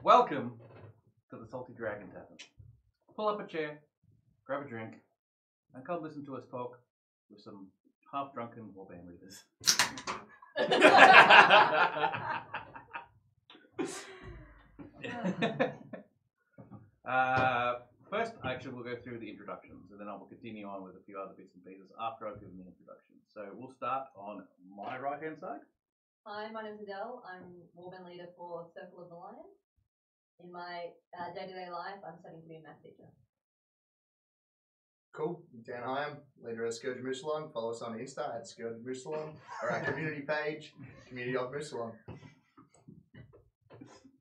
Welcome to the Salty Dragon Tavern. Pull up a chair, grab a drink, and come listen to us talk with some half-drunken warband leaders. First, actually, we'll go through the introductions, and then I will continue on with a few other bits and pieces after I've given the introduction. So we'll start on my right-hand side. Hi, my name's Adele. I'm Warband leader for Circle of the Lion. In my day-to-day life, I'm studying to be a math teacher. Cool. Dan Hyam, leader of Scourge Musalon. Follow us on Insta at Scourge Musalon, or our community page, Community of Musalon.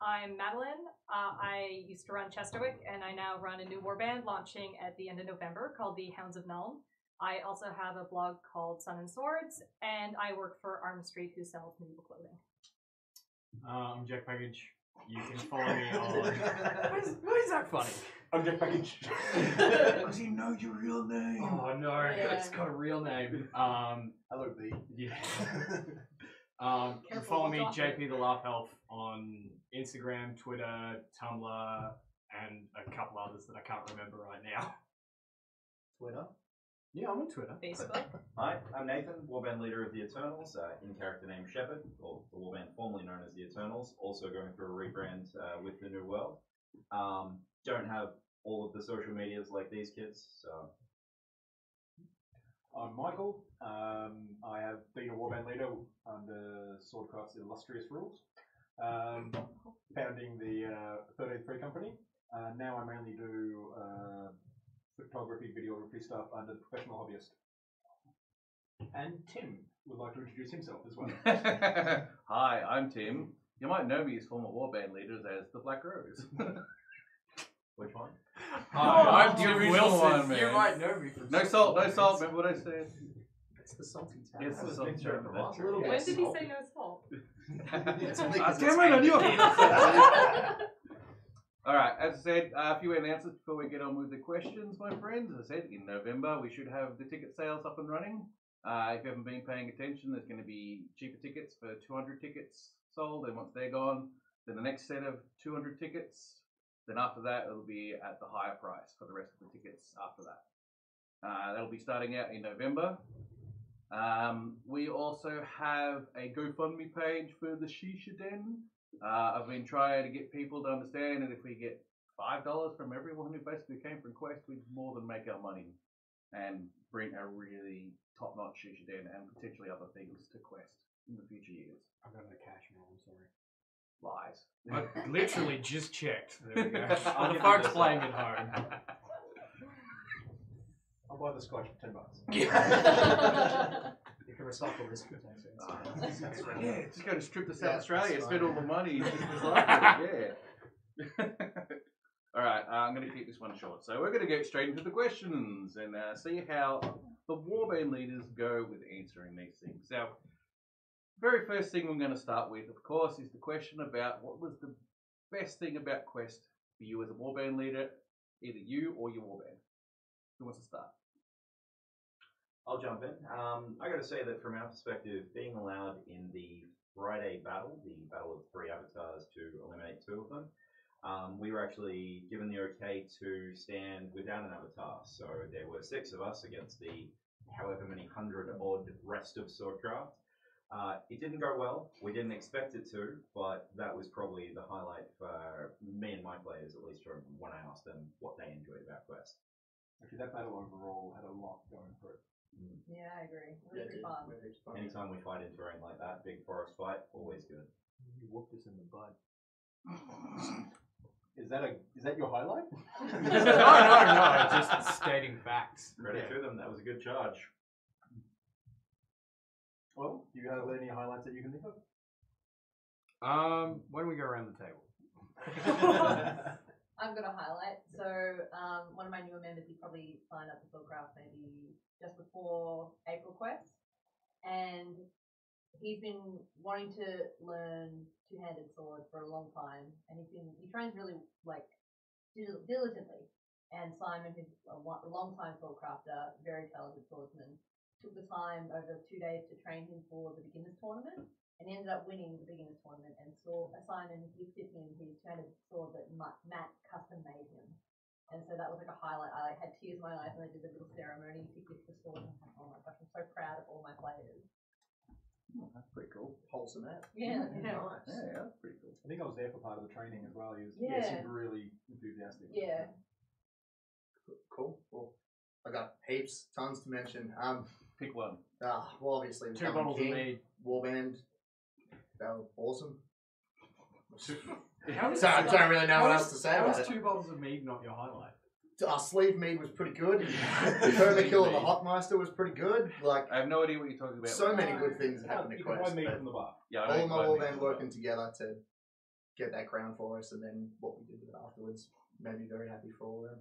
I'm Madeline. I used to run Chesterwick, and I now run a new warband launching at the end of November called the Hounds of Nuln. I also have a blog called Sun and Swords, and I work for Arm Street, who sells medieval clothing. I'm Jack Package. You can follow me on... Why is that funny? I'm Jack Package. Does he know your real name? Oh no, Yeah. it's got a real name. Hello, B. Yeah. You can follow me, JP the Laugh Elf, on Instagram, Twitter, Tumblr, and a couple others that I can't remember right now. Twitter. Yeah, I'm on Twitter. Facebook. Hi, I'm Nathan, Warband leader of the Eternals, in character named Shepard, or the Warband formerly known as the Eternals, also going through a rebrand with the New World. Don't have all of the social medias like these kids, so... I'm Michael. I have been a warband leader under Swordcraft's illustrious rules, founding the 13th Free Company. Now I mainly do photography, videography stuff under the Professional Hobbyist. And Tim would like to introduce himself as well. Hi, I'm Tim. You might know me as former warband leaders as the Black Rose. Which one? Hi, I'm the Tim original Wilson. one, man. You might know me from No salt, no salt. Remember what I said? It's the Salty Town. Yes, the Salty Town. That's true. When did he say no salt? Damn it, I knew it. Alright, as I said, a few announcements before we get on with the questions, my friends. As I said, in November we should have the ticket sales up and running. If you haven't been paying attention, there's going to be cheaper tickets for 200 tickets sold, and once they're gone, then the next set of 200 tickets. Then after that, it'll be at the higher price for the rest of the tickets after that. That'll be starting out in November. We also have a GoFundMe page for the Shisha Den. I've been trying to get people to understand that if we get $5 from everyone who basically came from Quest, we'd more than make our money and bring a really top-notch Shisha Den and potentially other things to Quest in the future years. I've got no cash now, I'm sorry. Lies. I literally just checked. There we go. I'll The give folks you this, playing at home. I'll buy the scotch for $10. You can recycle this. Yeah, just go to strip to South Yeah, Australia, that's spend fine. all the money. Yeah. Alright, I'm going to keep this one short. So we're going to get straight into the questions and see how the warband leaders go with answering these things. Now, very first thing I'm going to start with, of course, is the question about what was the best thing about Quest for you as a warband leader, either you or your warband. Who wants to start? I'll jump in. I got to say that from our perspective, being allowed in the Friday battle, the battle of 3 avatars to eliminate 2 of them, we were actually given the okay to stand without an avatar. So there were 6 of us against the however many 100-odd rest of Swordcraft. It didn't go well. We didn't expect it to, but that was probably the highlight for me and my players, at least from when I asked them what they enjoyed about Quest. Actually, that battle overall had a lot going for it. Yeah, I agree. It was pretty fun. Anytime we fight in terrain like that, big forest fight, always good. You whooped us in the butt. Is that your highlight? No, just stating facts. Credit to them, that was a good charge. Well, do you have any highlights that you can think of? Why don't we go around the table? I've got a highlight. So one of my newer members, he probably signed up for Swordcraft maybe just before April Quest, and he's been wanting to learn two-handed sword for a long time, and he trains really diligently. And Simon, who's a long-time swordcrafter, very talented swordsman, took the time over 2 days to train him for the beginners tournament, and he ended up winning the beginners tournament and saw a sign and he gifted him his turn-in sword that Matt custom made him. And so that was like a highlight. I had tears in my eyes when I did the little ceremony to gift the sword. And I was like, oh my gosh, I'm so proud of all my players. Oh, that's pretty cool. Wholesome app. Yeah, Nice. Yeah, that's pretty cool. I think I was there for part of the training as well. He Yeah. seemed really enthusiastic. Yeah. Cool. Well, I got heaps, tons to mention. Pick one. Well, obviously, 2 bottles of mead. Warband. That was awesome. How is So I don't really know what else to say How about is it. 2 bottles of mead not your highlight? Sleeve mead was pretty good. The Permakill of the Hotmeister was pretty good. Like, I have no idea what you're talking about. so many good things that happened You to can buy Quest. meat but from the bar. Yeah, I all know in quite all, a bit then about working together to get that crown for us, and then what we did with it afterwards made me very happy for all of them.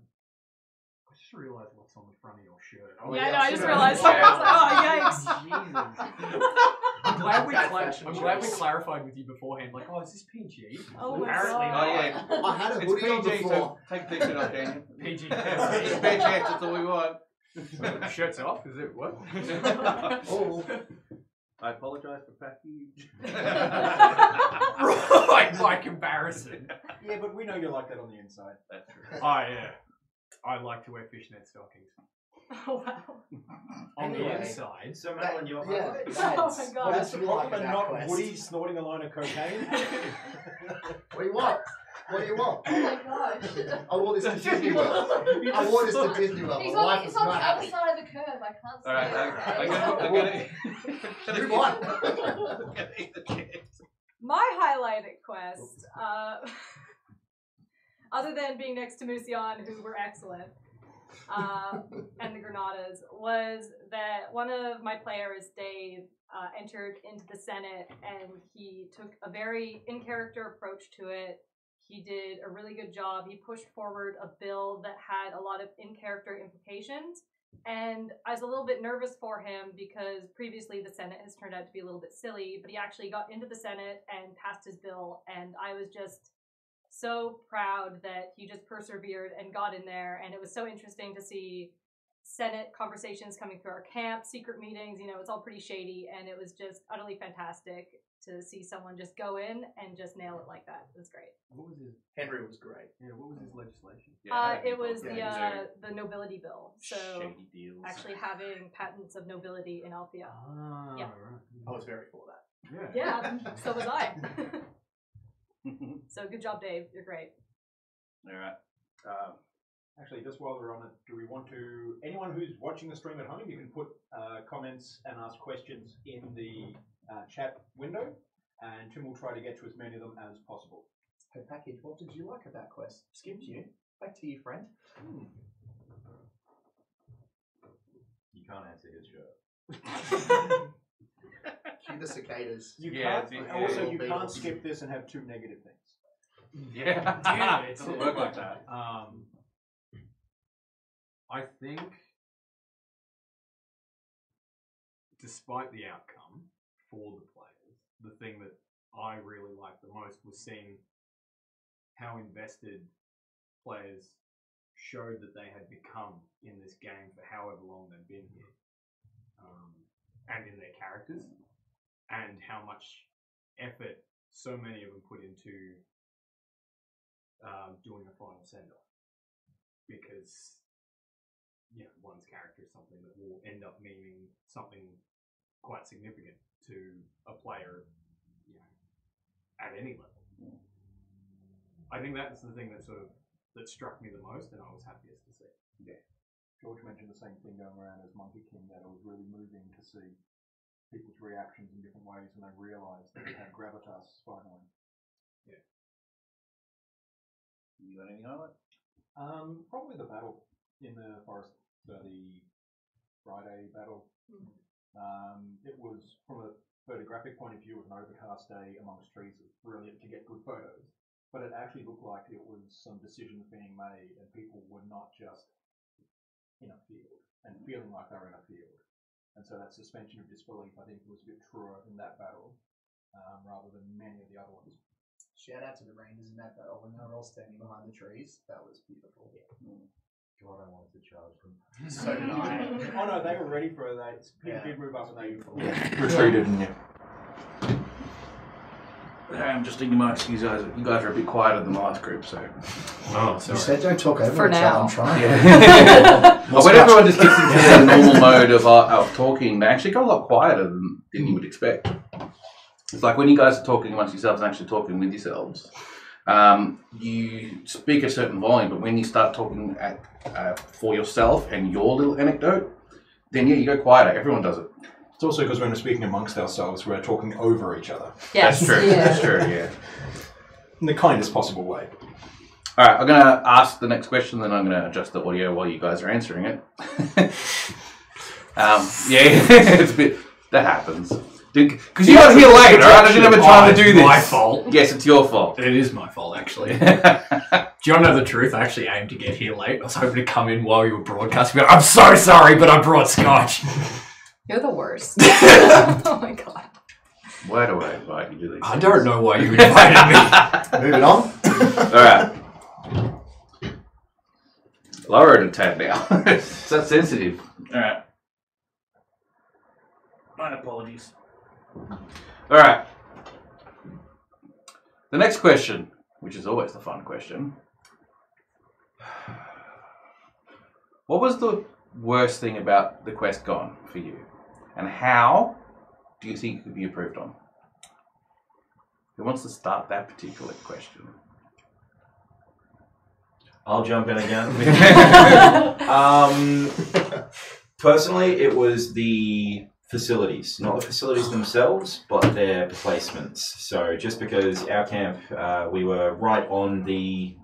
I just realised what's on the front of your shirt. Oh, Yeah, yeah, no, I just sure. realised. Yeah. I was like, oh, yikes. I'm glad we Fashion I'm glad we choice. clarified with you beforehand. Like, oh, is this PG? Oh my Apparently God. not. Oh, yeah. I had a It's hoodie on PG, before. so take the t-shirt off, Daniel. PG. It's bare chance, that's all we want. Shirts off? Is it what? Oh, I apologise for package. Right, by comparison. Yeah, but we know you're like that on the inside. That's true. Oh yeah, I like to wear fishnet stockings. Oh wow. On Anyway. the inside. So, Madeline, your yeah. highlight? Oh my God. That's the problem, and not Quest? Woody snorting a line of cocaine. What do you want? What do you want? Oh my gosh. I wore this to Disney World. I wore this to Disney World. He's My on, wife he's was on the not other happy. side of the curve. I can't see Alright, it. I'm gonna You won. I'm gonna eat the chips. My highlight at Quest, other than being next to Musion, who were excellent, and the Granadas, was that one of my players, Dave, entered into the Senate, and he took a very in-character approach to it. He did a really good job. He pushed forward a bill that had a lot of in-character implications, and I was a little bit nervous for him because previously the Senate has turned out to be a little bit silly, but he actually got into the Senate and passed his bill, and I was just so proud that he just persevered and got in there, and it was so interesting to see Senate conversations coming through our camp, secret meetings, it's all pretty shady, and it was just utterly fantastic to see someone just go in and just nail it like that. It was great. What was his? Henry was great. Yeah, what was his legislation? It was Yeah, the nobility bill, so shady deals. actually having patents of nobility in Althea. Ah, Yeah. right. I was very for that. Yeah, so was I. So good job, Dave. You're great. Alright. Actually, just while we're on it, do we want to... Anyone who's watching the stream at home, you can put comments and ask questions in the chat window, and Tim will try to get to as many of them as possible. Hey, Package, what did you like about Quest? Skipped you. Back to you, friend. You can't answer his shirt. Cue the cicadas. You Yeah, can't, it's- also, yeah. you can't skip this and have 2 negative things. Yeah. Damn it. It doesn't work like that. I think, despite the outcome for the players, the thing that I really liked the most was seeing how invested players showed that they had become in this game for however long they'd been here, and in their characters, and how much effort so many of them put into doing a final send-off, because one's character is something that will end up meaning something quite significant to a player, at any level. I think that's the thing that struck me the most, and I was happiest to see. Yeah. George mentioned the same thing going around as Monkey King, that it was really moving to see people's reactions in different ways when they realised that it had gravitas finally. Yeah. You got any highlights? Probably the battle in the forest, so the Friday battle. It was, from a photographic point of view, it was an overcast day amongst trees. It was brilliant to get good photos, but it actually looked like it was some decisions being made, and people were not just in a field and feeling like they were in a field. And so that suspension of disbelief, I think, was a bit truer in that battle, rather than many of the other ones. Shout out to the Rangers in that battle when they were all standing behind the trees. That was beautiful. God, I wanted to charge them. So did I. Oh no, they were ready for that. People Yeah. did move up and they Beautiful. retreated. I'm just thinking my excuse, guys. You guys are a bit quieter than the last group, so. Oh, You sorry. said don't talk over For each other. now. I'm trying. But when everyone just gets into their normal mode of talking, they actually go a lot quieter than you would expect. It's like when you guys are talking amongst yourselves and actually talking with yourselves, you speak a certain volume, but when you start talking for yourself and your little anecdote, then yeah, you go quieter. Everyone does it. It's also because when we're speaking amongst ourselves, we're talking over each other Yes. That's true. Yeah. That's true. Yeah. in the kindest possible way. All right, I'm gonna ask the next question, then I'm gonna adjust the audio while you guys are answering it. Yeah, it's a bit that happens. Because you got here late, all right? I didn't have a time to do this. My fault. Yes, it's your fault. It is my fault, actually. Do you want to know the truth? I actually aimed to get here late. I was hoping to come in while you were broadcasting, but I'm so sorry, but I brought scotch. You're the worst. Oh my god. Why do I invite you to these? I don't know why you invited me. Moving on. All right. Lower it a tad now. It's that sensitive. All right. My apologies. All right. The next question, which is always the fun question. What was the worst thing about the quest gone for you? And how do you think it could be improved on? Who wants to start that particular question? I'll jump in again. Personally, it was the facilities, not the facilities themselves, but their placements. So just because our camp, we were right on the,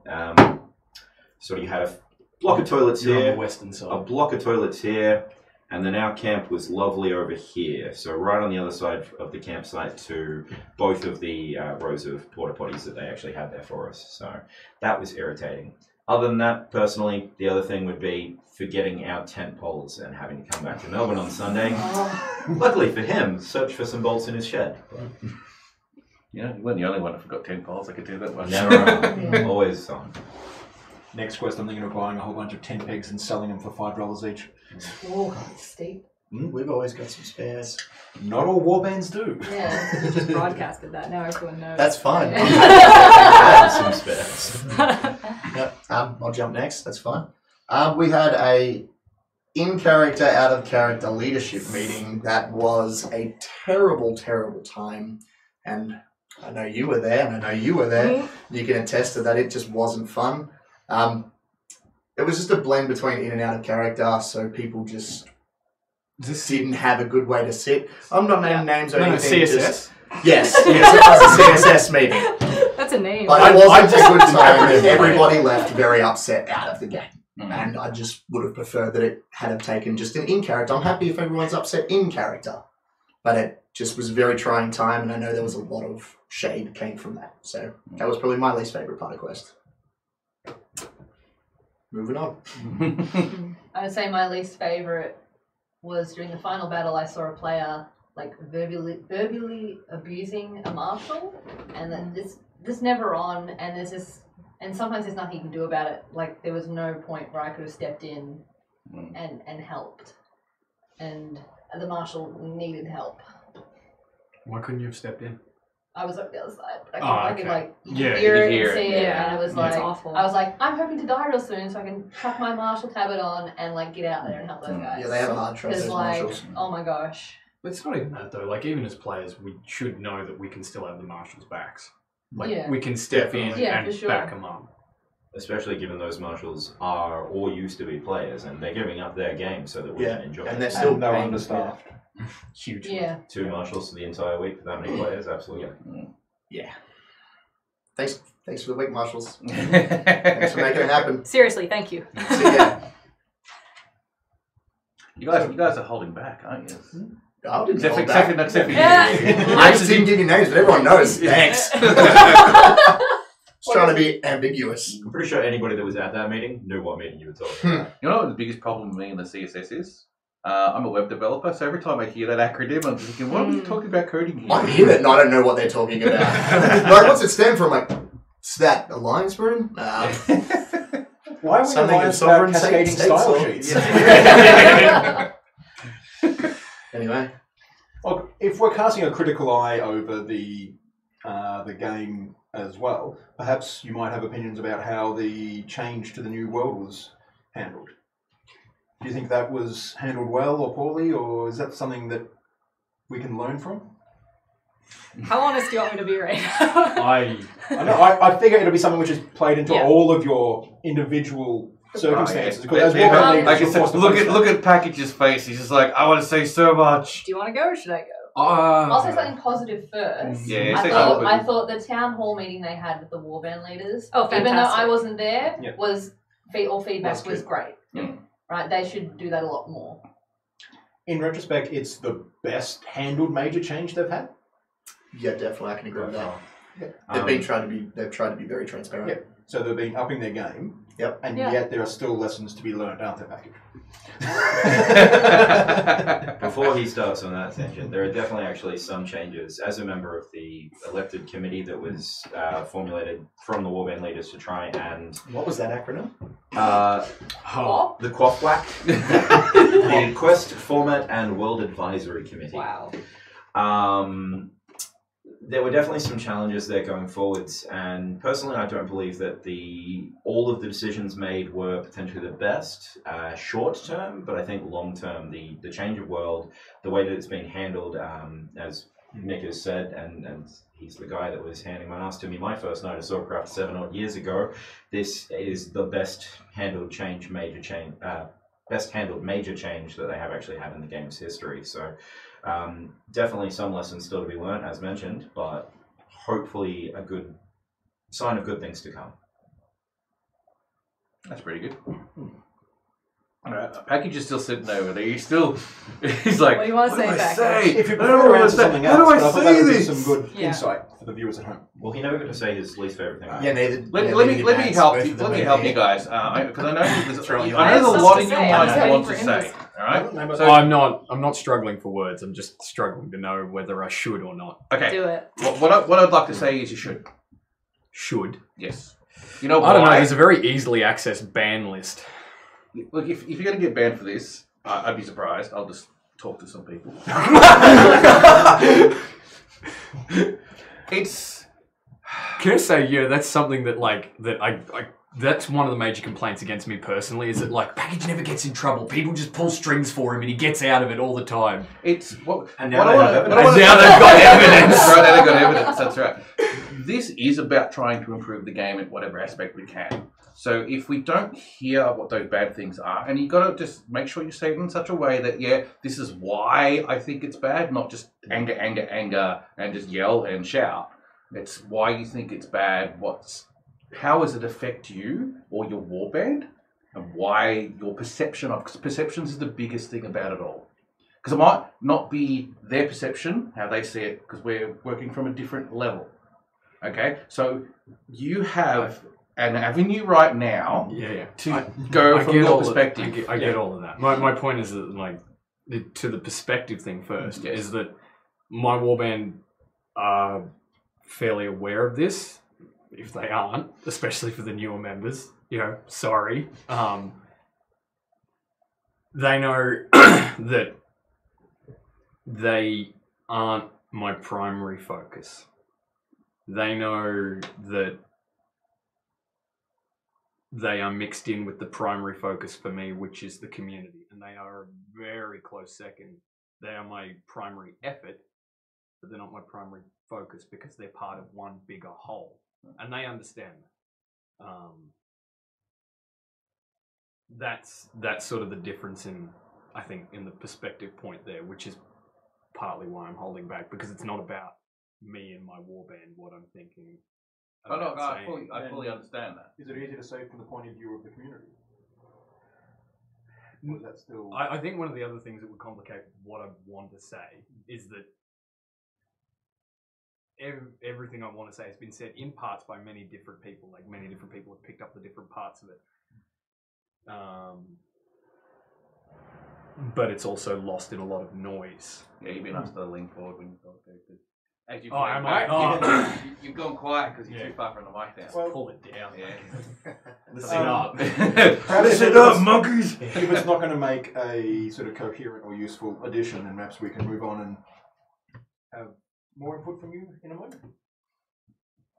sort of you had a block of toilets You're on here, the western a side. block of toilets here, and then our camp was lovely over here. So right on the other side of the campsite to both of the rows of porta potties that they actually had there for us. So that was irritating. Other than that, personally, the other thing would be forgetting our tent poles and having to come back to Melbourne on Sunday. Luckily for him, search for some bolts in his shed. Yeah, you weren't the only one who forgot 10 poles. I could do that one. Never, always on. Next quest, I'm thinking of buying a whole bunch of tent pegs and selling them for $5 each. Oh, steep. We've always got some spares. Not all warbands do. Yeah. You just broadcasted that. Now everyone knows. That's fine. Some spares. Yep. I'll jump next. That's fine. We had a in-character, out-of-character leadership meeting that was a terrible, terrible time. And I know you were there, and I know you were there. You can attest to that. It just wasn't fun. It was just a blend between in and out of character, so people just didn't have a good way to sit. I'm not naming names or anything. CSS? Just, yes, it was a CSS meeting. That's a name. But it wasn't a good time, and everybody left very upset out of the game. And I just would have preferred that it had have taken just an in-character. I'm happy if everyone's upset in character. But it just was a very trying time, and I know there was a lot of shade came from that. So that was probably my least favourite part of Quest. Moving on. I would say my least favourite was during the final battle. I saw a player like verbally abusing a marshal, and that this never on, and there's this, and sometimes there's nothing you can do about it. Like there was no point where I could have stepped in and helped, and the marshal needed help. Why couldn't you have stepped in? I was up the other side, but Oh, I could okay. like Yeah, hear it hear and it. see it, Yeah. and it was Yeah, like it's awful. I was like, I'm hoping to die real soon, so I can chuck my marshal tablet on and like get out there and help those guys. Yeah, they have a hard trust, Because those like, marshals. oh my gosh. But it's not even that though. Like even as players, we should know that we can still have the marshals' backs. Like Yeah. we can step Definitely. in Yeah, and for sure. back them up. Especially given those marshals are or used to be players, and they're giving up their game so that we Yeah, can enjoy and it. they're still And they're paying- understaffed. Huge. Yeah. 2 marshals for the entire week for that many players, absolutely. Yeah. Thanks for the week, marshals. Thanks for making it happen. Seriously, thank you. So, yeah. You guys are holding back, aren't you? I didn't Except hold for back. except for you. Yeah. I just didn't give you names, but everyone knows. Thanks. Just trying to be ambiguous. I'm pretty sure anybody that was at that meeting knew what meeting you were talking about. You know what the biggest problem with me in the CSS is? I'm a web developer, so every time I hear that acronym, I'm thinking, what are we talking about coding here? I hear that and I don't know what they're talking about. Like, what's it stand for? I'm like, is that Alliance we're in? Why are we Something Alliance of about sovereign cascading states style or- sheets? Anyway. Well, if we're casting a critical eye over the the game as well. Perhaps you might have opinions about how the change to the new world was handled. Do you think that was handled well or poorly, or is that something that we can learn from? How honest do you want me to be right now? I figure it'll be something which is played into all of your individual circumstances. Because as look at Package's face. He's just like, I want to say so much. Do you want to go or should I go? I'll say something positive first. Yeah, I thought the town hall meeting they had with the Warband leaders, even though I wasn't there, was all feedback was great. Yeah. Right, they should do that a lot more. In retrospect, it's the best handled major change they've had. Yeah, definitely, I can agree with that. Yeah. They've tried to be very transparent. Yeah. So they've been upping their game. Yep. And yet there are still lessons to be learned, aren't there, Package? Before he starts on that tangent, there are definitely actually some changes. As a member of the elected committee that was formulated from the Warband leaders to try and... What was that acronym? The QUAFWAC, the Quest Format and World Advisory Committee. Wow. There were definitely some challenges there going forwards, and personally I don't believe that all of the decisions made were potentially the best short term, but I think long term, the change of world, the way that it's being handled, as Nick has said, and he's the guy that was handing my ass to me my first night of Swordcraft 7 odd years ago, this is the best handled major change that they have actually had in the game's history. So definitely some lessons still to be learned, as mentioned, but hopefully a good sign of good things to come. That's pretty good. Package is still sitting over there. He's like, What do you want to say, Package? If you I don't know prefer what answer to say. something How do else, I but I thought say that would be this? some good Yeah. insight for the viewers at home. Well, he never got to say his least favorite thing. Yeah, neither. Let me help you. Let me help you guys, because I know there's a lot in your minds that want to say. All right. So I'm not struggling for words. I'm just struggling to know whether I should or not. okay. Do it. What I'd like to say is you should. Should. Yes. You know why? I don't know. There's a very easily accessed ban list. Look, if you're going to get banned for this, I'd be surprised. I'll just talk to some people. It's. Can I say, that's something that that's one of the major complaints against me personally, is that Package never gets in trouble. People just pull strings for him and he gets out of it all the time. It's what. And now they have evidence. And now they've got evidence. That's right, they've got evidence. That's right. This is about trying to improve the game in whatever aspect we can. So if we don't hear what those bad things are, and you got to just make sure you say it in such a way that, this is why I think it's bad, not just anger, and just yell and shout. It's why you think it's bad. How does it affect you or your warband, and why your perception of? Because perceptions is the biggest thing about it all. Because it might not be their perception, how they see it, because we're working from a different level. Okay, so you have an avenue right now to go from your perspective. I get all of that. My point is that, to the perspective thing first, is that my warband are fairly aware of this. If they aren't, especially for the newer members, sorry. They know that they aren't my primary focus. They know that they are mixed in with the primary focus for me, which is the community, and they are a very close second. They are my primary effort, but they're not my primary focus because they're part of one bigger whole, and they understand that. That's sort of the difference in the perspective point there, which is partly why I'm holding back, because it's not about me and my warband what I'm thinking. Oh no, I fully understand that. Is it easy to say from the point of view of the community? Or is that still... I think one of the other things that would complicate what I want to say is that everything I want to say has been said in parts by many different people. Many different people have picked up the different parts of it. But it's also lost in a lot of noise. Yeah, you've been asked to lean forward when you talk. Am I? You've gone quiet because you're too far from the mic now. Well, pull it down. Yeah. Listen up. Listen up, monkeys! If it's not going to make a sort of coherent or useful addition, then perhaps we can move on and have more input from you in a moment.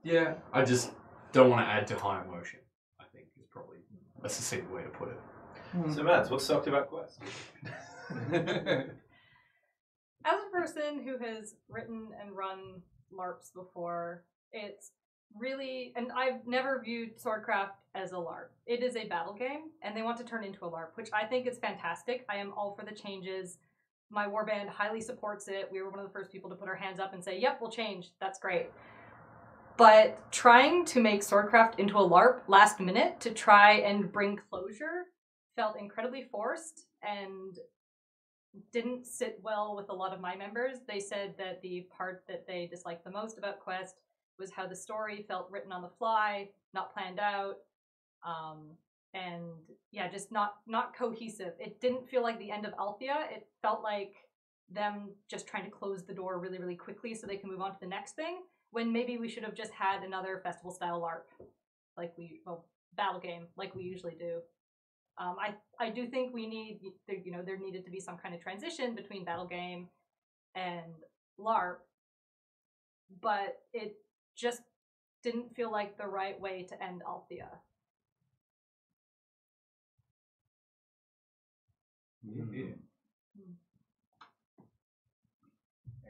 Yeah, I just don't want to add to high emotion, I think is probably a succinct way to put it. So, Mads, what sucked about Quest? As a person who has written and run LARPs before, it's really, and I've never viewed Swordcraft as a LARP. It is a battle game, and they want to turn it into a LARP, which I think is fantastic. I am all for the changes. My warband highly supports it. We were one of the first people to put our hands up and say, yep, we'll change. That's great. But trying to make Swordcraft into a LARP last minute to try and bring closure felt incredibly forced and didn't sit well with a lot of my members. They said that the part that they disliked the most about Quest was how the story felt written on the fly, not planned out, and yeah, just not cohesive. It didn't feel like the end of Althea. It felt like them just trying to close the door really, really quickly so they can move on to the next thing, when maybe we should have just had another festival-style LARP, battle game, like we usually do. I do think we need, there needed to be some kind of transition between battle game and LARP, but it just didn't feel like the right way to end Althea.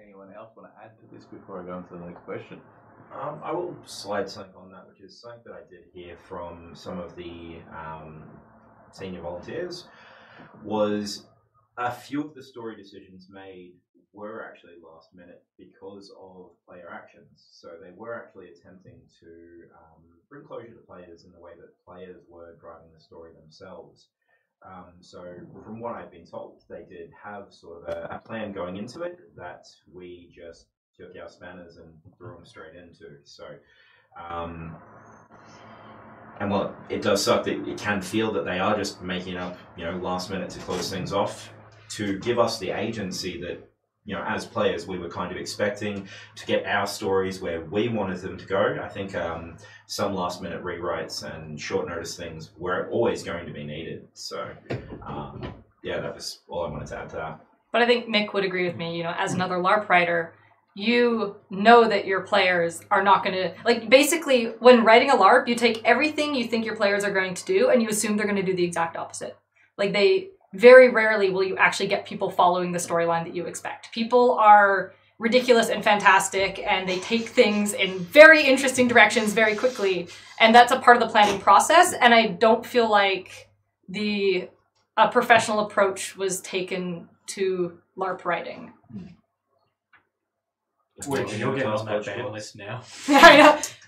Anyone else want to add to this before I go on to the next question? I will slide something on that, which is something that I did hear from some of the senior volunteers, was a few of the story decisions made were actually last minute because of player actions. So they were actually attempting to bring closure to players in the way that players were driving the story themselves. So from what I've been told, they did have sort of a plan going into it that we just took our spanners and threw them straight into. So, and well, it does suck that it can feel that they are just making up, last minute to close things off, to give us the agency that, as players, we were kind of expecting to get our stories where we wanted them to go. I think some last minute rewrites and short notice things were always going to be needed. So, yeah, that was all I wanted to add to that. But I think Mick would agree with me, as another LARP writer, you know that your players are not going to, basically, when writing a LARP, you take everything you think your players are going to do, and you assume they're going to do the exact opposite. Very rarely will you actually get people following the storyline that you expect. People are ridiculous and fantastic, and they take things in very interesting directions very quickly, and that's a part of the planning process, and I don't feel like a professional approach was taken to LARP writing. You're getting on that ban list now.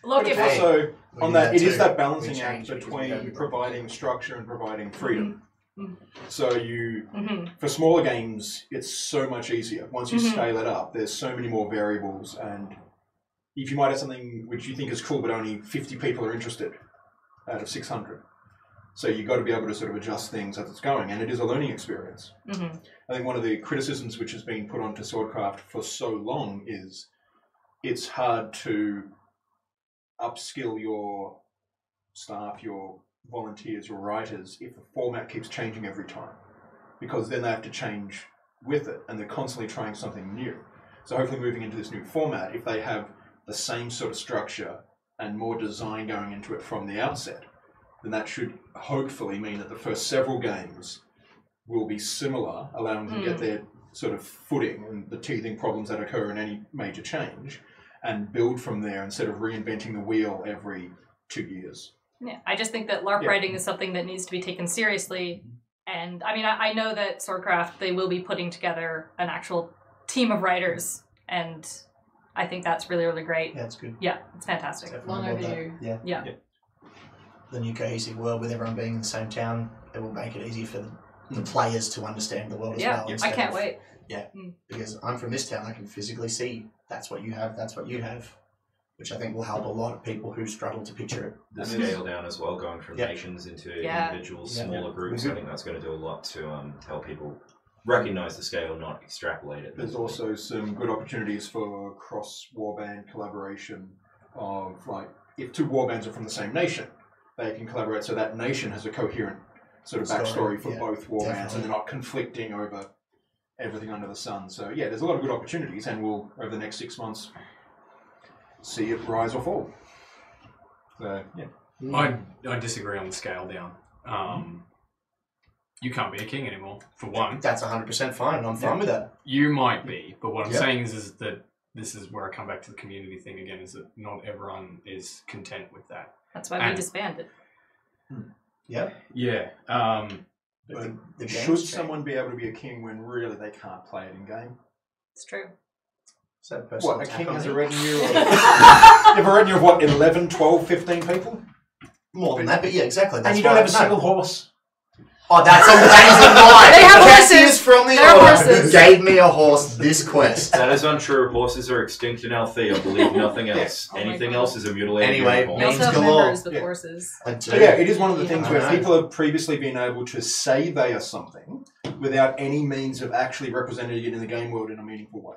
Look, if also on that, it is that balancing act between providing structure and providing freedom. So for smaller games, it's so much easier. Once you scale it up, there's so many more variables, and if you might have something which you think is cool, but only 50 people are interested out of 600. So you've got to be able to sort of adjust things as it's going, and it is a learning experience. I think one of the criticisms which has been put onto Swordcraft for so long is it's hard to upskill your staff, your volunteers, your writers, if the format keeps changing every time, because then they have to change with it, and they're constantly trying something new. So hopefully moving into this new format, if they have the same sort of structure and more design going into it from the outset, then that should hopefully mean that the first several games will be similar, allowing them to get their sort of footing and the teething problems that occur in any major change, and build from there instead of reinventing the wheel every 2 years. Yeah, I just think that LARP writing is something that needs to be taken seriously. And I mean, I know that Swordcraft, they will be putting together an actual team of writers, and I think that's really, really great. Yeah, it's good. Yeah, it's fantastic. Long overdue. Yeah. The new cohesive world with everyone being in the same town, it will make it easy for the players to understand the world as well. I can't wait. Yeah, because I'm from this town, I can physically see that's what you have, which I think will help a lot of people who struggle to picture it. The scale down as well, going from nations into individuals, smaller groups, I think that's going to do a lot to help people recognise the scale, not extrapolate it. There's also some good opportunities for cross-warband collaboration of, if two warbands are from the same nation, they can collaborate so that nation has a coherent sort of backstory for both warbands, and they're not conflicting over everything under the sun. So there's a lot of good opportunities, and we'll, over the next 6 months, see it rise or fall. So yeah. I disagree on the scale down. You can't be a king anymore, for one. That's 100% fine, and I'm fine with that. You might be, but what I'm Yep. saying is that this is where I come back to the community thing again, is that not everyone is content with that. That's why we And- disbanded. Yeah. Yeah. But the should game's someone be able to be a king when really they can't play it in game? It's true. Is that a personal What, a attack king on has me? a retinue of... you have a retinue of what, 11, 12, 15 people? More than that, but yeah, exactly. That's And you don't why- have a no. single horse. Oh, that's amazing lie. They have Cassius horses. from the They're Order horses. gave me a horse this quest. That is untrue. Horses are extinct in Althea. Believe nothing else. Oh my Anything God. else is a mutilated Anyway, unicorn. We also Names have galore. members with Yeah. horses. I do. So yeah, it is one of the Yeah. things I where know. people have previously been able to say they are something without any means of actually representing it in the game world in a meaningful way.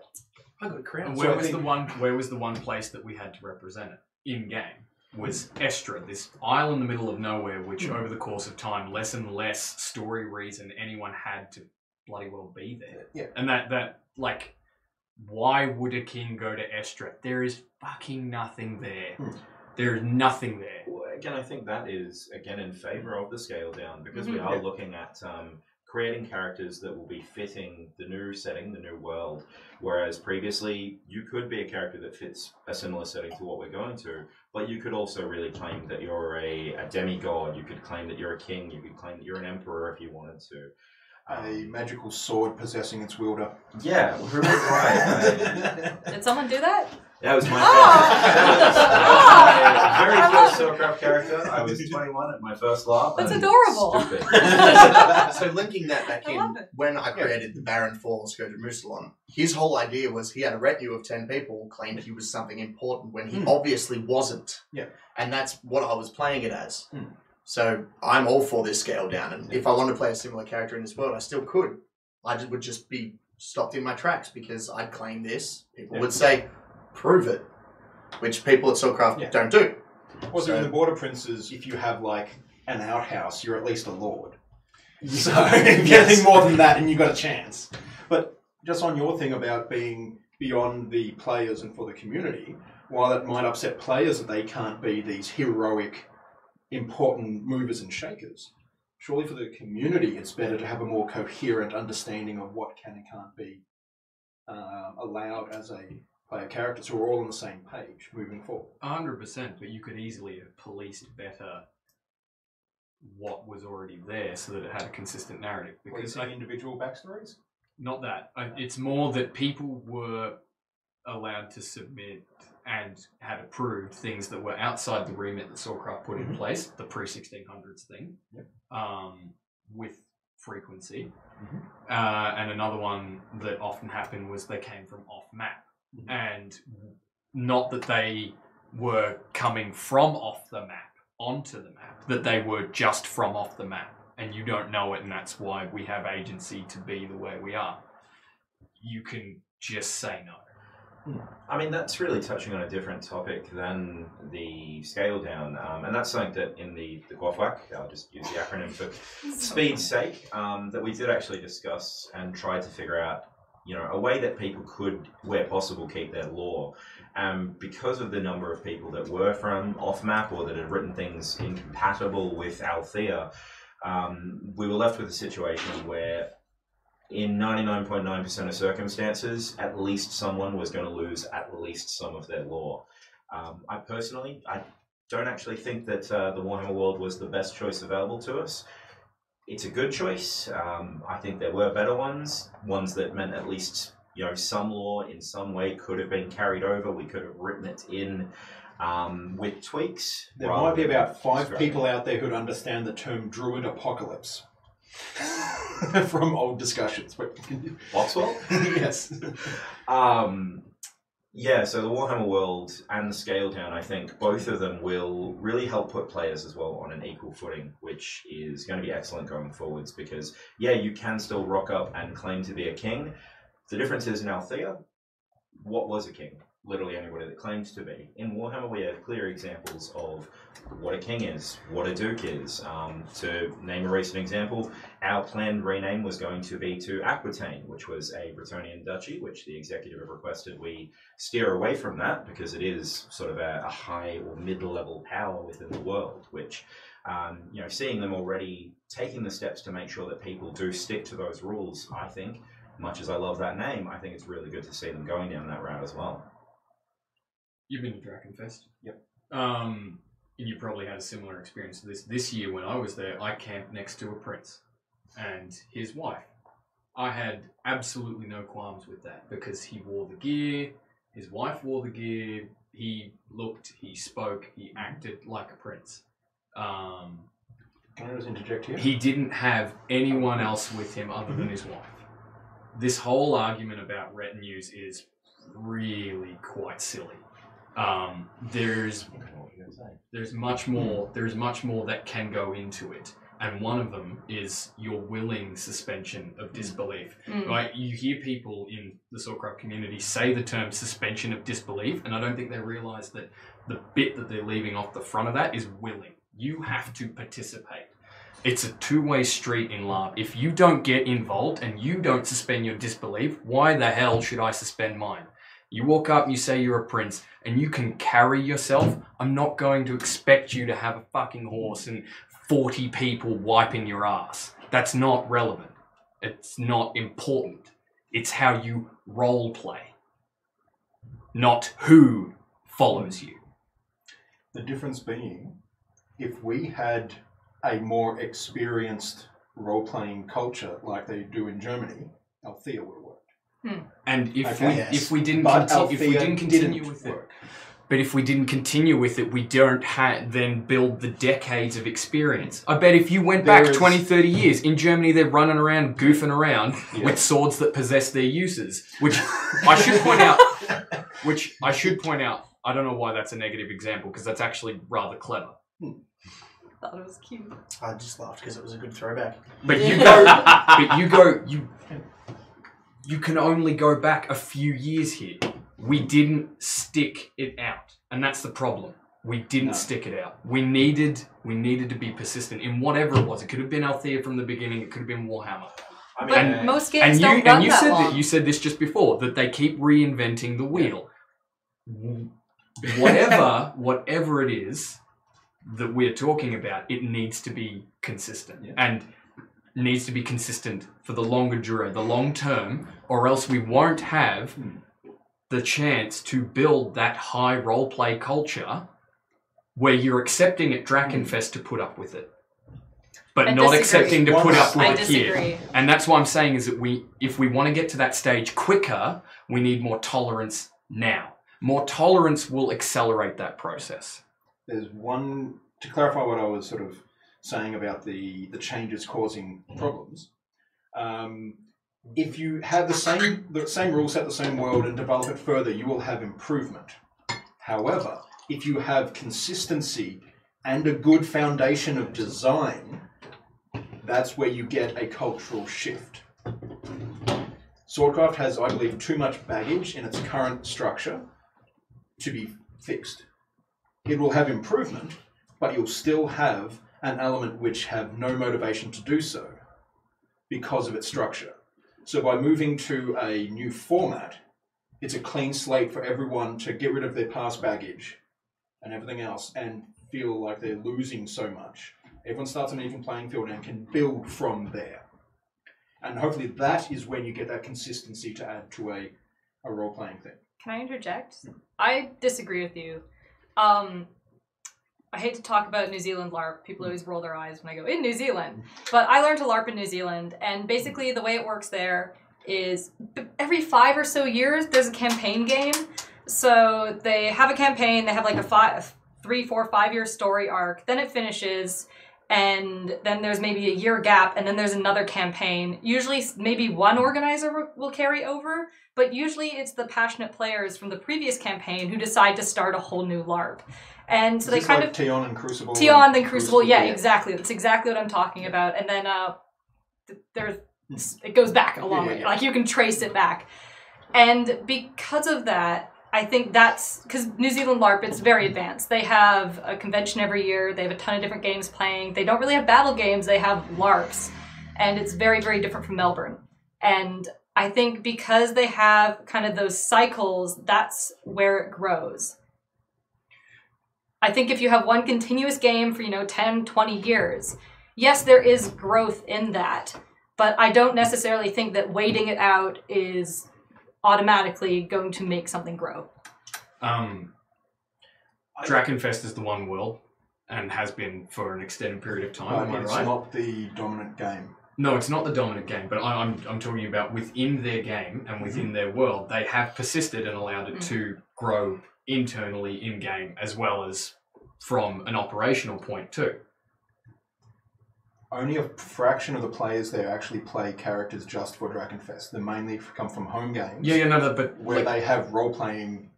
I got a crown. And So where I was think- the one place that we had to represent it in game? Was Estra, this isle in the middle of nowhere, which over the course of time, less and less story reason anyone had to bloody well be there. Yeah. And that like, why would a king go to Estra? There is fucking nothing there. There is nothing there. Well, again, I think that is again in favour of the scale down because we Mhm. are looking at creating characters that will be fitting the new setting, the new world. Whereas previously, you could be a character that fits a similar setting to what we're going to, but you could also really claim that you're a demigod. You could claim that you're a king. You could claim that you're an emperor if you wanted to. A magical sword possessing its wielder. Yeah, we're right. Did someone do that? That was my Oh! very I first love Starcraft character. I was 21 at my first laugh. That's and adorable. Stupid. So linking that back I in, love it. when I created the Baron for Scourge of Musalon, his whole idea was he had a retinue of 10 people, claimed he was something important when he obviously wasn't. Yeah. And that's what I was playing it as. Hmm. So I'm all for this scale down, and if I wanted to play a similar character in this world, I still could. I just would just be stopped in my tracks because I'd claim this. People would say, prove it, which people at Soulcraft don't do. Also, So- in the Border Princes, if you have like an outhouse, you're at least a lord. So anything more than that, and you got a chance. But just on your thing about being beyond the players and for the community, while it might upset players that they can't be these heroic, important movers and shakers, surely for the community, it's better to have a more coherent understanding of what can and can't be allowed as a player character, so we're all on the same page moving forward. 100%, but you could easily have policed better what was already there so that it had a consistent narrative. Because Because individual backstories. not that. It's more that people were allowed to submit and had approved things that were outside the remit that Soulcraft put in place, the pre-1600s thing, with frequency. And another one that often happened was they came from off-map. And not that they were coming from off the map onto the map, that they were just from off the map. And you don't know it, and that's why we have agency to be the way we are. You can just say no. I mean, that's really touching on a different topic than the scale down, and that's something that in the GOFWAC, I'll just use the acronym for speed's sake, that we did actually discuss and try to figure out, you know, a way that people could, where possible, keep their lore. Because of the number of people that were from off-map or that had written things incompatible with Althea, we were left with a situation where in 99.9% of circumstances, at least someone was going to lose at least some of their lore. I personally don't actually think that the Warhammer world was the best choice available to us. It's a good choice. I think there were better ones that meant at least, you know, some lore in some way could have been carried over. We could have written it in with tweaks. There might be about 5 scrapping. people out there who'd understand the term druid apocalypse from old discussions. Boxwell? Yes. Yeah, so the Warhammer world and the scale down, I think both of them will really help put players as well on an equal footing, which is going to be excellent going forwards because, yeah, you can still rock up and claim to be a king. The difference is in Althea, what was a king? literally anybody that claims to be. In Warhammer, we have clear examples of what a king is, what a duke is. To name a recent example, our planned rename was going to be to Aquitaine, which was a Bretonnian duchy, which the executive have requested we steer away from that because it is sort of a high or mid-level power within the world, which, you know, seeing them already taking the steps to make sure that people do stick to those rules, I think, much as I love that name, I think it's really good to see them going down that route as well. You've been to Drakenfest? Yep. And you probably had a similar experience to this. This year when I was there, I camped next to a prince and his wife. I had absolutely no qualms with that because he wore the gear, his wife wore the gear, he looked, he spoke, he acted like a prince. Can I just interject here? He didn't have anyone else with him other than his wife. This whole argument about retinues is really quite silly. There's much more. There's much more that can go into it, and one of them is your willing suspension of disbelief. Right? You hear people in the Swordcraft community say the term suspension of disbelief, and I don't think they realise that the bit that they're leaving off the front of that is willing. You have to participate. It's a two-way street in LARP. If you don't get involved and you don't suspend your disbelief, why the hell should I suspend mine? You walk up and you say you're a prince and you can carry yourself. I'm not going to expect you to have a fucking horse and 40 people wiping your ass. That's not relevant. It's not important. It's how you role play, not who follows you. The difference being, if we had a more experienced role-playing culture like they do in Germany, Althea would have worked. And if Okay, if we didn't But continue with it, but if we didn't continue with it, we don't then build the decades of experience. I bet if you went back 20, 30 years, in Germany they're running around, goofing around with swords that possess their uses, which I should point out, I don't know why that's a negative example, because that's actually rather clever. Thought it was cute. I just laughed because it was a good throwback. But you can only go back a few years here. We didn't stick it out, and that's the problem. We didn't stick it out. We needed to be persistent in whatever it was. It could have been Althea from the beginning. It could have been Warhammer. I mean, But most games don't run that long. You said this just before, that they keep reinventing the wheel. Whatever it is that we're talking about, it needs to be consistent. And needs to be consistent for the longer duration, the long term, or else we won't have the chance to build that high roleplay culture where you're accepting at Drakenfest to put up with it, but I not disagree. accepting to put up with I it here. disagree. And that's what I'm saying is that if we want to get to that stage quicker, we need more tolerance now. More tolerance will accelerate that process. There's one, to clarify what I was sort of saying about the changes causing problems. If you have the same rule set, the same world, and develop it further, you will have improvement. However, if you have consistency and a good foundation of design, that's where you get a cultural shift. Swordcraft has, I believe, too much baggage in its current structure to be fixed. It will have improvement, but you'll still have an element which have no motivation to do so because of its structure. So by moving to a new format, it's a clean slate for everyone to get rid of their past baggage and everything else and feel like they're losing so much. Everyone starts on an even playing field and can build from there. And hopefully that is when you get that consistency to add to a role-playing thing. Can I interject? I disagree with you. I hate to talk about New Zealand LARP. People always roll their eyes when I go, in New Zealand. But I learned to LARP in New Zealand, and basically the way it works there is every 5 or so years, there's a campaign game. So they have a campaign, they have like a 3, 4, 5 year story arc, then it finishes, and then there's maybe a year gap, and then there's another campaign. Usually maybe one organizer will carry over, but usually it's the passionate players from the previous campaign who decide to start a whole new LARP. And so they kind of Tion and Crucible. Tion, then Crucible, yeah, exactly. That's exactly what I'm talking about. And then it goes back a long way. Like you can trace it back. And because of that, I think that's because New Zealand LARP, it's very advanced. They have a convention every year. They have a ton of different games playing. They don't really have battle games. They have LARPs. And it's very, very different from Melbourne. And I think because they have kind of those cycles, that's where it grows. I think if you have one continuous game for, 10, 20 years, yes, there is growth in that. But I don't necessarily think that waiting it out is automatically going to make something grow. Drakenfest is the one world and has been for an extended period of time. Am I It's right? not the dominant game. No, it's not the dominant game, but I'm talking about within their game and within their world, they have persisted and allowed it to grow internally in game as well as from an operational point too. Only a fraction of the players there actually play characters just for Drakenfest. They mainly come from home games. But where they have role playing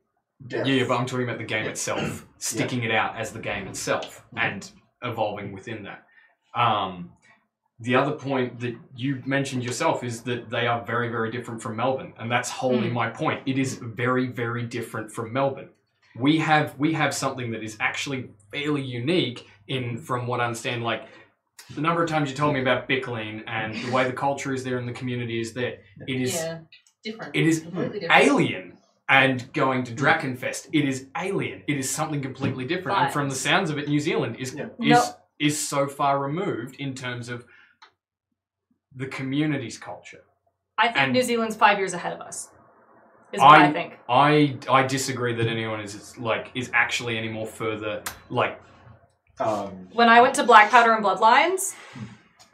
depth. Yeah, but I'm talking about the game itself, sticking it out as the game itself and evolving within that. The other point that you mentioned yourself is that they are very, very different from Melbourne, and that's wholly my point. It is very, very different from Melbourne. We have something that is actually fairly unique in, from what I understand, like the number of times you told me about Bickling and the way the culture is there and the community is there. It is different. It is completely different. alien. And going to Drakenfest, it is alien. It is something completely different. And from the sounds of it, New Zealand is so far removed in terms of the community's culture. I think New Zealand's 5 years ahead of us. Is what I think. I disagree that anyone is actually any more further when I went to Black Powder and Bloodlines,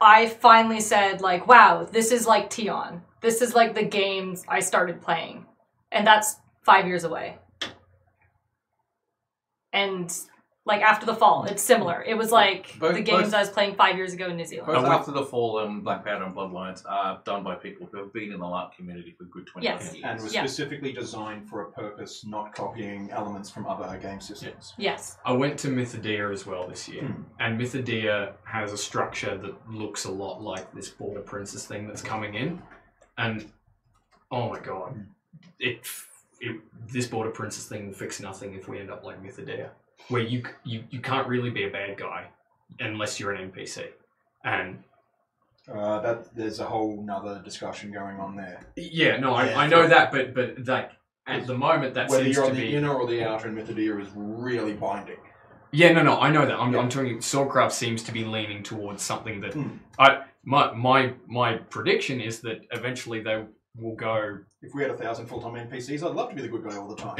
I finally said wow, this is like Tion. This is like the games I started playing. And that's 5 years away. And after the fall, it's similar. It was the games I was playing 5 years ago in New Zealand. Both After the Fall and Black Powder and Bloodlines are done by people who have been in the LARP community for a good 20 years. And was specifically designed for a purpose, not copying elements from other game systems. Yes. I went to Mythodea as well this year, and Mythodea has a structure that looks a lot like this Border Princess thing that's coming in, and oh my god, this Border Princess thing will fix nothing if we end up like Mythodea, where you can't really be a bad guy unless you're an NPC, and there's a whole nother discussion going on there. I know that, but at the moment that whether seems you're to on the be inner or the outer in Mythodea is really binding. I know that. I'm talking. Swordcraft seems to be leaning towards something that my prediction is that eventually they will go. If we had 1,000 full-time NPCs, I'd love to be the good guy all the time.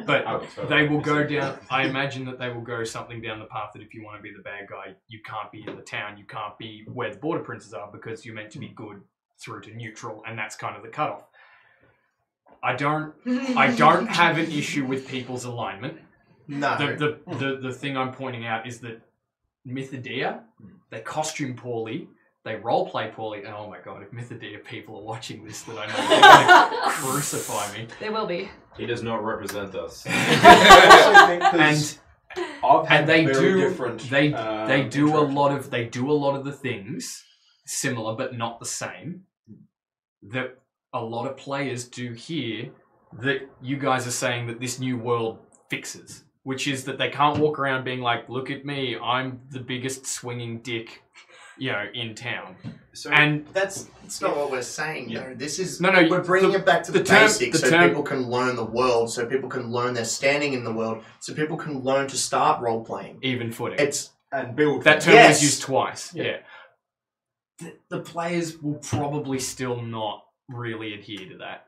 But they will go down. I imagine that they will go something down the path that if you want to be the bad guy, you can't be in the town. You can't be where the border princes are because you're meant to be good through to neutral, and that's kind of the cutoff. I don't have an issue with people's alignment. No. The thing I'm pointing out is that Mythodea, they costume poorly, they roleplay poorly, and oh my god, if Mythodea people are watching this, then I know they're going to crucify me. They will be. He does not represent us. And they do different. They do a lot of the things similar but not the same that a lot of players do here that you guys are saying that this new world fixes, which is that they can't walk around being like, look at me, I'm the biggest swinging dick, in town. So and that's not what we're saying. Yeah. No, this is No, we're bringing it back to the basics, so term, people can learn the world, so people can learn their standing in the world, so people can learn to start role playing. Even footing. And build. That term was used twice. Yeah. The players will probably still not really adhere to that.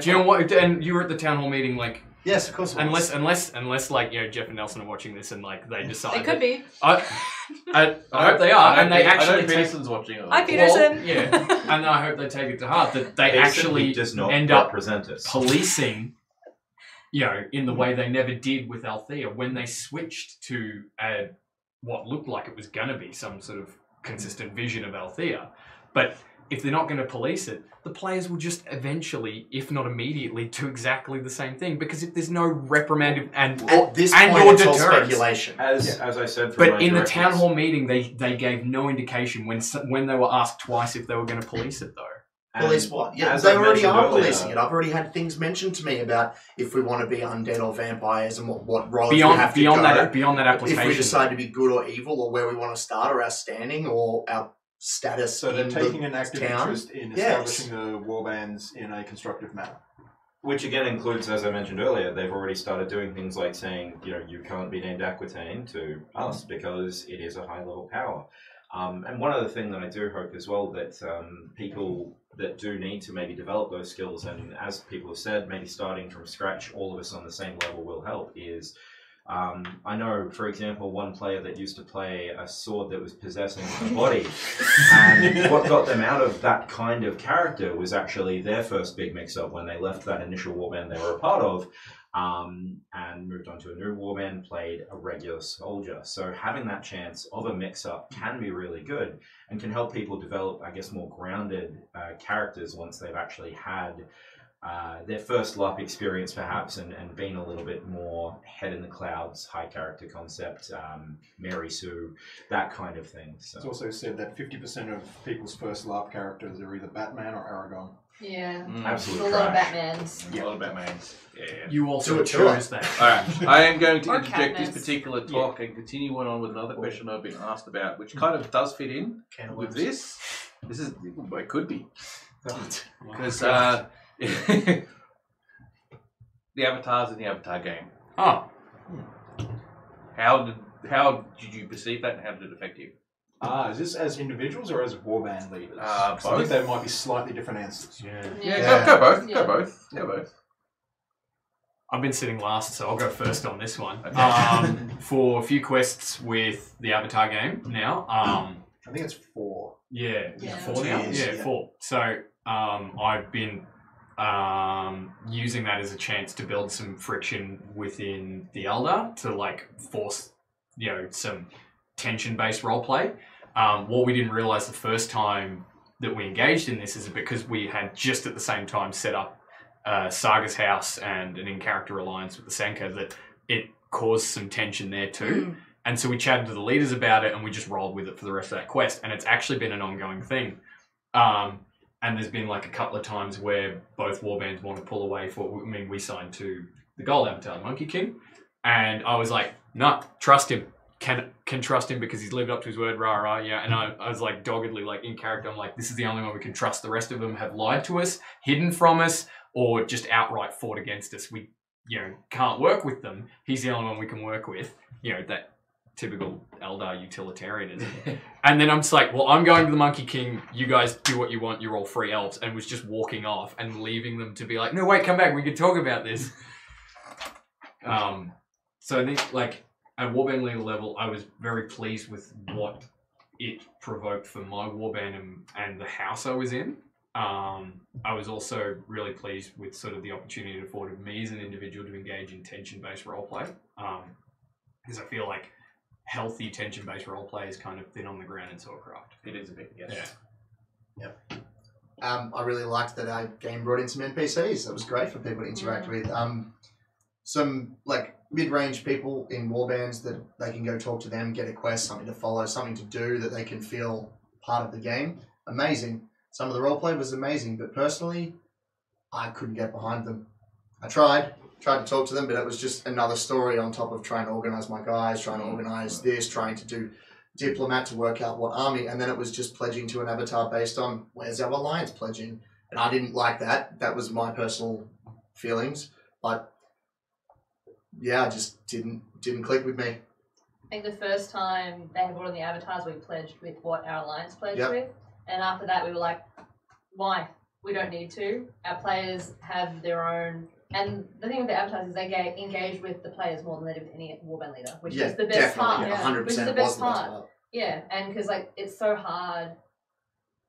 Do you know what? And you were at the town hall meeting, yes, of course. Unless Jeff and Nelson are watching this and they decide. They could be. I hope they are, and they actually. Peterson's watching it. Hi, Peterson. And I hope they take it to heart that they actually does not end up represent us. policing, in the way they never did with Althea when they switched to what looked like it was going to be some sort of consistent vision of Althea, but if they're not going to police it, the players will just eventually, if not immediately, do exactly the same thing. Because if there's no reprimand at this point, it's all speculation. As I said, but in the town hall meeting, they gave no indication when they were asked twice if they were going to police it, though. Police what? Yeah, as they I've already are mentioned earlier- policing it. I've already had things mentioned to me about if we want to be undead or vampires and what roles we have to beyond go. that beyond that application. If we decide to be good or evil, or where we want to start, or our standing, or our status. So they're in taking the an active town. interest in establishing the warbands in a constructive manner. Which again includes, as I mentioned earlier, they've already started doing things like saying, you can't be named Aquitaine to us because it is a high level power. And one other thing that I do hope as well that people that do need to maybe develop those skills, and as people have said, maybe starting from scratch, all of us on the same level will help, is I know, for example, one player that used to play a sword that was possessing a body, and what got them out of that kind of character was actually their first big mix-up when they left that initial warband they were a part of, and moved on to a new warband, played a regular soldier. So having that chance of a mix-up can be really good and can help people develop, I guess, more grounded characters once they've actually had their first LARP experience, perhaps, and been a little bit more head in the clouds, high character concept, Mary Sue, that kind of thing. So. It's also said that 50% of people's first LARP characters are either Batman or Aragon. Yeah. Absolute There's a lot of trash. Batmans. A lot of Batmans. Yeah. You also Do it to chose that. Alright, I am going to Or interject this Katniss. particular talk and continue on with another question I've been asked about, which kind of does fit in Can of with worms. this. This is, well, it could be. Because the avatars in the Avatar game. Oh, How did you perceive that, and how did it affect you? Is this as individuals or as warband leaders? 'Cause I Both. think they might be slightly different answers. yeah. Yeah, Yeah. Go both. Yeah. Go both. Go both. I've been sitting last, so I'll go first on this one. Okay. For a few quests with the Avatar game now. I think it's 4. Yeah, Yeah. 4 now. Jeez, Yeah, yeah. 4. So I've been using that as a chance to build some friction within the Elder to like force some tension-based roleplay. What we didn't realize the first time that we engaged in this is because we had just at the same time set up Saga's house and an in-character alliance with the Senka, that it caused some tension there too. And so we chatted to the leaders about it, and we just rolled with it for the rest of that quest. And it's actually been an ongoing thing. And there's been like a couple of times where both warbands want to pull away we signed to the Gold Avatar, the Monkey King. And I was like, no, trust him. Can trust him because he's lived up to his word, rah, rah, yeah. And I was like doggedly, like in character, I'm like, this is the only one we can trust. The rest of them have lied to us, hidden from us, or just outright fought against us. We, can't work with them. He's the only one we can work with. That typical Eldar utilitarianism. And then I'm just like, well, I'm going to the Monkey King. You guys do what you want. You're all free elves. And was just walking off and leaving them to be like, no, wait, come back. We can talk about this. So I think, like, at Warband leader level, I was very pleased with what it provoked for my Warband and the house I was in. I was also really pleased with sort of the opportunity it afforded me as an individual to engage in tension-based roleplay. Because I feel like healthy tension-based roleplay is kind of thin on the ground in Swordcraft. It is a bit, yes. Yeah. I really liked that our game brought in some NPCs. That was great for people to interact with. Some like mid-range people in warbands that they can go talk to them, get a quest, something to follow, something to do that they can feel part of the game. Amazing. Some of the roleplay was amazing, but personally, I couldn't get behind them. I tried to talk to them, but it was just another story on top of trying to organise my guys, trying to organise this, trying to do diplomat to work out what army, and then it was just pledging to an avatar based on where's our alliance pledging. And I didn't like that. That was my personal feelings. But yeah, it just didn't click with me. I think the first time they had brought on the avatars, we pledged with what our alliance pledged Yep. with, and after that we were like, why? We don't need to. Our players have their own. And the thing with the avatars is they engage with the players more than they do with any warband leader, which is the best part. Definitely, 100% Which is the was best the best part. part. Yeah, and because like it's so hard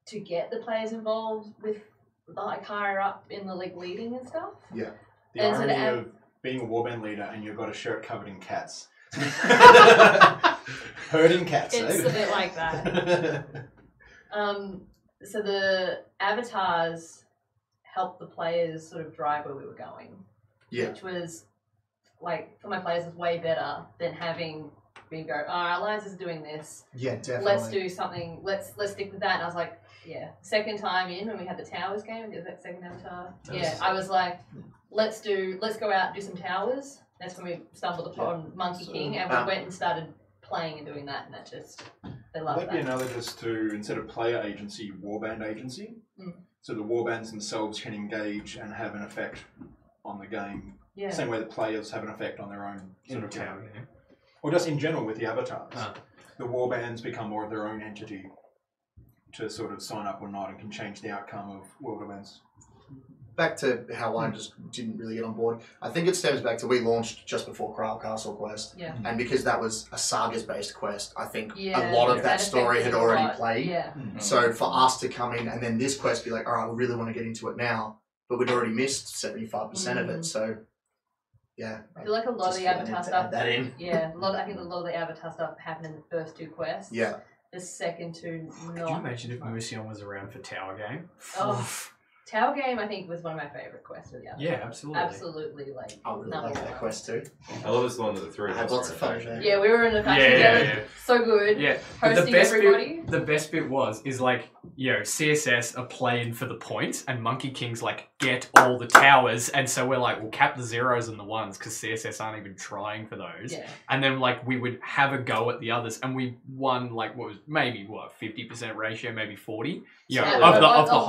to get the players involved with like higher up in the like leading and stuff. The And so irony the of being a warband leader and you've got a shirt covered in cats. Herding cats, It's eh? a bit like that. So the avatars helped the players sort of drive where we were going. Yeah. Which was like for my players was way better than having we'd go, our alliance is doing this. Yeah, definitely. Let's do something. Let's stick with that. And I was like, yeah. Second time in when we had the towers game, is that second Avatar? Yeah, I was like, let's go out and do some towers. That's when we stumbled upon Monkey King, and we went and started playing and doing that, and that just they love That'd that. be analogous to, instead of player agency, warband agency. So the warbands themselves can engage and have an effect on the game. Yeah. Same way that players have an effect on their own sort of town. game. Or just in general with the avatars. The warbands become more of their own entity to sort of sign up or not and can change the outcome of world events. Back to how I just didn't really get on board. I think it stems back to we launched just before Kral Castle Quest. Yeah. And because that was a sagas-based quest, I think Yeah, a lot of that that story had affected a already lot. played. Yeah. So for us to come in and then this quest be like, all right, we really want to get into it now, but we'd already missed 75% of it. So, yeah. I feel like a lot of just the feel I Avatar need to stuff. add that in. Yeah, I think a lot of the Avatar stuff happened in the first two quests. Yeah. The second two, Could you imagine if Musion was around for Tower Game? Oh, Tower Game, I think, was one of my favorite quests of the Avatar. Yeah, absolutely. Absolutely, like. I really number like that one. quest too. I love this one that the three I of had us lots were of fun in faction. there. Yeah, we were in the faction Yeah, together. yeah. So good. Yeah, but Hosting everybody. the best bit is like, CSS are playing for the points, and Monkey King's like, get all the towers, and so we're like, we'll cap the zeros and the ones, because CSS aren't even trying for those. Yeah. And then like, we would have a go at the others, and we won like, 50% ratio, maybe 40? Yeah, of the whole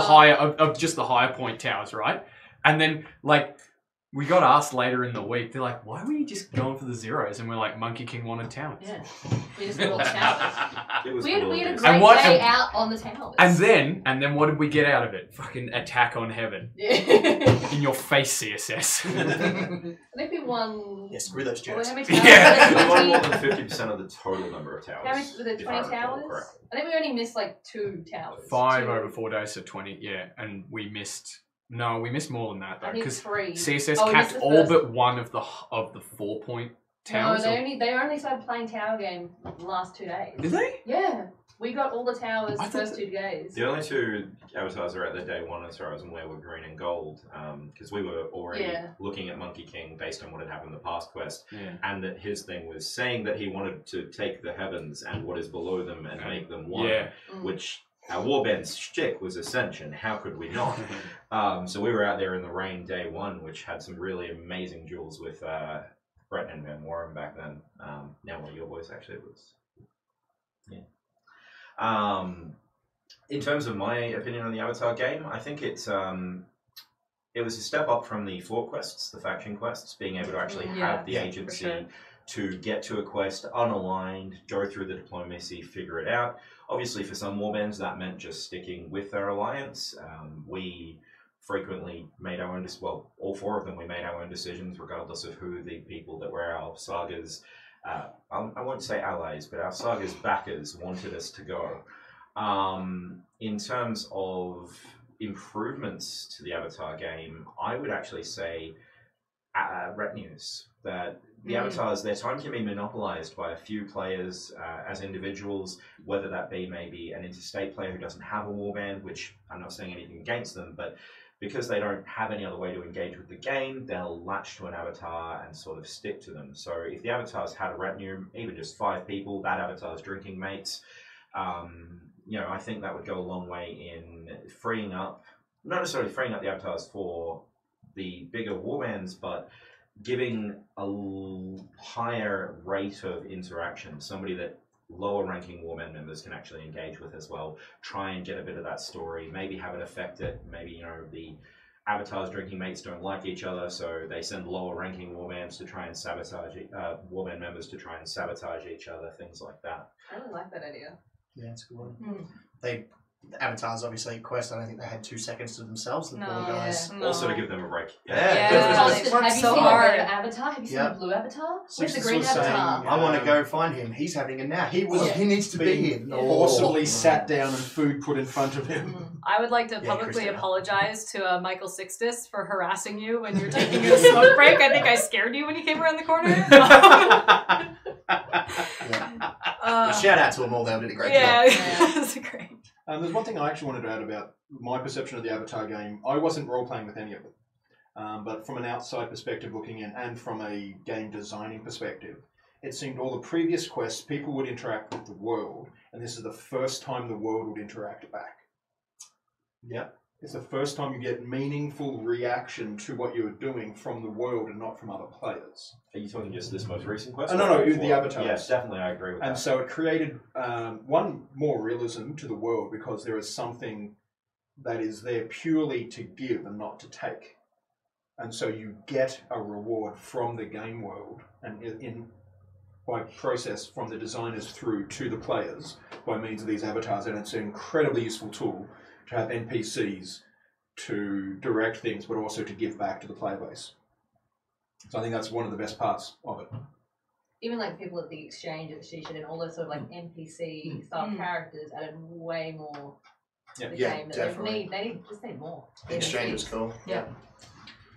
higher, week. of just the higher point towers, right? And then like, we got asked later in the week, they're like, why were you just going for the zeros? And we're like, Monkey King wanted towers. Yeah. We just got all the towers. It was We had a glorious. great what- day out on the towers. And then what did we get out of it? Fucking attack on heaven. Yeah. In your face, CSS. I think we won. Yeah, screw those Well, jokes. how many towers? Yeah. We won more 20 than 50% of the total number of towers. How many was it? if 20 I recall towers? correctly. I think we only missed like 2 towers. 5 Two. over 4 days, so 20, yeah. And we missed more than that, I though. think Because 3. CSS Oh, we capped missed the all first- but one of the 4-point towers. No, they only started playing tower game the last 2 days. Did they? Yeah. We got all the towers I the thought first 2 days. The only two avatars are at their day one, as far as I'm aware, were green and gold, because we were already Yeah. looking at Monkey King based on what had happened in the past quest, Yeah. and that his thing was saying that he wanted to take the heavens and what is below them and make them one, Yeah. which our warband's shtick was Ascension. How could we not? So we were out there in the rain day one, which had some really amazing duels with Brett and Van Warren back then. Now one of your boys actually was. Yeah. In terms of my opinion on the Avatar game, I think it was a step up from the fort quests, the faction quests, being able to actually have the agency sure. to get to a quest unaligned, go through the diplomacy, figure it out. Obviously, for some warbands, that meant just sticking with their alliance. We frequently made our own, all 4 of them, we made our own decisions, regardless of who the people that were our sagas, I won't say allies, but our sagas backers wanted us to go. In terms of improvements to the Avatar game, I would actually say retinues. That the avatars, their time can be monopolized by a few players as individuals, whether that be maybe an interstate player who doesn't have a warband, which I'm not saying anything against them, but because they don't have any other way to engage with the game, they'll latch to an avatar and sort of stick to them. So if the avatars had a retinue, even just 5 people, that avatar's drinking mates, I think that would go a long way in freeing up, not necessarily freeing up the avatars for the bigger warbands, but giving a higher rate of interaction, somebody that lower ranking warband members can actually engage with as well, try and get a bit of that story, maybe have it affect it, maybe, the avatars drinking mates don't like each other, so they send lower ranking warbands to try and sabotage, warband members to try and sabotage each other, things like that. I really like that idea. Yeah, it's a good one. The avatars, obviously, quest, I don't think they had 2 seconds to themselves, the No, poor guys. yeah. Also to give them a break. Have you Worked seen so the hard. red avatar? Have you seen the blue avatar? Where's the Sixtus green was saying, avatar? I want to go find him. He's having a nap. He needs to be here. Forcibly sat down and food put in front of him. I would like to Yeah, publicly Christina. apologize to Michael Sixtus for harassing you when you were taking your smoke break. I think I scared you when you came around the corner. Shout out to them all. They did a great yeah, job. that's great. There's one thing I actually wanted to add about my perception of the Avatar game. I wasn't role-playing with any of it. But from an outside perspective looking in, and from a game designing perspective, it seemed all the previous quests, people would interact with the world, and this is the first time the world would interact back. Yeah. It's the first time you get meaningful reaction to what you're doing from the world and not from other players. Are you talking just this most recent quest? Oh, no, or no, before? the avatars. Yes, definitely, I agree with And that. so it created one more realism to the world because there is something that is there purely to give and not to take. And so you get a reward from the game world and by process from the designers through to the players by means of these avatars. And it's an incredibly useful tool to have NPCs to direct things, but also to give back to the player base. So I think that's one of the best parts of it. Even like people at the exchange at Shisha and all those sort of like NPC style characters added way more to the game. That definitely. They need more. The exchange was cool. Yeah.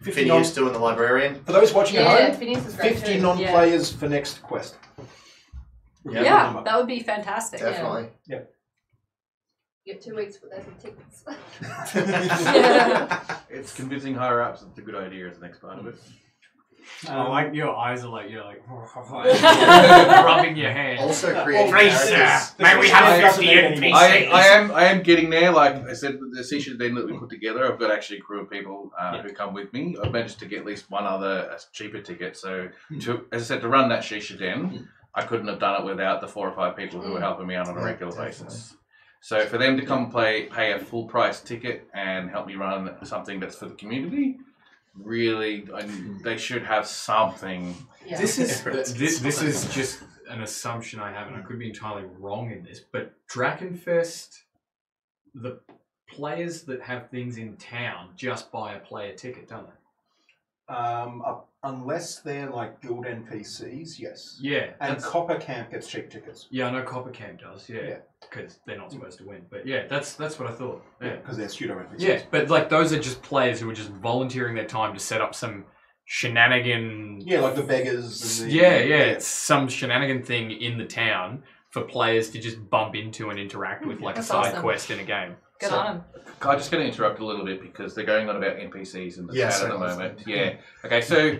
Phineas doing the librarian. For those watching at home, Phineas is great 50 too. non-players for next quest. Would be a good Yeah, number. that would be fantastic. Definitely. You get 2 weeks for those tickets. It's convincing higher ups it's a good idea is the next part of it. Like your eyes are like you're like rubbing your hand. Also creating Please, characters. may we have This 50 doesn't mean NPCs? I am getting there. Like I said, with the session then that we put together, I've got actually a crew of people who come with me. I've managed to get at least one other cheaper ticket. So, as I said, to run that shisha den, I couldn't have done it without the 4 or 5 people who were helping me out on a regular basis. So for them to come pay a full price ticket and help me run something that's for the community, really, they should have something. Yeah. This is just an assumption I have, and I could be entirely wrong in this, but Drakenfest, the players that have things in town just buy a player ticket, don't they? Unless they're like guild NPCs, yes. Yeah. And Copper Camp gets cheap tickets. Yeah, I know Copper Camp does, yeah. Because they're not supposed to win. But yeah, that's what I thought. Yeah. Because they're pseudo NPCs. Yeah, but like those are just players who are just volunteering their time to set up some shenanigan. Yeah, like the beggars. And the, It's some shenanigan thing in the town for players to just bump into and interact with, like That's a side awesome. quest in a game. Good on him. I'm just going to interrupt a little bit because they're going on about NPCs in the chat at the certainly. moment. Yeah. Okay, so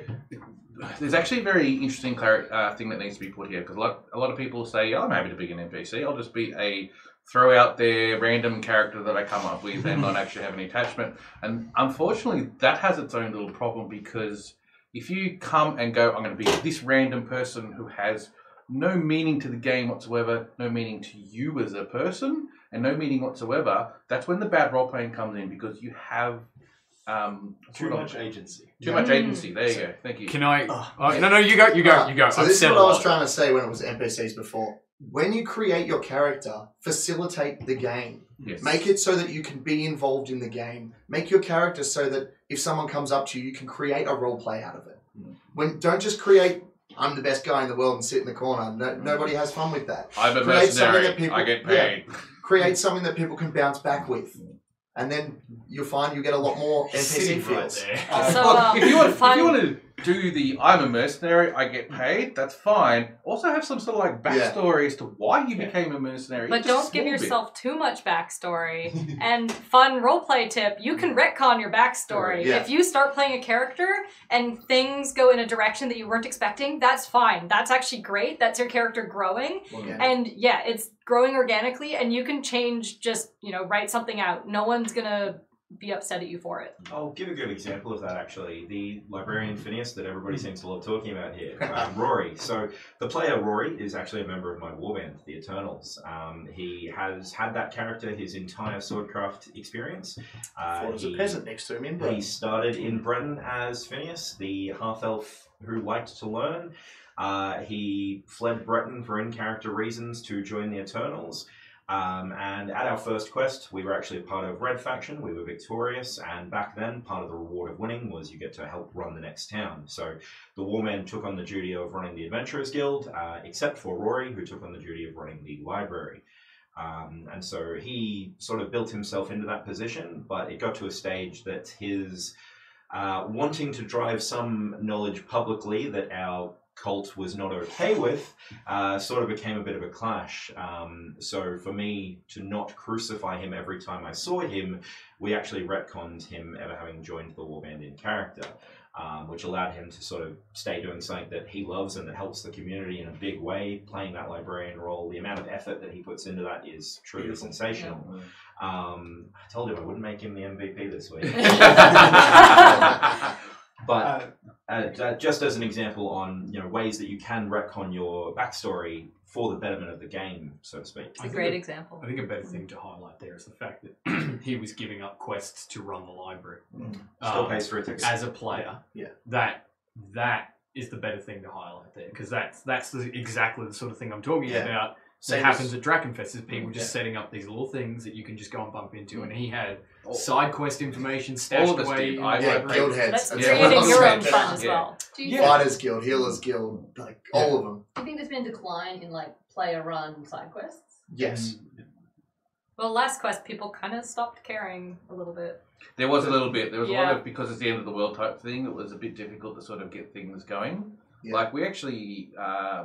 there's actually a very interesting thing that needs to be put here because a lot of people say, I'm happy to be an NPC. I'll just be a throw out there random character that I come up with and not actually have any attachment. And unfortunately, that has its own little problem because if you come and go, I'm going to be this random person who has no meaning to the game whatsoever, no meaning to you as a person, and no meaning whatsoever, that's when the bad role playing comes in because you have Too much agency. Too much agency. There you go. Thank you. Can I? No, you go. So I've this is said what a I was lot. trying to say when it was NPCs before. When you create your character, facilitate the game. Yes. Make it so that you can be involved in the game. Make your character so that if someone comes up to you, you can create a role play out of it. Don't just create, I'm the best guy in the world and sit in the corner. Nobody has fun with that. I'm a Create something mercenary. that people- I get paid. Create something that people can bounce back with. And then you'll find you get a lot more NPC Sitting right feels. there. So, Look, if you want fun- to do the I'm a mercenary, I get paid, that's fine. Also have some sort of like backstory as to why you became a mercenary. But Just a don't give small bit. yourself too much backstory. And fun roleplay tip, you can retcon your backstory. Yeah. If you start playing a character and things go in a direction that you weren't expecting, that's fine. That's actually great. That's your character growing. And yeah, it's growing organically and you can change, just, write something out. No one's gonna be upset at you for it. I'll give a good example of that actually. The librarian Phineas that everybody seems to love talking about here, Rory. So the player Rory is actually a member of my warband, the Eternals. He has had that character his entire swordcraft experience. There's a peasant next to him in Britain. He started in Breton as Phineas, the half-elf who liked to learn. He fled Breton for in-character reasons to join the Eternals. And at our first quest, we were actually a part of Red Faction. We were victorious, and back then, part of the reward of winning was you get to help run the next town. So the Warman took on the duty of running the Adventurers Guild, except for Rory, who took on the duty of running the library. And so he sort of built himself into that position, but it got to a stage that his wanting to drive some knowledge publicly that our cult was not okay with, sort of became a bit of a clash. So for me to not crucify him every time I saw him, we actually retconned him ever having joined the warband in character. which allowed him to sort of stay doing something that he loves and that helps the community in a big way, playing that librarian role. The amount of effort that he puts into that is truly Beautiful. sensational. I told him I wouldn't make him the MVP this week. But just as an example on ways that you can retcon your backstory for the betterment of the game, so to speak. It's a great example. I think a better thing to highlight there is the fact that he was giving up quests to run the library. Still pays for a ticket. As a player, Yeah. that is the better thing to highlight there, because that's exactly the sort of thing I'm talking Yeah. about. Same That happens as- at Drakenfest is people just setting up these little things that you can just go and bump into, and he had All- side quest information all stashed of us away. did. in I- the Yeah, library. guild heads. That's That's creating what your I'm own saying. fun as Yeah. well. Do you, Fighters Guild, Healers Guild, like all of them. do you think there's been a decline in like player-run side quests? Yes. Well, last quest, people kind of stopped caring a little bit. There was a little bit. There was a lot Yeah. of, because it's the end of the world type thing, it was a bit difficult to sort of get things going. Yeah. Like we actually,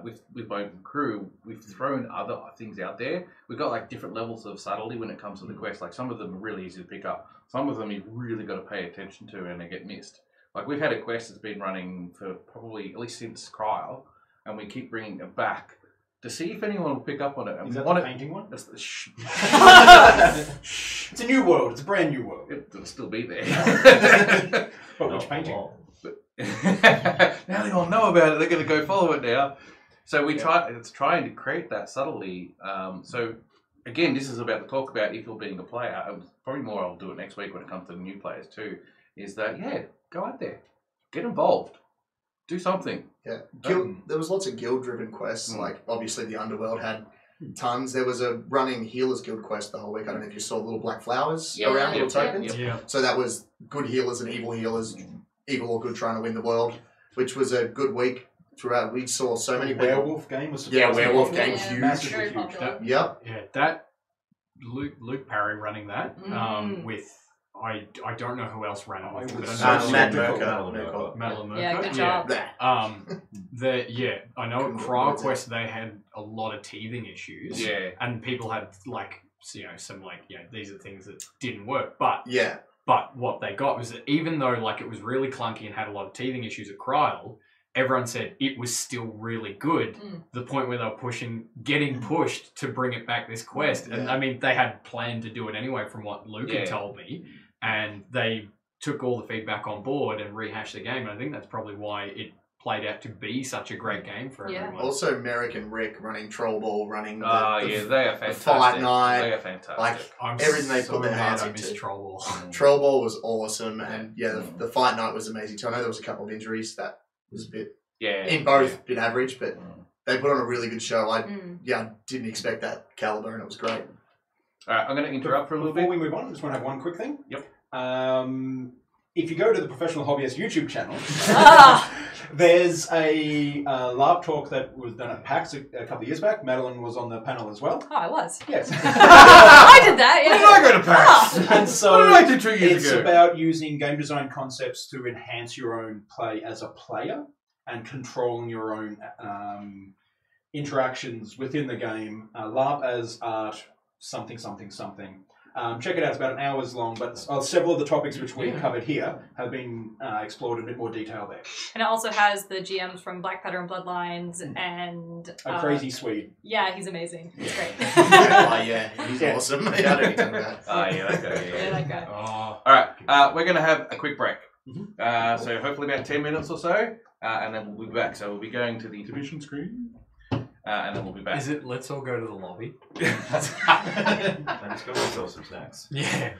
with my crew, we've thrown other things out there. We've got like different levels of subtlety when it comes to the quest. Like some of them are really easy to pick up. Some of them you've really got to pay attention to and they get missed. Like we've had a quest that's been running for probably at least since Cryle, and we keep bringing it back to see if anyone will pick up on it. And Is we that want the it. painting one? That's the It's a new world. It's a brand new world. It'll still be there. But which painting? Now they all know about it. They're going to go follow it now. So we try. It's trying to create that subtlety. So again, this is about the talk about if you're being a player. Probably more. I'll do it next week when it comes to the new players too. Is that go out there, get involved, do something. Yeah. Guild, there was lots of guild-driven quests. Like obviously the Underworld had tons. There was a running Healers Guild quest the whole week. I don't know if you saw little black flowers around, little tokens. Yeah. So that was good healers and evil healers, evil or good trying to win the world, which was a good week throughout. We saw so many people. Werewolf game was Yeah, surprisingly werewolf popular. game, huge. Massively Very huge. popular. Yep. Yeah, that Luke Parry running that Mm. with I don't know who else ran it with, It but was I know Matt Merkel. Merkel. Madeline Yeah, Merkel. good job. I know at Couldn't Cryo words Quest they had a lot of teething issues. Yeah. And people had some these are things that didn't work. But Yeah. what they got was that even though it was really clunky and had a lot of teething issues at Cryo, everyone said it was still really good. Mm. The point where they were getting pushed to bring it back this quest. And Yeah. I mean, they had planned to do it anyway from what Luke had told me. And they took all the feedback on board and rehashed the game. And I think that's probably why it played out to be such a great game for Yeah. everyone. Also, Merrick and Rick running Troll Ball, running They the are fantastic. Fight Night. They are fantastic. Like I'm everything they so put their glad hands I missed into. Troll Ball. Troll Ball was awesome, and the Fight Night was amazing too. I know there was a couple of injuries that was a bit in both bit average, but they put on a really good show. I didn't expect that caliber, and it was great. All right, I'm going to interrupt for a little Before bit. we move on, I just want to have one quick thing. Yep. If you go to the Professional Hobbyist YouTube channel, Ah! there's a LARP talk that was done at PAX a couple of years back. Madeline was on the panel as well. Oh, I was. Yes. I did that, yeah. When did I go to PAX? And so What did I do 2 years it's ago? about using game design concepts to enhance your own play as a player and controlling your own interactions within the game. LARP as art, something. Check it out. It's about an hour's long, but several of the topics which we covered here have been explored in a bit more detail there. And it also has the GMs from Black Petter and Bloodlines and... A crazy Swede. Yeah, he's amazing. He's great. He's awesome. Yeah, I don't need to know that. That guy. Yeah, that guy. All right, we're going to have a quick break. So hopefully about 10 minutes or so, and then we'll be back. So we'll be going to the intermission screen, and then we'll be back. Is it let's all go to the lobby? Let's go and sell some snacks. Yeah.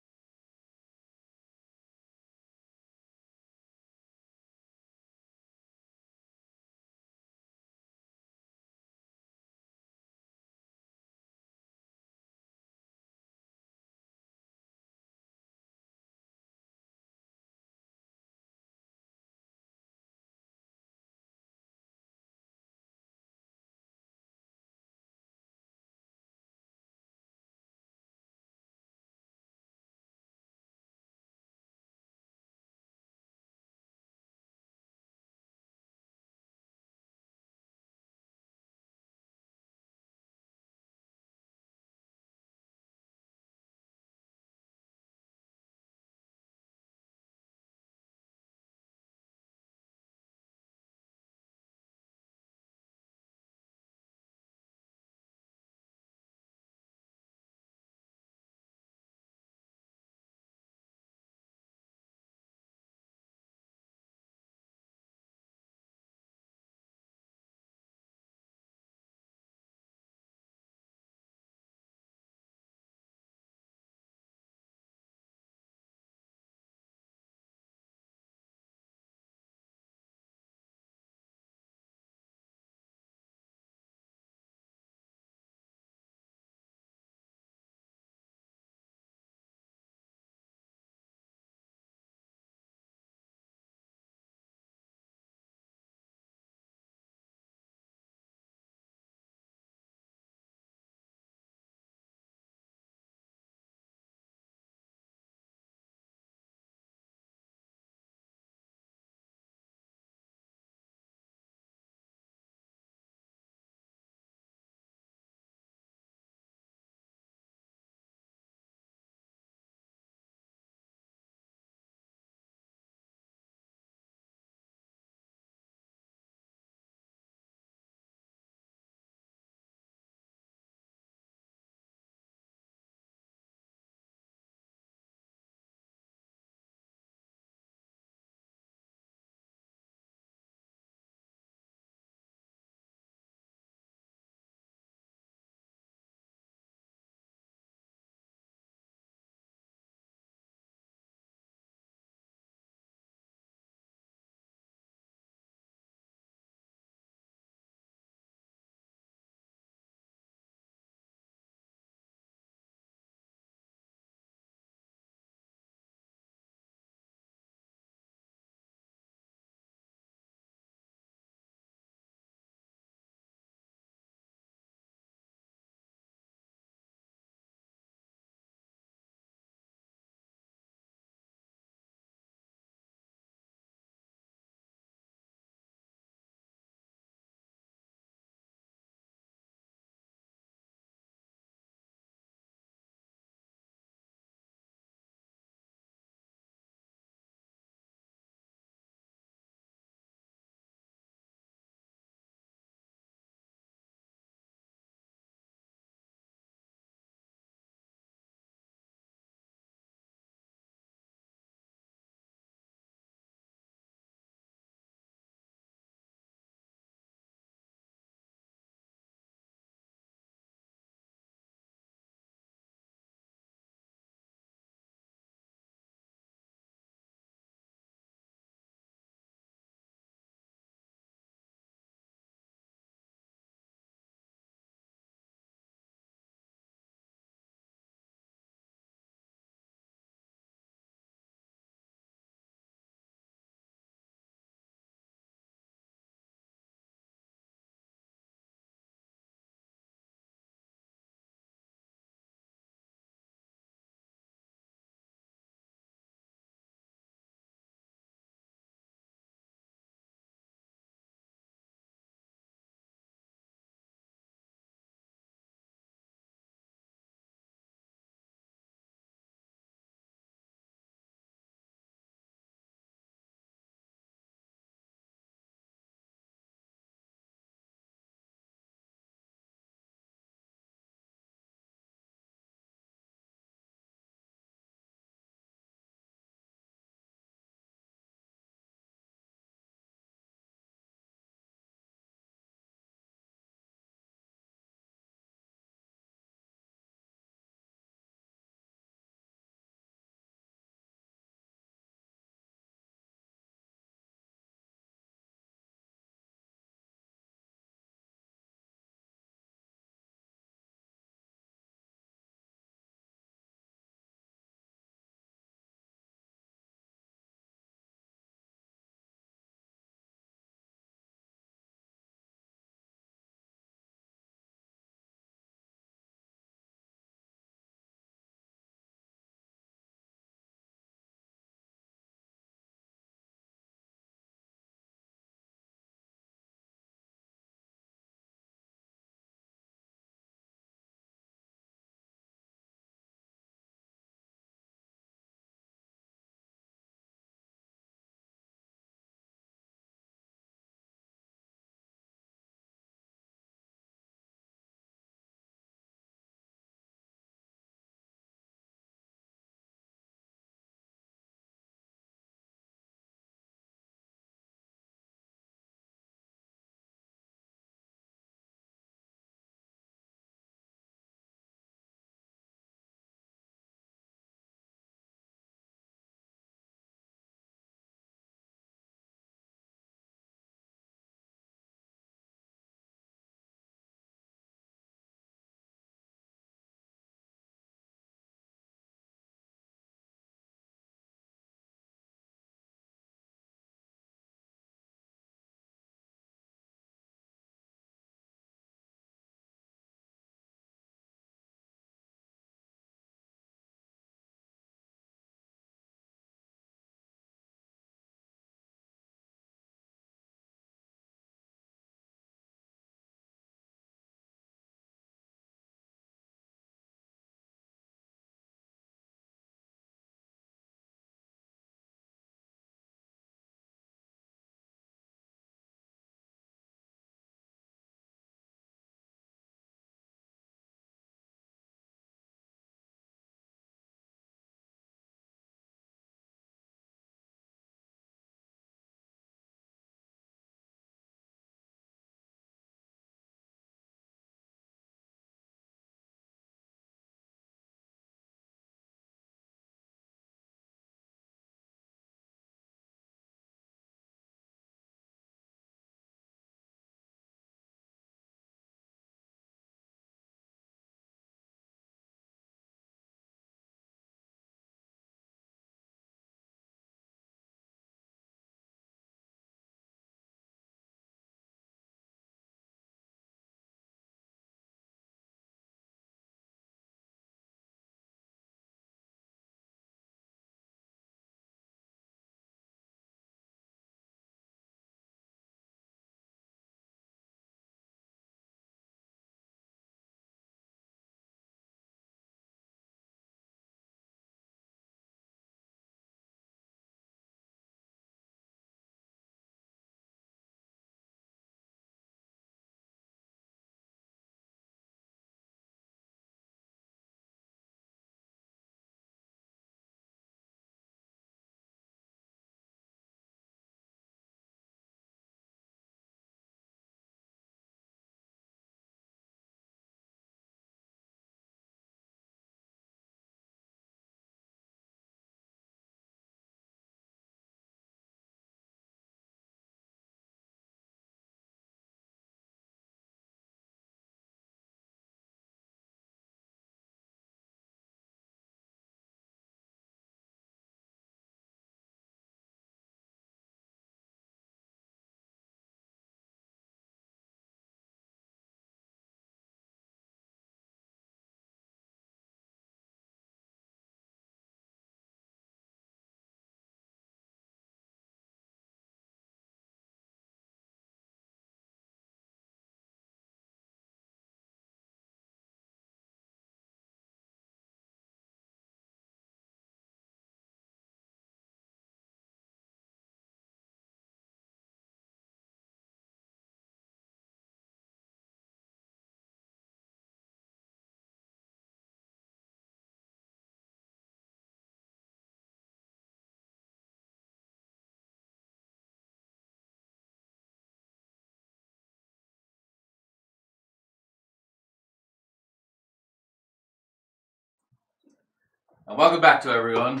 And welcome back to everyone.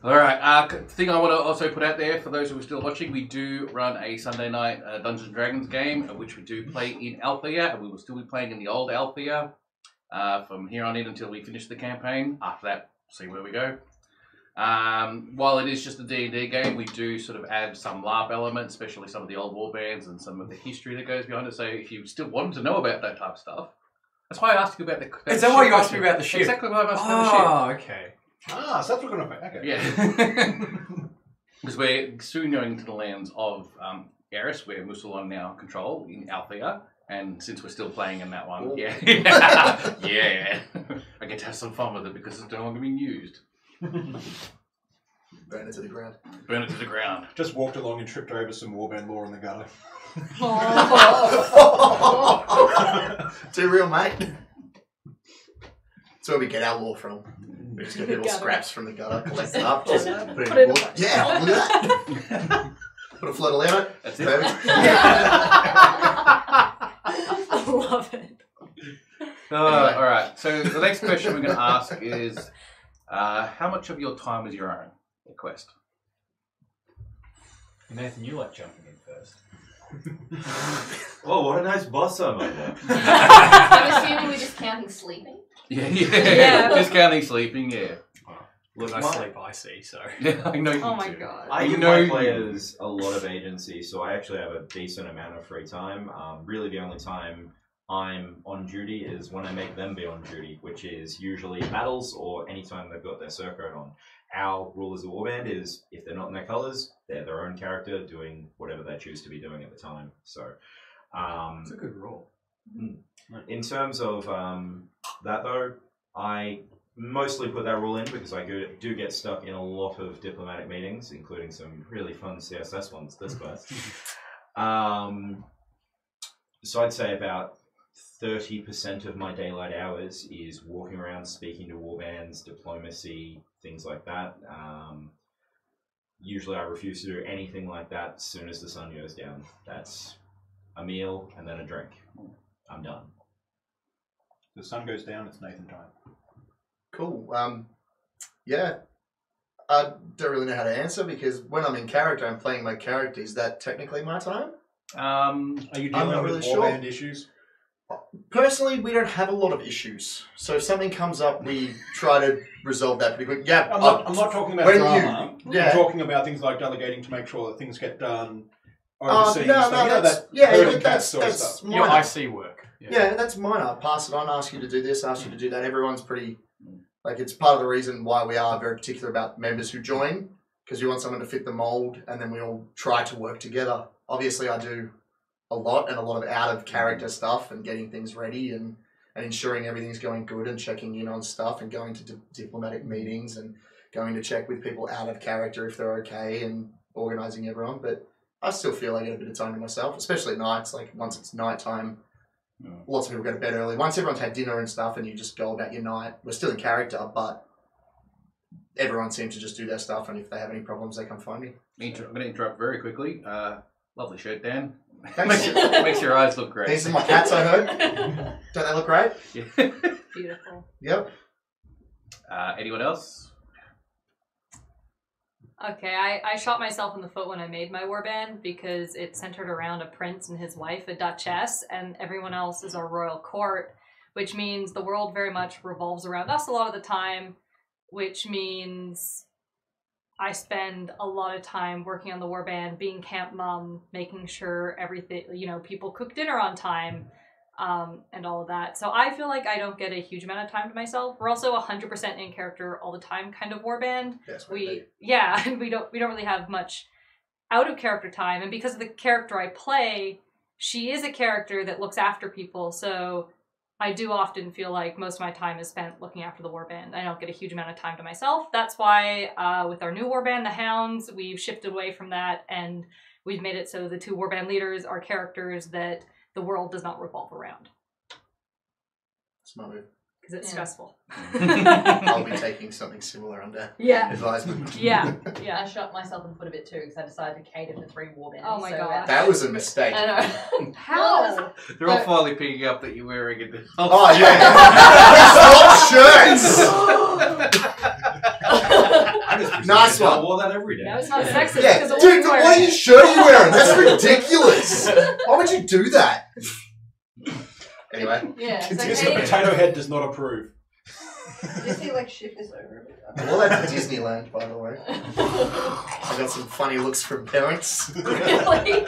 Alright, thing I want to also put out there for those who are still watching, we do run a Sunday night Dungeons & Dragons game, which we do play in Althea, and we will still be playing in the old Althea from here on in until we finish the campaign. After that, see where we go. While it is just a D&D game, we do sort of add some LARP elements, especially some of the old warbands and some of the history that goes behind it. So if you still wanted to know about that type of stuff, that's why I asked you about the. Is that why you asked me about the ship? Exactly why I asked you about the ship. Oh, okay. Ah, so that's what we're going to pay. Okay. Yeah. Because we're soon going into the lands of Garrus, where Musalon now control in Althea. And since we're still playing in that one, yeah. Yeah. I get to have some fun with it because it's no longer being used. Burn it to the ground. Burn it to the ground. Just walked along and tripped over some warband lore in the gutter. Too real, mate. That's where we get our lore from. We just get little scraps from the gutter, collect it up, just put it in the book. Yeah, look at that. Put a float of lemon. That's it. Perfect. I love it. All right. So the next question we're going to ask is, how much of your time is your own at Quest? Nathan, you like jumping in first. Oh, what a nice boss I'm under. I'm assuming we're just counting sleeping. Yeah. Just counting sleeping, yeah. Look, I sleep icy, so. Yeah, I know you Oh my do. god. I You give know my you- players a lot of agency, so I actually have a decent amount of free time. Really, the only time I'm on duty is when I make them be on duty, which is usually battles or anytime they've got their surcoat on. Our rule as a warband is if they're not in their colours, they're their own character doing whatever they choose to be doing at the time. So, It's a good rule. in terms of that though, I mostly put that rule in because I do get stuck in a lot of diplomatic meetings, including some really fun CSS ones this quest. So I'd say about 30% of my daylight hours is walking around, speaking to warbands, diplomacy, things like that. Usually I refuse to do anything like that as soon as the sun goes down. That's a meal and then a drink. I'm done. The sun goes down, it's Nathan time. Cool. Yeah. I don't really know how to answer because when I'm in character, I'm playing my character. Is that technically my time? Are you I'm dealing not with really sure. warband issues? Personally, we don't have a lot of issues. So if something comes up, we try to resolve that pretty quick. Yeah, I'm not talking about when drama. yeah. I'm talking about things like delegating to make sure that things get done No, overseas. So, you know, that's, that yeah, herding look, cats sort of that's stuff. Your minor. IC work. Yeah, that's minor. Pass it on, ask you to do this, ask you to do that. Everyone's pretty, like, it's part of the reason why we are very particular about members who join, because we want someone to fit the mold, and then we all try to work together. Obviously, I do a lot of out-of-character stuff and getting things ready and ensuring everything's going good and checking in on stuff and going to diplomatic meetings and going to check with people out of character if they're okay and organising everyone. But I still feel I get a bit of time to myself, especially at nights. Like once it's nighttime, lots of people go to bed early. Once everyone's had dinner and stuff and you just go about your night, we're still in character, but everyone seems to just do their stuff, and if they have any problems, they come find me. I'm going to interrupt very quickly. Lovely shirt, Dan. Thanks. makes your eyes look great. These are my cats, I heard. Don't they look great? Yeah. Beautiful. Yep. Anyone else? Okay, I shot myself in the foot when I made my warband because it centered around a prince and his wife, a duchess, and everyone else is our royal court, which means the world very much revolves around us a lot of the time, which means I spend a lot of time working on the warband, being camp mom, making sure everything, people cook dinner on time, and all of that. So I feel like I don't get a huge amount of time to myself. We're also 100% in character all the time kind of warband. Yes, We don't really have much out of character time, and because of the character I play, she is a character that looks after people, so I do often feel like most of my time is spent looking after the warband. I don't get a huge amount of time to myself. That's why with our new warband, the Hounds, we've shifted away from that, and we've made it so the two warband leaders are characters that the world does not revolve around. Smart move. because it's Yeah. stressful. I'll be taking something similar under Yeah. advisement. Yeah. I Yeah. shot myself in the foot a bit too because I decided to cater to 3 warbands. Oh my so God. That was a mistake. I know. How? They're all finally picking up that you're wearing it. Oh yeah. Stop shirts. I just presumed Nice I one. wore that every day. No, it's not sexist Yeah, because of dude, what what shirt are you wearing? That's ridiculous. Why would you do that? Anyway, Yeah. So Mr. Katie, Potato Head does not approve. just need like shift this over a bit. well, that's Disneyland, by the way. I got some funny looks from parents. Really?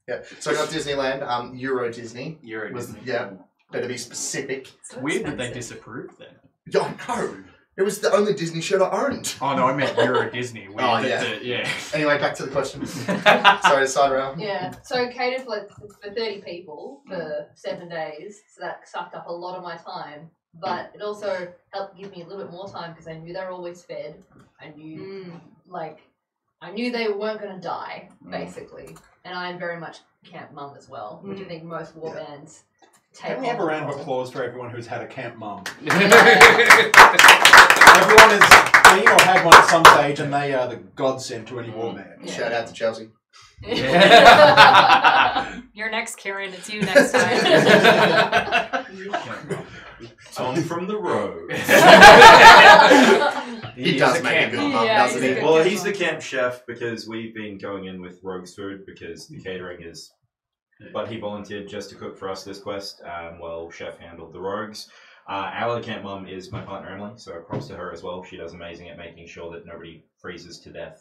Yeah, so I got Disneyland, Euro Disney. You're Was yeah, better be specific. It's weird that they disapproved then. Oh no, it was the only Disney shirt I owned. Oh no, I meant Euro Disney. Weird Oh, that yeah. yeah. Anyway, back to the question. Sorry to side around. Yeah. So catered for 30 people for 7 days. So that sucked up a lot of my time. But it also helped give me a little bit more time because I knew they were always fed. I knew I knew they weren't going to die, basically. And I am very much camp mum as well, which I think most war bands take. Can we have a on round of the applause for everyone who's had a camp mum? role. Everyone has been or had one at some stage, and they are the godsend to any warband. Yeah. Shout out to Chelsea. You're next, Kieran. It's you next time. Tom from the road. He does make a good mum, Yeah, doesn't he's he? a Well, good he's the one. camp chef because we've been going in with Rogue's food because the catering is. But he volunteered just to cook for us this quest while Chef handled the Rogues. Our other camp mum is my partner Emily, so props to her as well. She does amazing at making sure that nobody freezes to death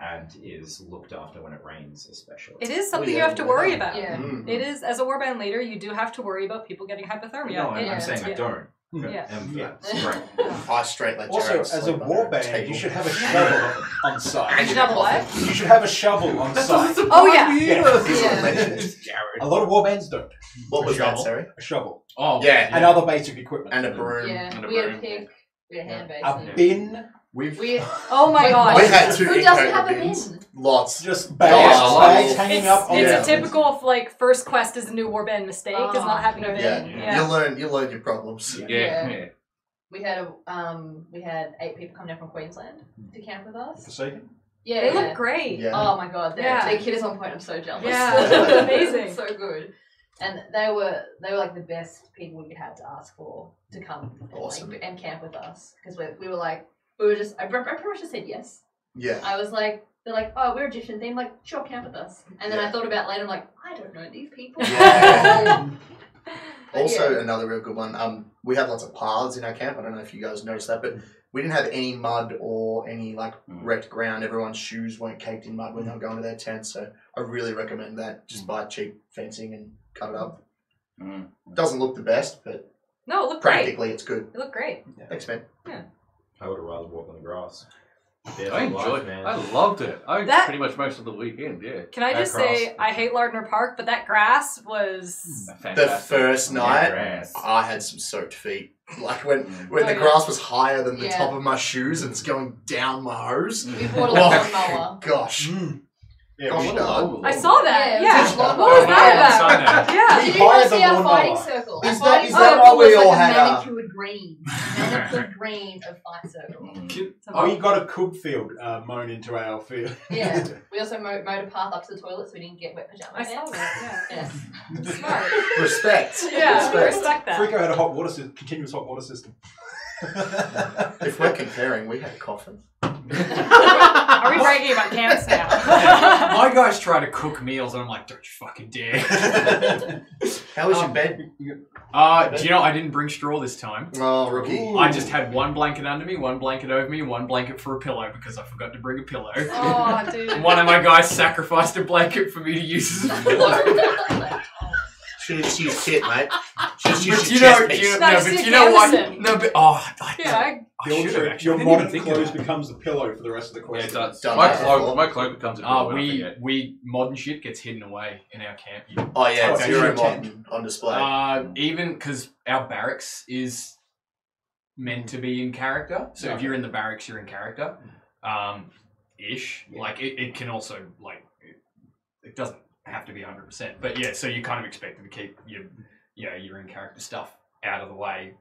and is looked after when it rains, especially. It is something Oh, yeah, you have to worry about. Yeah. Mm. It is, as a warband leader, you do have to worry about people getting hypothermia. No, I'm Yeah. saying I don't. Yeah. Yeah, right. I straight let Also, Jared as a sleep under warband, table. you should have a shovel on site. Double what? You should have a shovel on site. Oh yeah. Yeah. He's Yeah. mentioned. A lot of warbands don't. What was that, shovel? sorry? A shovel. Oh Yeah. And other basic equipment. And a broom. Yeah. And a We had a broom. pick. We had a hand A basin. bin. We've Oh my we gosh. had 2 Who doesn't Incoder have a bins. bin? Lots. Just bags, bags hanging up on It's Yeah. a typical first quest is a new warband mistake is not having a bin. Yeah. You learn your problems. Yeah. We had 8 people come down from Queensland to camp with us. Forsaken. Yeah. They yeah. look great. Yeah. Oh my god, Yeah. their kid is on point. I'm so jealous. Yeah, amazing. So good. And they were like the best people you had to ask for to come Awesome. and camp with us because we were just I pretty much just said yes. Yeah. I was like, they're like, oh, we're Egyptian themed, like, sure, camp with us. And then Yeah. I thought about it later, I'm like, I don't know these people. Yeah. But Also, yeah. another real good one. We had lots of paths in our camp. I don't know if you guys noticed that, but we didn't have any mud or any wrecked ground. Everyone's shoes weren't caked in mud when they were going to their tents. So I really recommend that. Just buy cheap fencing and cut it up. Mm. Doesn't look the best, but No, it looked great. practically it's good. It looked great. Thanks, man. I would have rather walked on the grass. There's I a enjoyed life, it. man. I loved it. That- Pretty much most of the weekend, yeah. Can I just say I hate Lardner Park, but that grass was The Fantastic. first night, Grass. I had some soaked feet. Like when Oh, the yeah. grass was higher than the Yeah. top of my shoes and it's going down my hose. We bought a lawnmower. Gosh. Yeah, Gosh, we, no. I saw that. Yeah, Yeah. it was a lawnmower. What was that Sign about? that. Yeah. Did We you want hired to the see our lawnmower. fighting circle? Our Is fighting that circle what we was all like had, a manicured green. Manicured green of fight circle. Oh, you got a coop field mown into our field. Yeah. We also mowed a path up to the toilet so we didn't get wet pajamas. I saw that. Yeah. Yeah. Smart. Respect. Yeah, I Respect. respect that. Frico had a hot water system, continuous hot water system. If we're comparing, we had a coffin. Are we bragging about camps now? My guys try to cook meals, and I'm like, don't you fucking dare. How was your bed? Do you know I didn't bring straw this time? Oh, rookie. I just had one blanket under me, one blanket over me, and one blanket for a pillow because I forgot to bring a pillow. Oh, dude. And one of my guys sacrificed a blanket for me to use as a pillow. Should have just used kit, mate. Should have But used you your know, chest piece. No, but stick you know what? Anderson. No, but Yeah, I should have actually. Your I didn't even modern think of clothes that. becomes the pillow for the rest of the Yeah, quest. it does. Done My that cloak, before. my cloak becomes a pillow. We modern shit gets hidden away in our camp. Oh yeah, Okay, zero sure, modern on display. Even because our barracks is meant to be in character, so if you're in the barracks, you're in character, ish. Yeah. Like it can also it doesn't have to be 100%, but yeah. So you're kind of expected to keep your in character stuff out of the way.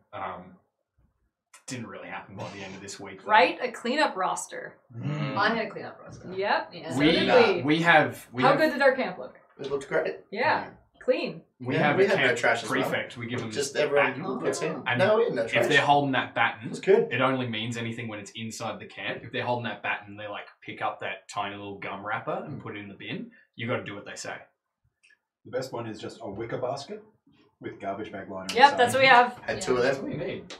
didn't really happen by the end of this week. Though. Write a cleanup roster. I had a clean up roster. Yep. Yeah. So We did we. have How good did our camp look? It looked great. Yeah. Clean. we Yeah, have we a had no camp trash as well. prefect. We give them Just everyone baton. puts in. And No, we had no trash. If they're holding that baton, It's good. it only means anything when it's inside the camp. If they're holding that baton, they like pick up that tiny little gum wrapper and put it in the bin. You got to do what they say. The best one is just a wicker basket with garbage bag liner. Yep, that's what we have. Had two of That's them. what you need.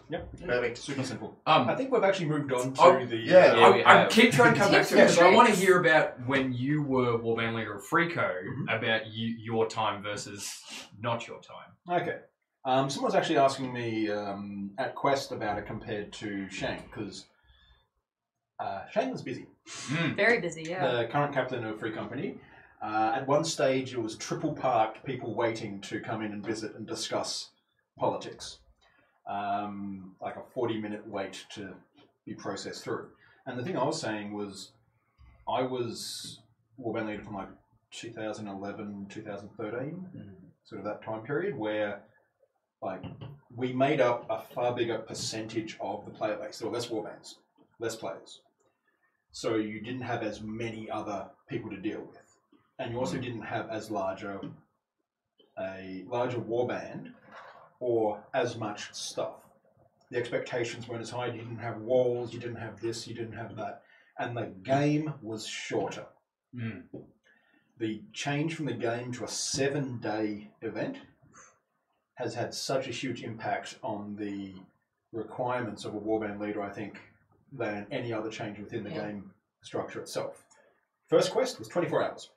Perfect. Super simple. Um, I think we've actually moved on to Oh, the. yeah. Yeah, we I have. keep trying to come back to it Tips because and I want to tricks. hear about when you were Warband leader of Freako, about your time versus not your time. Okay. Someone's actually asking me at Quest about it compared to Shane, because Shane was busy. Very busy, yeah. The current captain of Free Company. At one stage, it was triple parked people waiting to come in and visit and discuss politics. Like a 40-minute wait to be processed through. And the thing I was saying was, I was Warband leader from like 2011, 2013, sort of that time period, where like we made up a far bigger percentage of the player base. There were less warbands, less players. So you didn't have as many other people to deal with. And you also didn't have as larger a larger warband or as much stuff. The expectations weren't as high. You didn't have walls, you didn't have this, you didn't have that. And the game was shorter. The change from the game to a 7-day event has had such a huge impact on the requirements of a warband leader, I think, than any other change within the game structure itself. First quest was 24 hours.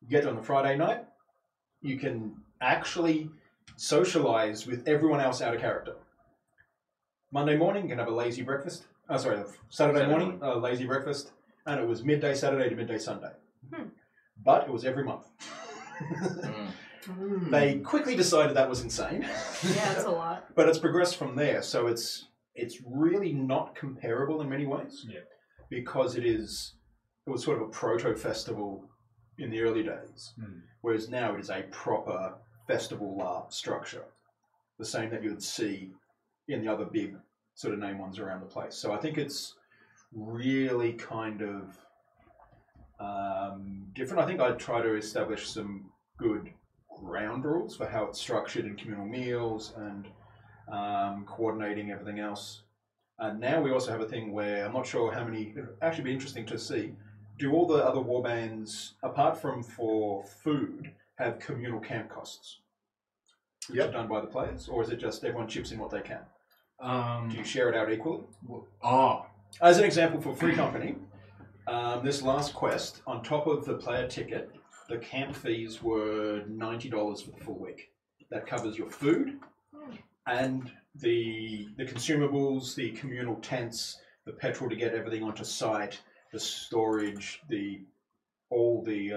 You get on the Friday night, you can actually socialize with everyone else out of character. Monday morning, you can have a lazy breakfast. Saturday morning, a lazy breakfast. And it was midday Saturday to midday Sunday. But it was every month. They quickly decided that was insane. Yeah, that's a lot. But it's progressed from there. So it's really not comparable in many ways. Yeah. Because it was sort of a proto-festival in the early days. Whereas now it is a proper festival structure. The same that you would see in the other big sort of name ones around the place. So I think it's really kind of different. I think I'd try to establish some good ground rules for how it's structured in communal meals and coordinating everything else. And now we also have a thing where I'm not sure how many, it'd actually be interesting to see, do all the other warbands, apart from for food, have communal camp costs? Which are done by the players? Or is it just everyone chips in what they can? Do you share it out equally? As an example, for Free Company, this last quest, on top of the player ticket, the camp fees were $90 for the full week. That covers your food and the consumables, the communal tents, the petrol to get everything onto site, the storage, all the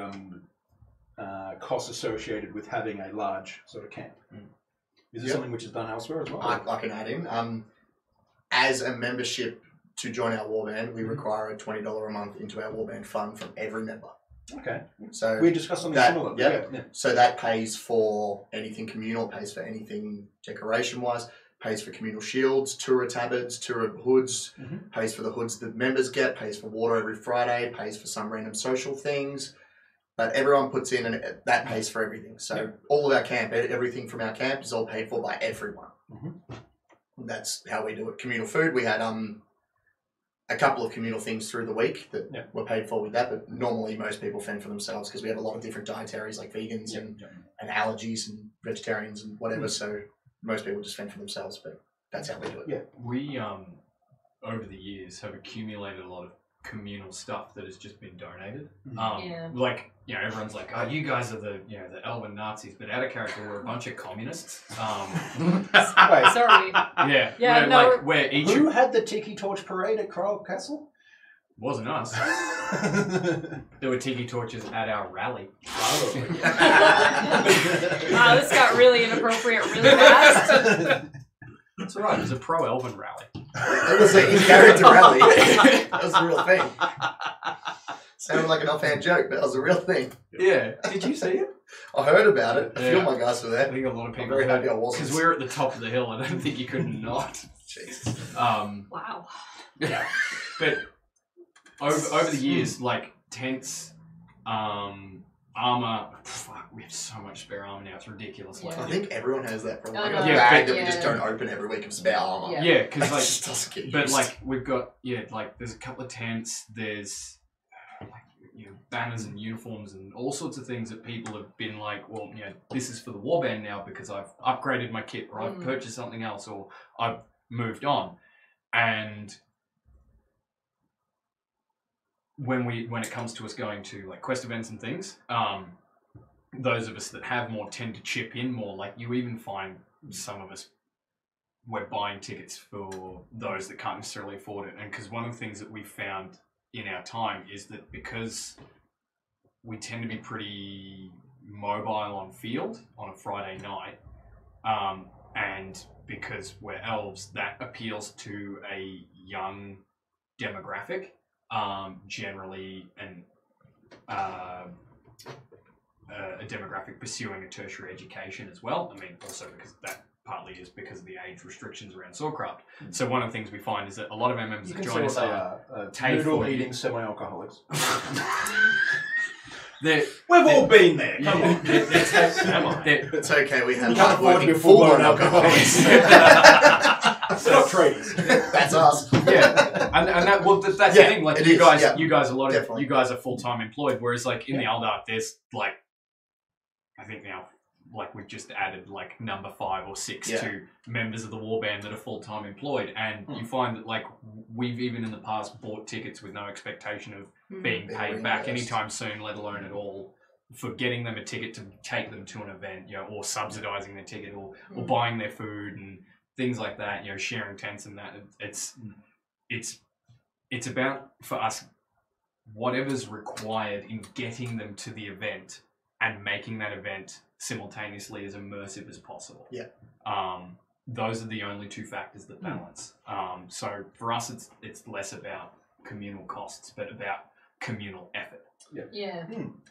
costs associated with having a large sort of camp. Is this something which is done elsewhere as well? I can add in. As a membership to join our warband, we require a $20 a month into our warband fund from every member. Okay. So we discussed something that, similar. Yep. Yeah. So that pays for anything communal, pays for anything decoration-wise, pays for communal shields, tour tabards, tour hoods, pays for the hoods that members get, pays for water every Friday, pays for some random social things. But everyone puts in, and that pays for everything. So all of our camp, everything from our camp is all paid for by everyone. That's how we do it. Communal food, we had a couple of communal things through the week that were paid for with that, but normally most people fend for themselves because we have a lot of different dietaries like vegans and allergies and vegetarians and whatever, so most people just fend for themselves, but that's how we do it. Yeah. We, over the years, have accumulated a lot of communal stuff that has just been donated. Like, you know, everyone's like, oh, you guys are the Elven Nazis, but out of character, we're a bunch of communists. Wait, Sorry. Yeah, no, where each who had the Tiki Torch parade at Crowell Castle? wasn't us. There were tiki torches at our rally. Wow, this got really inappropriate really fast. That's right. It was a pro-Elven rally. It was an in-character rally. That was a real thing. Sounded like an offhand joke, but that was a real thing. Yeah. Did you see it? I heard about it. A few of Yeah. my guys were I there. think a lot of I'm people very happy I wasn't. because we're at the top of the hill. I don't think you could not. Jesus. Wow. Yeah, but over the years, like tents, armor. Fuck, we have so much spare armor now. It's ridiculous. Like, Yeah. I think everyone has that problem. Oh, Like no. a Yeah, bag but- that we just Yeah. don't open every week of spare armor. Yeah. yeah, It because like, just doesn't get but used. like we've got like there's a couple of tents. There's like banners and uniforms and all sorts of things that people have been like, well, this is for the warband now because I've upgraded my kit or I've purchased something else or I've moved on. And when it comes to us going to like quest events and things, those of us that have more tend to chip in more. Like you even find some of us we're buying tickets for those that can't necessarily afford it. And because one of the things that we found in our time is that because we tend to be pretty mobile on field on a Friday night, and because we're elves, that appeals to a young demographic, generally, and a demographic pursuing a tertiary education as well. I mean, also because that partly is because of the age restrictions around Swordcraft. So one of the things we find is that a lot of our members You that can join say what us they are. TAFE Noodle for you. eating semi-alcoholics. they're We've all been there. Come on. they're- It's okay, we have You can't afford to be hard-working, full-blown full-blown alcoholics. alcoholics. They're not tradies. That's us. yeah, and that well, that's Yeah, the thing. Like it you is, guys, yeah. you guys Definitely. you guys are full time employed, whereas like in the Eldar, there's like, I think now, like we've just added like number 5 or 6 Yeah. to members of the warband that are full time employed, and you find that like we've even in the past bought tickets with no expectation of being Being paid back reimbursed. anytime soon, let alone at all. For getting them a ticket to take them to an event, or subsidizing their ticket, or buying their food and things like that, sharing tents and that. It's about, for us, whatever's required in getting them to the event and making that event simultaneously as immersive as possible. Yeah. Those are the only two factors that balance. So for us, it's less about communal costs, but about communal effort. Yeah.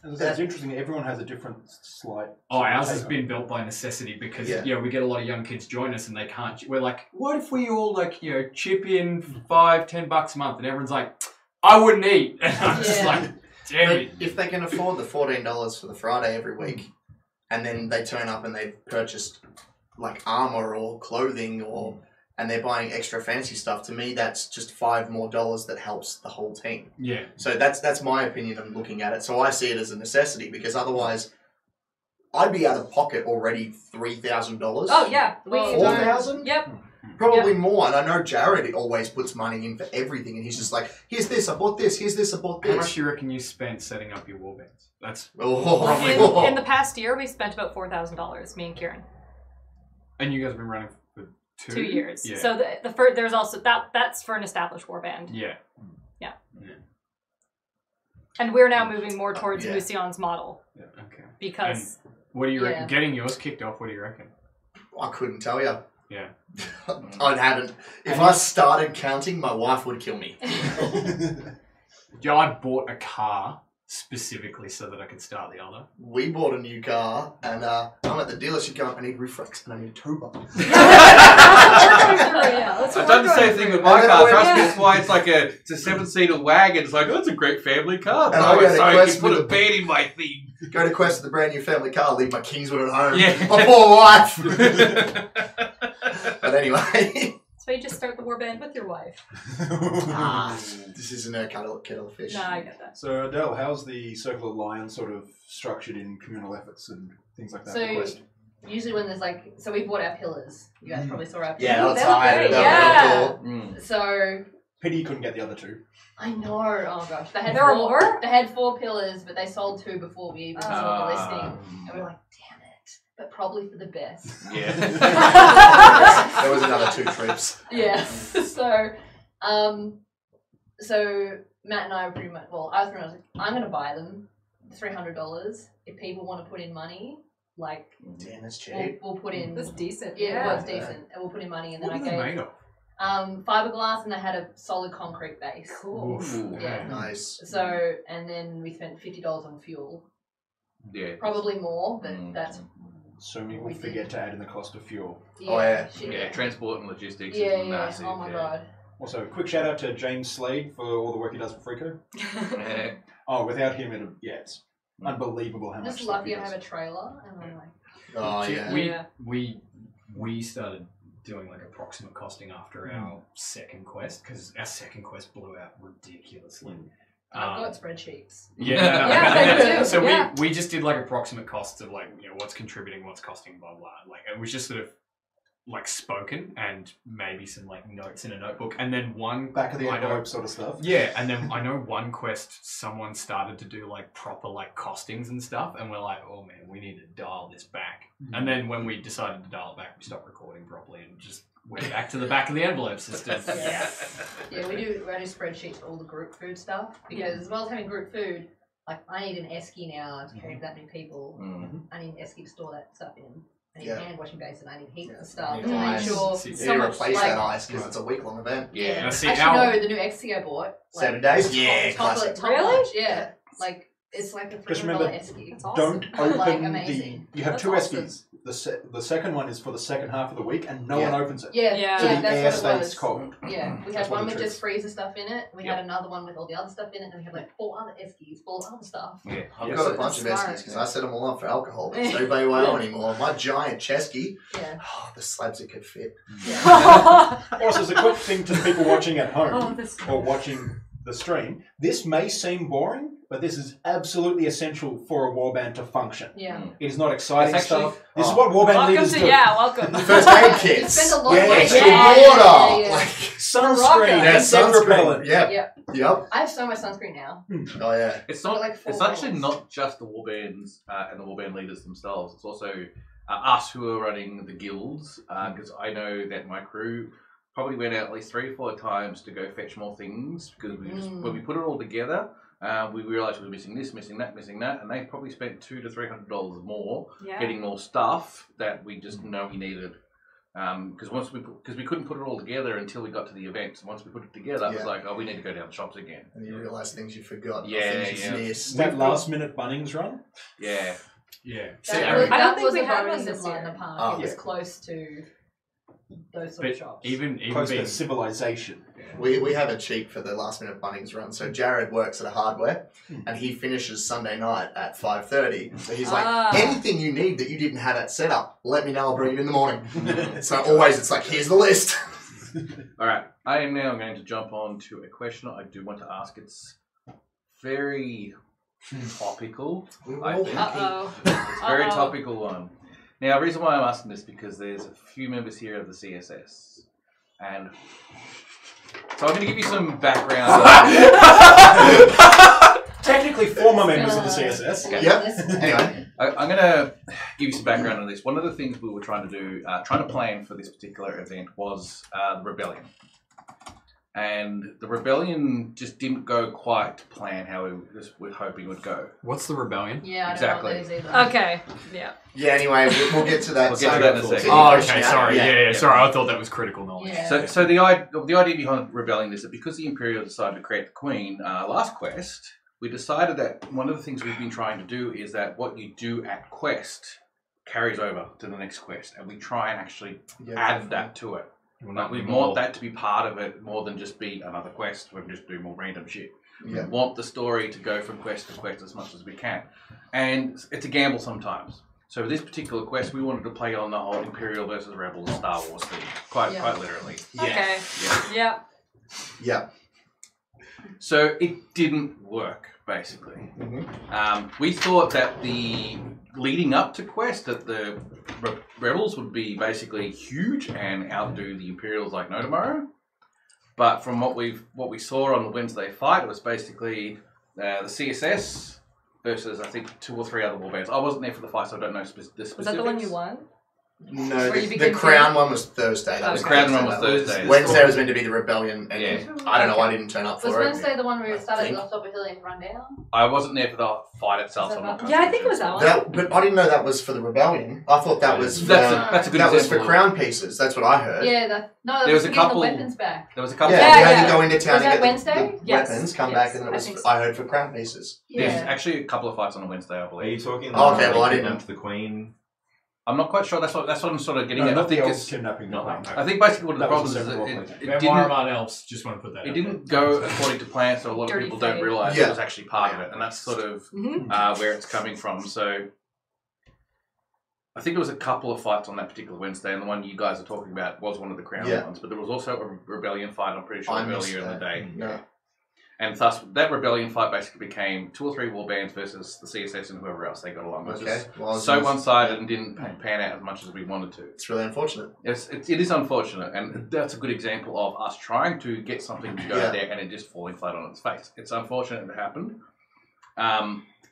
As I said, it's interesting. Everyone has a different slight. Ours has take on been built by necessity because Yeah. we get a lot of young kids join us and they can't. We're like, what if we all like chip in $5-10 a month? And everyone's like, I wouldn't eat. And I'm just Yeah. like, damn But it. if they can afford the $14 for the Friday every week, and then they turn up and they've purchased like armor or clothing and they're buying extra fancy stuff, to me that's just $5 more that helps the whole team. Yeah, So that's my opinion of looking at it. So I see it as a necessity because otherwise I'd be out of pocket already $3,000. Oh yeah. $4,000? Yep. Probably more. And I know Jared always puts money in for everything, and he's just like, here's this, I bought this, here's this, I bought how much this. do you reckon you spent setting up your warbands? That's Oh. In the past year, we spent about $4,000. Me and Kieran. and you guys have been running for 2 years. Yeah. So the first, there's also that's for an established warband. yeah. And we're now moving more towards Yeah. Lucian's model Okay. because What do you reckon? Yeah. Getting yours kicked off. What do you reckon? I couldn't tell you. Yeah. I hadn't. If I started counting, my wife would kill me. Yeah, I bought a car specifically so that I could start the other. We bought a new car, and I'm at the dealership going, I need roof racks, and I need a tow bar. I've done the same thing with my And then car. I went- Trust me, that's why it's a 7-seater wagon. It's like, oh, it's a great family car. And I go to so I Quest can put with a bed in my thing. Go to Quest with a brand new family car, leave my Kingswood at home. Yeah. My poor wife. But anyway. so you just start the warband with your wife. This isn't a kettle of fish. No, I get that. So Adele, how's the Circle of Lions sort of structured in communal efforts and things like that? So for Quest? usually when there's like, so we bought our pillars. You guys probably saw our pillars. Yeah, that's They look high. great, That was yeah. cool. So Pity you couldn't get the other two. I know. Oh gosh, they had There were four, more? They had 4 pillars, but they sold 2 before we even saw the listing, and we were like, damn it! But probably for the best. Yeah. There was another 2 trips. Yeah. So Matt and I were pretty much. Well, I was pretty much like, I'm going to buy them $300. If people want to put in money, like Damn, that's we'll, cheap. we'll put in. That's decent. Yeah, it was decent, and we'll put in money, and then What I are they gave made of? fiberglass, and they had a solid concrete base. Cool. Ooh. Yeah. Nice. So, and then we spent $50 on fuel. Yeah. Probably more, but Mm. that's So many will forget to add in the cost of fuel. yeah. shit, Yeah, transport and logistics yeah, is yeah. massive. Oh my yeah. god. Also, quick shout out to James Slade for all the work he does for Freako. Yeah. Oh, without him, it's unbelievable how I'm much just stuff lucky he I does. have a trailer, and I'm like, Oh See, yeah. we started doing like approximate costing after our second quest because our second quest blew out ridiculously. I've got spreadsheets. Yeah, Yeah, I do, so yeah. we just did like approximate costs of like what's contributing, what's costing, blah blah. Like it was just sort of like spoken and maybe some like notes in a notebook, and then one Back of the I know- envelope sort of stuff. Yeah, and then I know one quest someone started to do like proper like costings and stuff, and we're like, oh man, we need to dial this back. And then when we decided to dial it back, we stopped recording properly and just went back to the back of the envelope system. Yeah. Yeah, I do spreadsheets for all the group food stuff because as well as having group food, like I need an esky now to carry that many people. Mm. I need an esky to store that stuff in. I need Yeah. a hand washing basin. I need heaps of stuff Yeah. to make Nice. sure. See, You so need to much, replace like- that ice because it's a week long event. Yeah. Now, see, Actually, our- no, the new XC I bought. 7 days? Yeah, top classic. top Really? notch, yeah. Like it's like a Just $300 remember, esky. That's awesome. Don't open Like, the. amazing. You have That's two awesome. Eskies. The second one is for the second half of the week, and no Yeah. one opens it. Yeah, Yeah. So the that's air what it stays was. cold. Yeah, we That's had one one of with the just freezer stuff in it. We Yep. had another one with all the other stuff in it, and we had like 4 other eskies full of other stuff. Yeah. I've Yeah, got so a bunch of that's Eskies smart. because I set them all up for alcohol. They don't very well anymore. My giant chesky, Yeah. oh, the slabs it could fit. Also, as a quick thing to the people watching at home Oh, this or watching the stream, this may seem boring, but this is absolutely essential for a warband to function. Yeah. Mm. It is not exciting It's actually- stuff. This is oh. what warband welcome leaders to do. welcome. First aid You kits. spend a lot yeah, of money. extra Yeah, water. yeah, yeah. Like, Sunscreen, yeah, insect sunscreen. repellent. Yep. Yep. Yep. I have so much sunscreen now. Oh yeah. It's not. Like 4 It's actually bottles. not just the warbands and the warband leaders themselves. It's also us who are running the guilds. Because I know that my crew probably went out at least 3 or 4 times to go fetch more things. Because we just when we put it all together, we realised we were missing this, missing that, and they probably spent $200 to $300 more Yeah. getting more stuff that we just know we needed. Because we couldn't put it all together until we got to the event. So once we put it together, it was Yeah. like, oh, we need to go down the shops again. And you realise things you forgot. Yeah, Things yeah. you missed. That last minute Bunnings run. Yeah. Yeah. That See, was, Aaron, I don't that think was we a had bonus one this in Light in year. the Park. Oh, it was yeah. close to those sort but of shops. even Close being to civilization. We have a cheat for the last minute Bunnings run. So Jared works at a hardware and he finishes Sunday night at 5:30. So he's like, Ah. anything you need that you didn't have at setup, let me know, I'll bring it in the morning. So always it's like, here's the list. All right. I am now going to jump on to a question I do want to ask. It's very topical. I think. Uh-oh. It's a very Uh-oh. topical one. Now, the reason why I'm asking this is because there's a few members here of the CSS. And so I'm going to give you some background. Technically, former members of the CSS. Okay. Yep. Anyway. I'm going to give you some background on this. One of the things we were trying to do, trying to plan for this particular event was the rebellion. And the rebellion just didn't go quite to plan how we were hoping it would go. what's the rebellion? Yeah, I don't Exactly. know what that is either. Okay. Yeah. Yeah, anyway, we'll get to that. We'll get to that in a So- second. Oh, Yeah, okay. Sorry. yeah. Yeah. Sorry. I thought that was critical knowledge. Yeah. So the idea behind rebelling is that because the Imperial decided to create the Queen last quest, we decided that one of the things we've been trying to do is that what you do at quest carries over to the next quest, and we try and actually Yeah, add that to it. Well, Like, not we anymore. want that to be part of it more than just be another quest. We just do more random shit. Yeah. We want the story to go from quest to quest as much as we can, and it's a gamble sometimes. So this particular quest, we wanted to play on the whole Imperial versus Rebels Star Wars thing, quite literally. Yeah. Okay. Yeah. Yeah. Yeah. So it didn't work, basically. Mhm. We thought that the leading up to Quest, that the Rebels would be basically huge and outdo the Imperials like no tomorrow. But from what we saw on the Wednesday fight, it was basically the CSS versus I think 2 or 3 other warbands. I wasn't there for the fight, so I don't know the specifics. Was that the one you won? No, Where you the became crown one was Thursday. That Oh, was the crown one was That Thursday. Wednesday was meant to be the rebellion. And Yeah. I don't know. Okay. I didn't turn up Was for it. Wednesday the one where I it started think. off top of hill and run down? I wasn't there for the fight itself. Is So I'm that not Yeah, I think it was that one. But I didn't know that was for the rebellion. I thought that was for, That's a good that was for example. crown pieces. That's what I heard. Yeah, that There was was a to get couple- the weapons back. There was a couple. Yeah, Yeah, you had yeah. to go into town Was to that get Wednesday? the Yes, weapons, come yes, back, and then it I was. think so. I heard for crown pieces. There's Yeah. actually a couple of fights on a Wednesday, I Are believe. you talking? Oh, okay, like well, I they didn't know. kidnapped the queen. I'm not quite sure. That's what I'm sort of getting No, at. I not the think elves it's. kidnapping the not queen. that. I think basically one of the That was problems a is that separate it roleplay. didn't. Vamarman elves. Just want to put that. It out didn't go according to plan, so a lot of Dirty people don't Fae. realise Yeah. it was actually part of it, and that's sort of Mhm. where it's coming from. So I think there was a couple of fights on that particular Wednesday, and the one you guys are talking about was one of the crown Yeah. ones. But there was also a rebellion fight. I'm pretty sure I missed earlier in the that. day, Yeah. and thus that rebellion fight basically became 2 or 3 warbands versus the CSS and whoever else they got along with. Okay. Well, I was So gonna- one-sided and didn't pan out as much as we wanted to. It's really unfortunate. It is unfortunate, and that's a good example of us trying to get something to go Yeah. there and it just falling flat on its face. It's unfortunate it happened.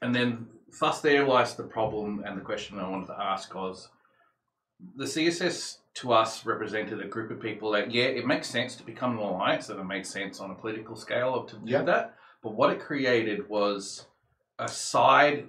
And then thus there lies the problem and the question I wanted to ask was, the CSS to us represented a group of people that, yeah, it makes sense to become an alliance and it makes sense on a political scale to do Yeah. that, but what it created was a side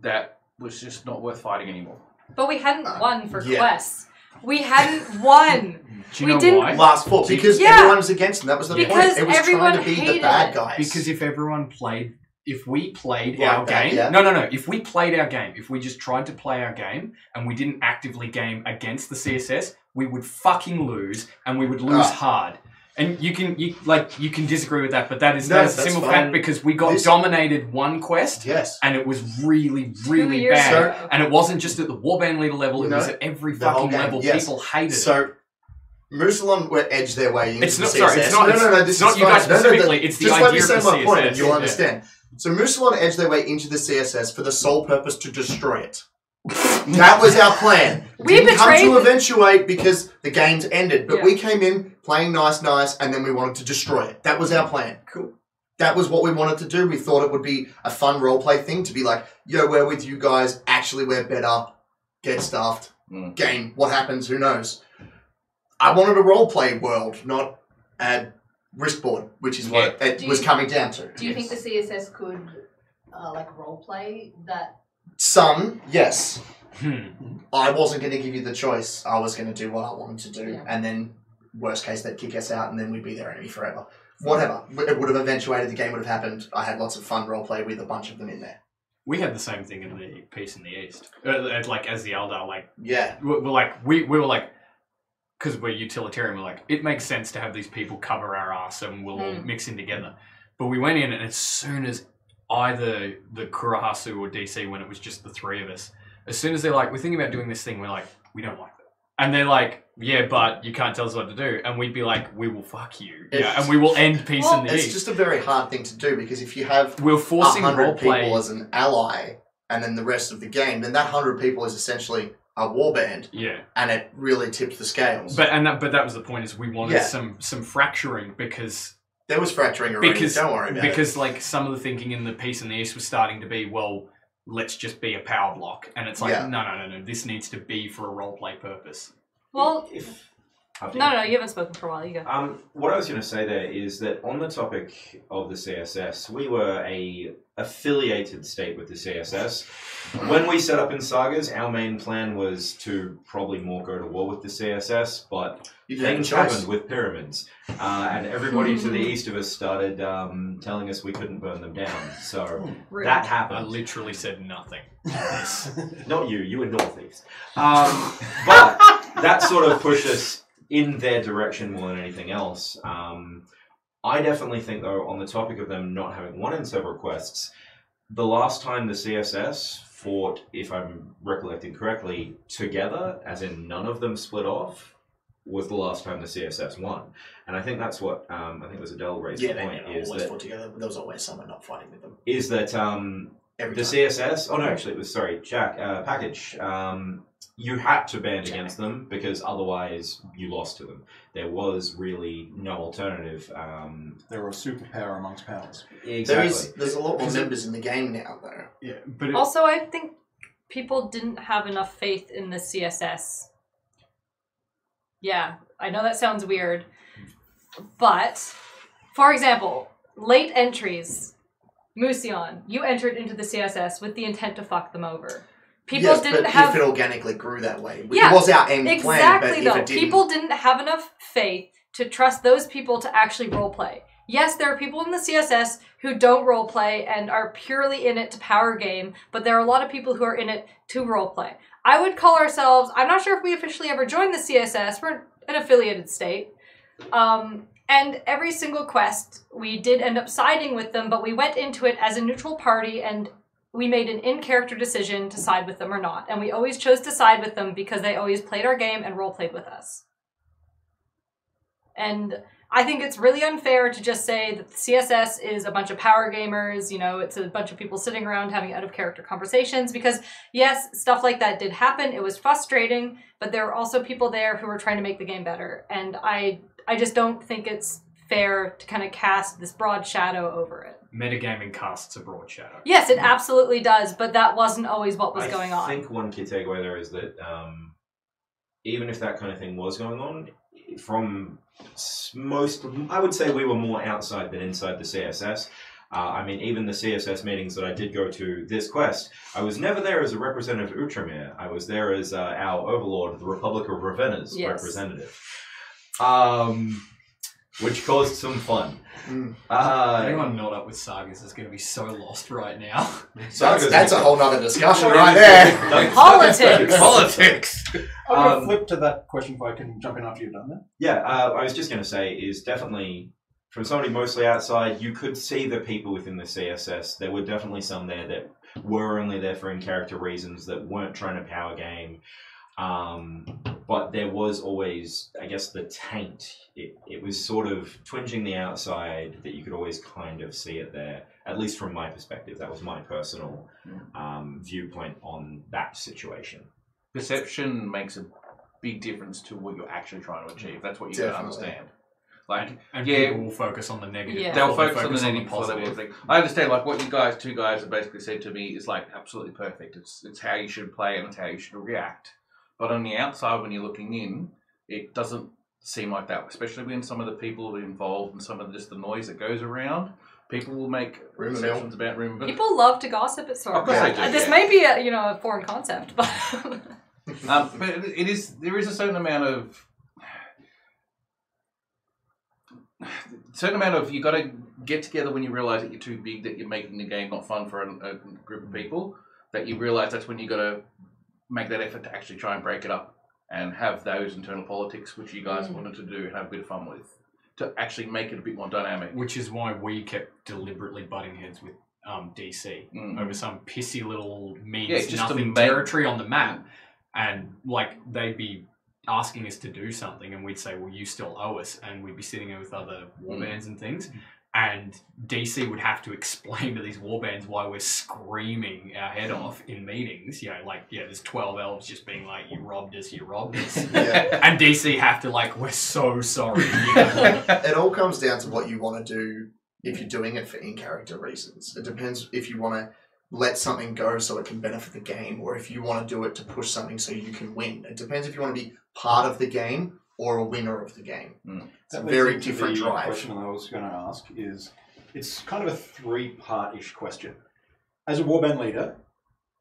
that was just not worth fighting anymore. But we hadn't won for yeah. quests. We hadn't won. Do you We know didn't- why? Last four because Yeah. everyone was against them. That was the Because point. It was everyone trying to be the hated bad it. guys. Because if we played Like our that, game, yeah. no, if we played our game, if we just tried to play our game and we didn't actively game against the CSS, we would fucking lose and we would lose hard. And you can disagree with that, but that is No, a that's simple fine. fact because we got dominated one quest yes. and it was really, 2 really years bad. ago. And it wasn't just at the warband leader level; it No, was at every the whole fucking game, level. yes. People hated it. So, Musalon were edged their way into It's the not- CSS. sorry, it's not- No, this it's not is you fine. guys specifically, No, it's the just let me idea say of the my point and CSS, you'll yeah. understand. So Musalon edged their way into the CSS for the sole purpose to destroy it. That was our plan. We Didn't come betrayed to them. eventuate because the game's ended, but Yeah. we came in playing nice, and then we wanted to destroy it. That was our plan. Cool. That was what we wanted to do. We thought it would be a fun roleplay thing to be like, yo, we're with you guys. Actually, we're better. Get stuffed. Game. What happens? Who knows? I wanted a roleplay world, not a risk board, which is what it Do was you- coming down to. Do you think the CSS could like roleplay that? Some, yes. Hmm. I wasn't going to give you the choice. I was going to do what I wanted to do, Yeah. and then worst case they'd kick us out, and then we'd be their enemy forever. Whatever. It would have eventuated. The game would have happened. I had lots of fun roleplay with a bunch of them in there. We had the same thing in the Peace in the East. Like as the Eldar, like Yeah. we were like, because we're utilitarian, we're like, it makes sense to have these people cover our ass and we'll all mix in together. But we went in, and as soon as either the Kurahasu or DC, when it was just the 3 of us, as soon as they're like, we're thinking about doing this thing, we're like, we don't like that. And they're like, yeah, but you can't tell us what to do. And we'd be like, we will fuck you. Yeah, and we will end Peace in the It's East. just a very hard thing to do because if you have We're forcing 100 roleplay. people as an ally and then the rest of the game, then that 100 people is essentially a warband, Yeah. and it really tips the scales. But that was the point, is we wanted Yeah. some fracturing because there was fracturing already. Don't worry about it. because like some of the thinking in the Peace in the East was starting to be, well, let's just be a power block, and it's like, Yeah. no, this needs to be for a roleplay purpose. Well, After no, you haven't spoken for a while. You go. What I was going to say there is that on the topic of the CSS, we were a affiliated state with the CSS. When we set up in Sagas, our main plan was to probably more go to war with the CSS, but You didn't have a things choice. happened with pyramids, and everybody to the east of us started telling us we couldn't burn them down. So Rude. that I happened. literally said nothing. Not you, you were northeast. But that sort of pushed us in their direction more than anything else. I definitely think, though, on the topic of them not having won in several quests, the last time the CSS fought, if I'm recollecting correctly, together, as in none of them split off, was the last time the CSS won. And I think that's what, I think it was Adele raised Yeah, the they point, never is always that, fought together. There was always someone not fighting with them. is that Every the time. CSS, oh no, actually it was, sorry, Jack, Package, you had to band against them because otherwise you lost to them. There was really no alternative. They were a superpower amongst powers. Exactly. There's a lot more Because members in the game now, though. Yeah, but Also, I think people didn't have enough faith in the CSS. Yeah, I know that sounds weird, but for example, late entries. Musion, you entered into the CSS with the intent to fuck them over. People yes, didn't but have... if it organically grew that way. Yeah, it was our end plan, exactly, but though. if it didn't... People didn't have enough faith to trust those people to actually roleplay. Yes, there are people in the CSS who don't roleplay and are purely in it to power game, but there are a lot of people who are in it to roleplay. I would call ourselves... I'm not sure if we officially ever joined the CSS. We're an affiliated state. And every single quest, we did end up siding with them, but we went into it as a neutral party and we made an in-character decision to side with them or not. And we always chose to side with them because they always played our game and role-played with us. And I think it's really unfair to just say that the CSS is a bunch of power gamers, you know, it's a bunch of people sitting around having out-of-character conversations, because yes, stuff like that did happen, it was frustrating, but there were also people there who were trying to make the game better. And I just don't think it's fair to kind of cast this broad shadow over it. Metagaming casts a broad shadow. Yes, it absolutely does, but that wasn't always what was going on. I think one key takeaway there is that even if that kind of thing was going on, from most, I would say we were more outside than inside the CSS. I mean, even the CSS meetings that I did go to this quest, I was never there as a representative of Outremer. I was there as our overlord, the Republic of Ravenna's representative. Which caused some fun. Anyone not up with sagas is going to be so lost right now. That's a whole nother discussion right there. Politics! I'm going to flip to that question if I can jump in after you've done that. Yeah, I was just going to say is definitely, from somebody mostly outside, you could see the people within the CSS. There were definitely some there that were only there for in-character reasons, that weren't trying to power game. But there was always, I guess, the taint. It was sort of twinging the outside that you could always kind of see it there, at least from my perspective. That was my personal viewpoint on that situation. Perception makes a big difference to what you're actually trying to achieve. That's what you got to understand. Like, and people will focus on the negative. Yeah. They'll focus on the negative positive thing. I understand, like, what you two guys have basically said to me is, like, absolutely perfect. It's how you should play and it's how you should react. But on the outside, when you're looking in, it doesn't seem like that, especially when some of the people are involved and some of just the noise that goes around. People will make perceptions about rumor. People love to gossip at Sword. Of course they do, This may be a foreign concept, but but there is a certain amount of you got to get together when you realise that you're too big, that you're making the game not fun for a group of people. That you realise that's when you got to make that effort to actually try and break it up and have those internal politics, which you guys wanted to do and have a bit of fun with, to actually make it a bit more dynamic. Which is why we kept deliberately butting heads with DC over some pissy little means nothing territory on the map. And like they'd be asking us to do something and we'd say, well, you still owe us. And we'd be sitting there with other warbands and things. And DC would have to explain to these warbands why we're screaming our head off in meetings. You know, like, yeah, there's 12 elves just being like, you robbed us. And DC have to like, we're so sorry. You know? It all comes down to what you want to do if you're doing it for in-character reasons. It depends if you want to let something go so it can benefit the game, or if you want to do it to push something so you can win. It depends if you want to be part of the game or a winner of the game. It's a very different drive. The question I was going to ask is, it's kind of a three-part-ish question. As a warband leader,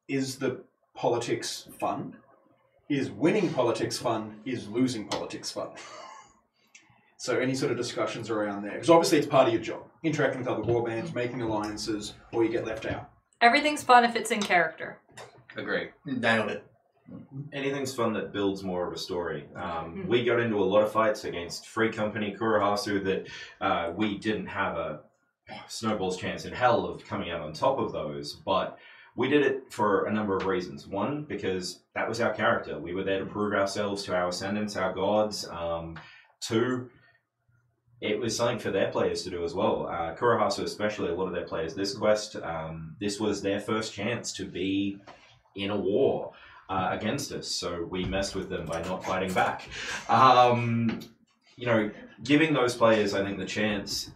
is the politics fun? Is winning politics fun? Is losing politics fun? So any sort of discussions around there? Because obviously it's part of your job. Interacting with other warbands, making alliances, or you get left out. everything's fun if it's in character. Agree. Nailed it. Anything's fun that builds more of a story. We got into a lot of fights against Free Company, Kurohasu, that we didn't have a snowball's chance in hell of coming out on top of those, but we did it for a number of reasons. One, because that was our character. We were there to prove ourselves to our ascendants, our gods. Two, it was something for their players to do as well. Kurohasu especially, a lot of their players, this quest, this was their first chance to be in a war against us, so we messed with them by not fighting back. You know, giving those players, I think, the chance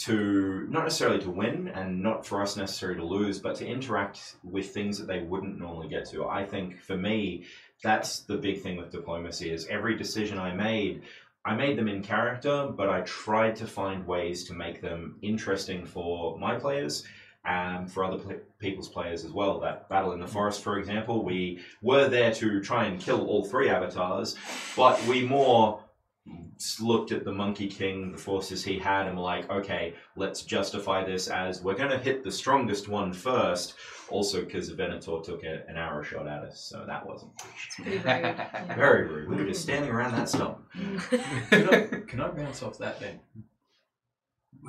to not necessarily to win and not for us necessarily to lose, but to interact with things that they wouldn't normally get to. I think for me, that's the big thing with diplomacy is every decision I made them in character, but I tried to find ways to make them interesting for my players and for other people's players as well. That battle in the forest, for example, we were there to try and kill all 3 avatars, but we more looked at the Monkey King, the forces he had, and were like, okay, let's justify this as we're going to hit the strongest one first, also because Venator took an arrow shot at us, so that wasn't Pretty rude. Yeah. very rude. We were just standing around that stump. Can I bounce off that then?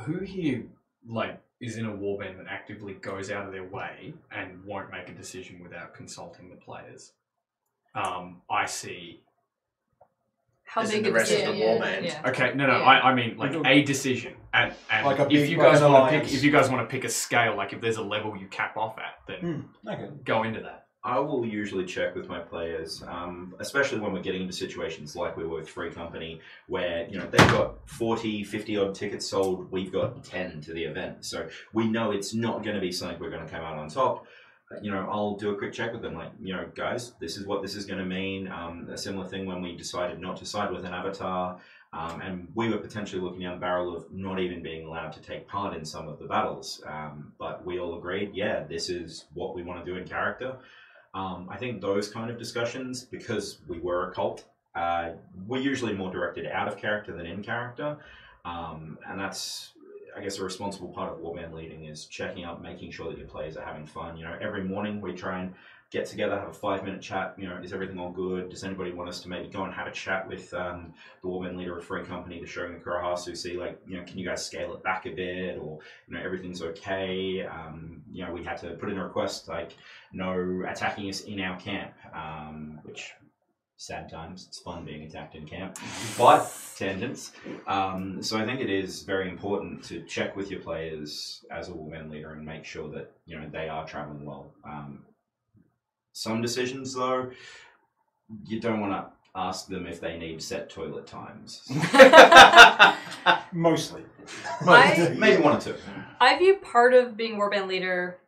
Who here, like, is in a warband that actively goes out of their way and won't make a decision without consulting the players? I see. How As big in the of rest a of the decision? warband. Yeah. Okay, no, Yeah. I mean like a decision, and Like a if big you guys like an want to alliance. pick, if you guys want to pick a scale, like if there's a level you cap off at, then Okay. go into that. I will usually check with my players, especially when we're getting into situations like we were with Free Company, where they've got 40, 50 odd tickets sold, we've got 10 to the event, so we know it's not going to be something we're going to come out on top. I'll do a quick check with them, like, guys, this is what this is going to mean. A similar thing when we decided not to side with an avatar, and we were potentially looking down the barrel of not even being allowed to take part in some of the battles, but we all agreed, yeah, this is what we want to do in character. I think those kind of discussions, because we were a cult, we're usually more directed out of character than in character, and that's, I guess, a responsible part of warband leading is checking up, making sure that your players are having fun. Every morning we try and get together, have a 5-minute chat. Is everything all good? Does anybody want us to maybe go and have a chat with the warband leader of Free Company to show the Kurahasu, see, like, can you guys scale it back a bit, or everything's okay? We had to put in a request like no attacking us in our camp, which. Sad times. It's fun being attacked in camp, but tangents. So I think it is very important to check with your players as a warband leader and make sure that they are traveling well. Some decisions, though, you don't want to ask them if they need set toilet times. Mostly. Maybe 1 or 2. I view part of being warband leader,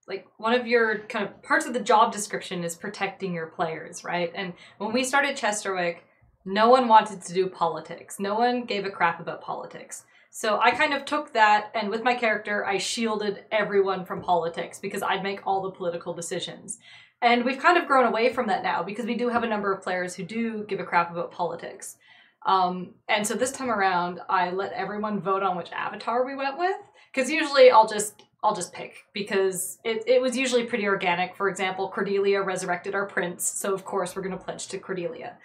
like one of your kind of parts of the job description is protecting your players, right? And when we started Chesterwick, no one wanted to do politics. No one gave a crap about politics. So I kind of took that, and with my character, I shielded everyone from politics because I'd make all the political decisions. And we've kind of grown away from that now because we do have a number of players who do give a crap about politics. And so this time around, I let everyone vote on which avatar we went with, because usually I'll just pick, because it was usually pretty organic. For example, Cordelia resurrected our prince, so of course we're going to pledge to Cordelia.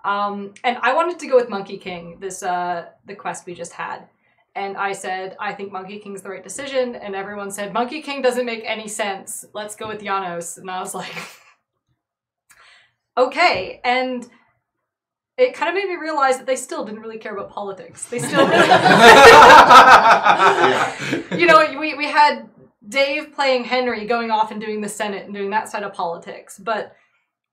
And I wanted to go with Monkey King, the quest we just had. And I said, I think Monkey King's the right decision, and everyone said, Monkey King doesn't make any sense, let's go with Janos. And I was like, okay. And it kind of made me realize that they still didn't really care about politics. They still really... we had Dave playing Henry, going off and doing the Senate and doing that side of politics. But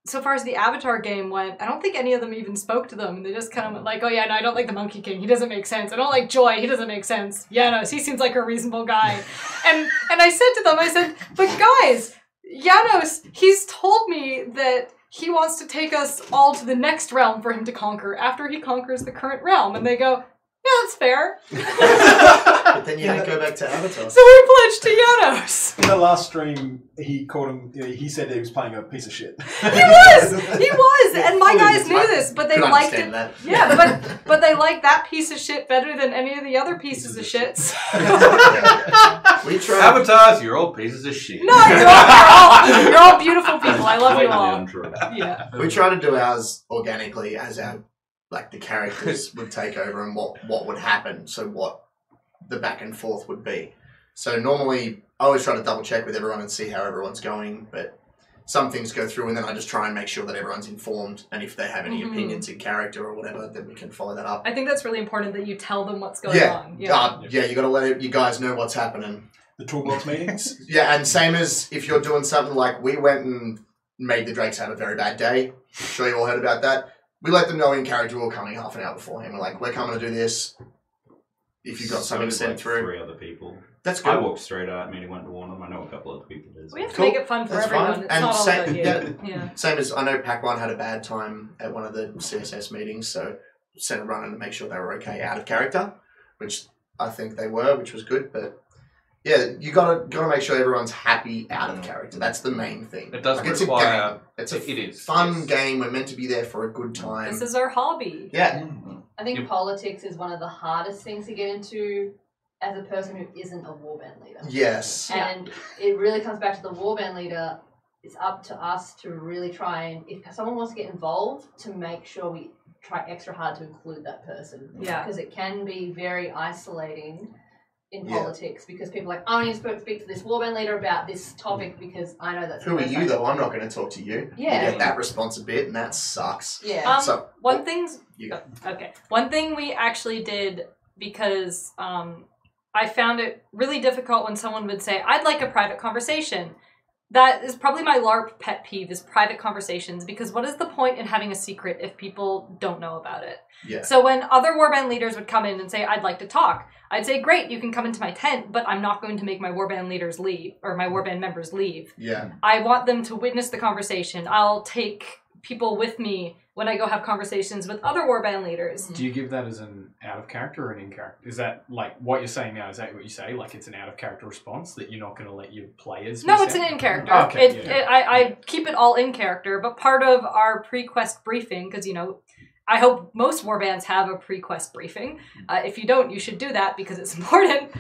so far as the Avatar game went, I don't think any of them even spoke to them. They just kind of went like, oh yeah, no, I don't like the Monkey King. He doesn't make sense. I don't like Joy. He doesn't make sense. Janos, he seems like a reasonable guy. and I said to them, I said, but guys, Janos, he's told me that he wants to take us all to the next realm for him to conquer after he conquers the current realm. And they go, yeah, that's fair. But then you don't go back to Avatar. So we pledged to Janos. In the last stream, he called him. He said he was playing a piece of shit. He was, and my guys knew this, but they Could liked it. understand that. Yeah, but they liked that piece of shit better than any of the other pieces of shits. We tried. Avatars, you're all pieces of shit. No, you're all beautiful people. I love you all. Yeah. We try to do ours organically as the characters would take over and what would happen, so what the back and forth would be. So normally, I always try to double check with everyone and see how everyone's going, but some things go through and then I just try and make sure that everyone's informed, and if they have any opinions in character or whatever, then we can follow that up. I think that's really important that you tell them what's going on. Yeah, you got to let you guys know what's happening. The toolbox meetings. Yeah, and same as if you're doing something like we went and made the Drakes have a very bad day. I'm sure you all heard about that. We let them know in character we were coming half an hour beforehand. We're like, we're coming to do this. if you got something So, sent like, through. 3 other people. That's I good. walked straight out. Meaning went to warn them. I know a couple other people did. We have to Cool. make it fun for That's everyone. fine. It's And not all same- about you. yeah. Yeah. Same as I know Pac-1 had a bad time at one of the CSS meetings, so sent a runner to make sure they were okay out of character, which I think they were, which was good. But yeah, you gotta make sure everyone's happy out of character. That's the main thing. It does It's require. a game. It's a It is fun yes. game. We're meant to be there for a good time. This is our hobby. Yeah. I think Yep. politics is one of the hardest things to get into as a person who isn't a warband leader. Yes. And it really comes back to the warband leader. It's up to us to really try and, if someone wants to get involved, to make sure we try extra hard to include that person. Yeah. Because it can be very isolating in Yeah. politics because people are like, I only spoke to speak to this warband leader about this topic because I know that's Who are the you best though? I'm not going to talk to you. Yeah. You get that response a bit, and that sucks. Yeah. So One thing's you go. okay. One thing we actually did because I found it really difficult when someone would say, "I'd like a private conversation." That is probably my LARP pet peeve is private conversations because what is the point in having a secret if people don't know about it? Yeah. So when other warband leaders would come in and say, I'd like to talk, I'd say, great, you can come into my tent, but I'm not going to make my warband leaders leave or my warband members leave. Yeah. I want them to witness the conversation. I'll take people with me when I go have conversations with other warband leaders. Do you give that as an out of character or an in character? Is that like what you're saying now? Is that what you say? Like it's an out of character response that you're not going to let your players? No, miss it's an out? in character. Okay, I keep it all in character, but part of our pre-quest briefing, because I hope most warbands have a pre-quest briefing. If you don't, you should do that because it's important.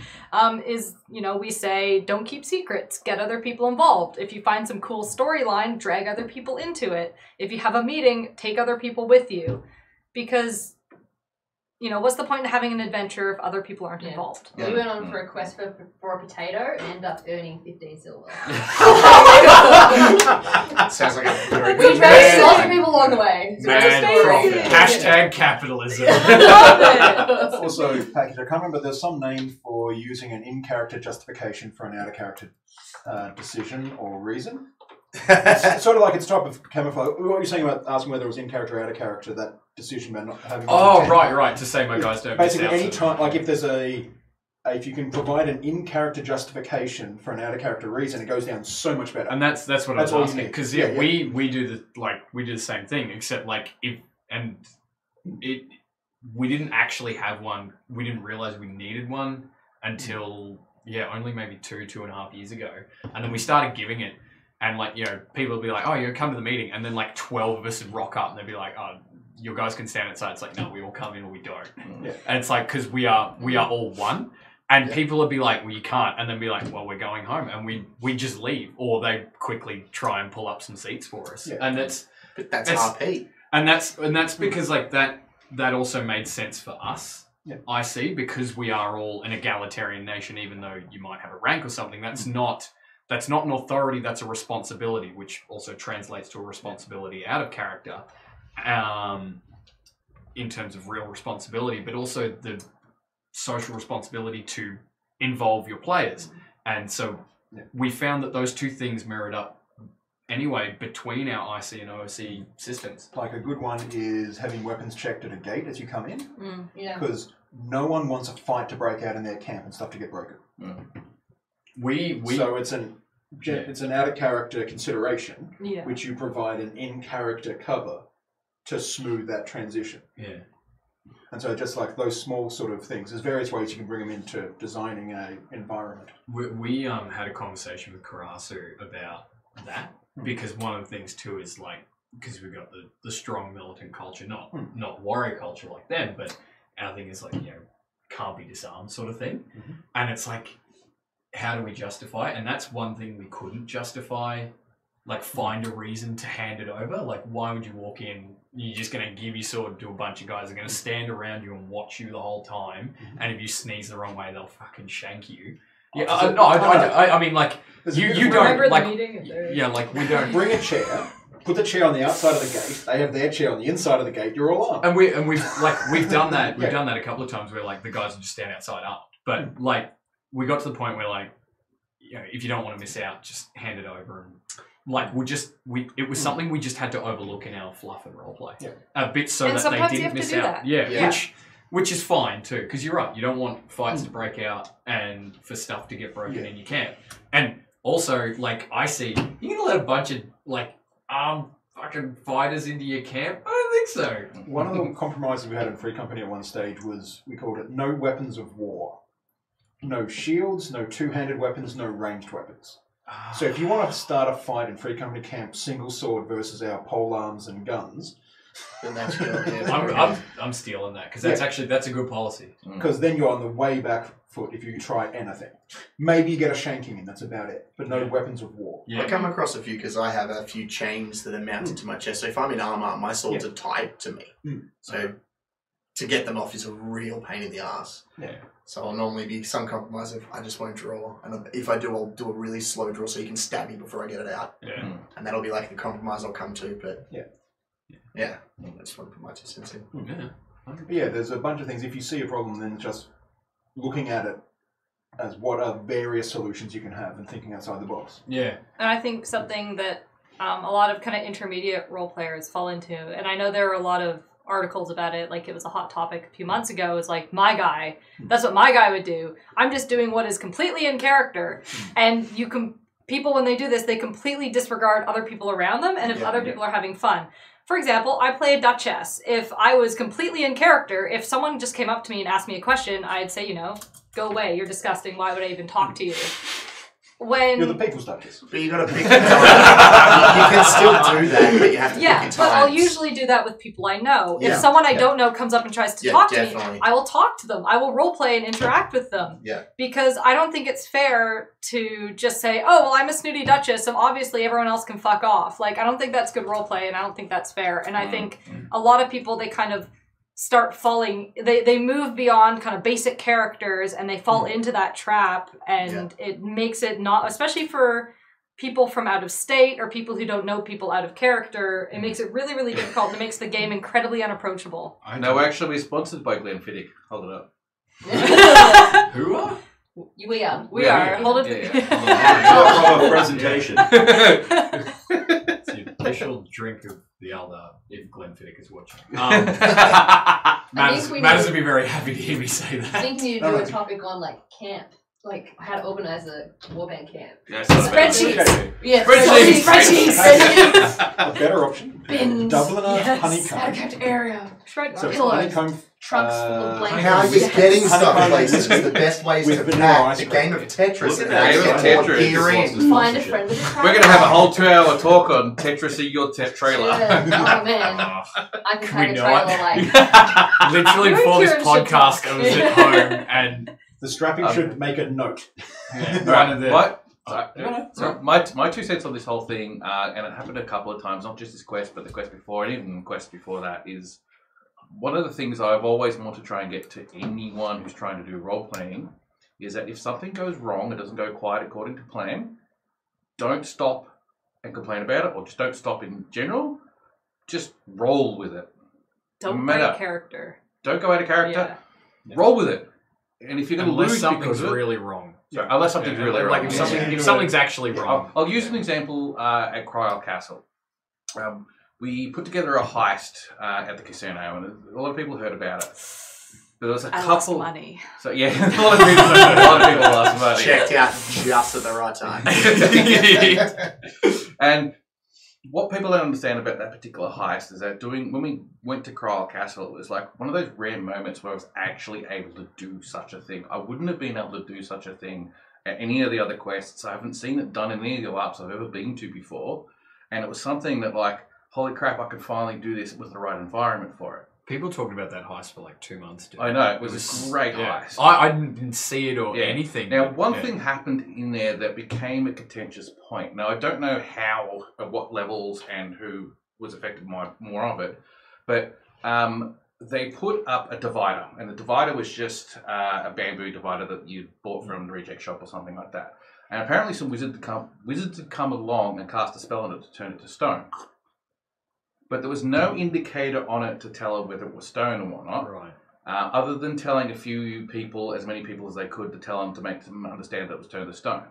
Is we say don't keep secrets, get other people involved. If you find some cool storyline, drag other people into it. If you have a meeting, take other people with you, because what's the point in having an adventure if other people aren't involved? Yeah. We went on for a quest for a potato and ended up earning 15 silver. Sounds like a very We good met lots of man. people along the way. So Mad it's profit. crazy. Hashtag capitalism. Love it. Also, package, I can't remember, there's some name for using an in-character justification for an out-of-character decision or reason. It's sort of like it's type of camouflage. What you're saying about asking whether it was in-character or out-of-character, that decision about not having... Oh, intent. right. To say my guys don't miss Basically, out. any time, like if there's if you can provide an in-character justification for an out-of-character reason, it goes down so much better. And that's what I That's was all you asking need. because Yeah, yeah. we do the same thing except we didn't actually have one. We didn't realize we needed one until only maybe 2.5 years ago, and then we started giving it. And people would be like, "Oh, you come to the meeting," and then 12 of us would rock up, and they'd be like, "Oh, you guys can stand outside." It's like, no, we all come in or we don't. Yeah. And it's like because we are all one. And people would be like, well, you can't. And then be like, well, we're going home. And we just leave. Or they quickly try and pull up some seats for us. Yeah. And that's RP. And that's because that also made sense for us. Yeah. I see, because we are all an egalitarian nation, even though you might have a rank or something. That's not an authority, that's a responsibility, which also translates to a responsibility out of character. In terms of real responsibility, but also the social responsibility to involve your players. And so we found that those two things mirrored up anyway between our IC and OOC systems. Like a good one is having weapons checked at a gate as you come in, Yeah. because no one wants a fight to break out in their camp and stuff to get broken. So it's an out of character consideration, which you provide an in character cover to smooth that transition. Yeah. And so just like those small sort of things, there's various ways you can bring them into designing an environment. We had a conversation with Karasu about that, because one of the things too is because we've got the strong militant culture, not warrior culture like them, but our thing is can't be disarmed sort of thing. And it's how do we justify it? And that's one thing we couldn't justify, find a reason to hand it over. Why would you walk in, you're just going to give your sword to a bunch of guys that are going to stand around you and watch you the whole time, and if you sneeze the wrong way, they'll fucking shank you. Yeah, I mean, you don't, Remember the meeting? we don't. Bring a chair, put the chair on the outside of the gate, they have their chair on the inside of the gate, you're all armed. And we've done that. We've done that a couple of times where the guys will just stand outside armed. But we got to the point where if you don't want to miss out, just hand it over. And it was something we just had to overlook in our fluff and roleplay a bit, so And that they sometimes you didn't have to miss do out. that. Yeah, Which is fine too, because you're right. You don't want fights to break out and for stuff to get broken in your camp. And also, like, I see, you can let a bunch of, like, fucking fighters into your camp? I don't think so. One of the compromises we had in Free Company at one stage was, we called it no weapons of war. No shields, no two-handed weapons, no ranged weapons. So if you want to start a fight in Free Company camp, single sword versus our pole arms and guns, then that's good. Yeah, I'm stealing that, because that's a good policy. because then you're on the way back foot if you try anything. Maybe you get a shanking in, that's about it. But no weapons of war. I come across a few because I have a few chains that are mounted to my chest. So if I'm in armor, my swords are tied to me. So to get them off is a real pain in the ass. Yeah. So I'll normally be some compromise if I just won't draw. And if I do, I'll do a really slow draw so you can stab me before I get it out. Yeah. And that'll be like the compromise I'll come to. But yeah, I just want to put my 2 cents in. Yeah. But yeah, there's a bunch of things. If you see a problem, then just looking at it as what are various solutions you can have and thinking outside the box. Yeah. And I think something that a lot of kind of intermediate role players fall into, and I know there are a lot of articles about it, like it was a hot topic a few months ago, is like, my guy, that's what my guy would do. I'm just doing what is completely in character. And people, when they do this, they completely disregard other people around them, and if other people are having fun. For example, I play a Duchess. If I was completely in character, if someone just came up to me and asked me a question, I'd say, go away, you're disgusting, why would I even talk to you? You're the people's Duchess. But you got to pick your time. You can still do that, but you have to pick your times. But I'll usually do that with people I know. If someone I don't know comes up and tries to talk to me, I will talk to them. I will roleplay and interact with them. Yeah. Because I don't think it's fair to just say, oh, well, I'm a snooty Duchess, so obviously everyone else can fuck off. Like, I don't think that's good roleplay, and I don't think that's fair. And I think a lot of people, they kind of start falling, they move beyond kind of basic characters and they fall into that trap, and it makes it not, especially for people from out of state or people who don't know people out of character, it makes it really, really difficult, and it makes the game incredibly unapproachable. I know we're actually sponsored by Glenfiddich. Hold it up. Who are? We are. We are. Hold it. Proper presentation. It's the official drink of the Elder, if Glenfiddich is watching. Matters would be very happy to hear me say I that. think we need to do a topic on camp, like how to organize a warband camp. Yeah, Spreadsheets. Yeah, Spreadsheets. A better option. Bins. Dubliner Yes. honeycomb. Out of area. So it's Pillows. honeycomb. Trunks full of blankets. How you're getting stuff Honeycomb places is the best ways with to vanilla pack ice the cream. game of Tetris. Look at and that. actually Game of get more Tetris. gear in. Find a friend with a trap. We're going to have a whole 2-hour talk on Tetris your trailer. Yeah. Oh man, I can pack a know trailer Literally You before and this Kieran should podcast, I was at home and The strapping should make a note. one of the... So my 2 cents on this whole thing, and it happened a couple of times, not just this quest, but the quest before, and even the quest before that, is one of the things I've always wanted to try and get to anyone who's trying to do role playing is that if something goes wrong, it doesn't go quite according to plan, don't stop and complain about it, or just don't stop in general. Just roll with it. Don't Meta. break character. Don't go out of character. Roll with it. And if you're going to Unless lose something's because of it, really wrong. unless something's really like wrong. if something's actually wrong. I'll use an example at Cryal Castle. We put together a heist at the casino, and a lot of people heard about it. But there was a I couple. lost money. So yeah, a lot of people lost money. Checked out just at the right time. And what people don't understand about that particular heist is that when we went to Cryal Castle, it was like one of those rare moments where I was actually able to do such a thing. I wouldn't have been able to do such a thing at any of the other quests. I haven't seen it done in any of the LARPs I've ever been to before. And it was something that, like, holy crap, I could finally do this with the right environment for it. People talked about that heist for like 2 months. I know, it was a great heist. I didn't see it or anything. Now, one thing happened in there that became a contentious point. Now, I don't know how, at what levels, and who was affected more of it, but they put up a divider, and the divider was just a bamboo divider that you bought from the reject shop or something like that. And apparently some wizards had come along and cast a spell on it to turn it to stone. But there was no indicator on it to tell her whether it was stone or whatnot. Right. Other than telling a few people, as many people as they could, to tell them to make them understand that it was turned to stone.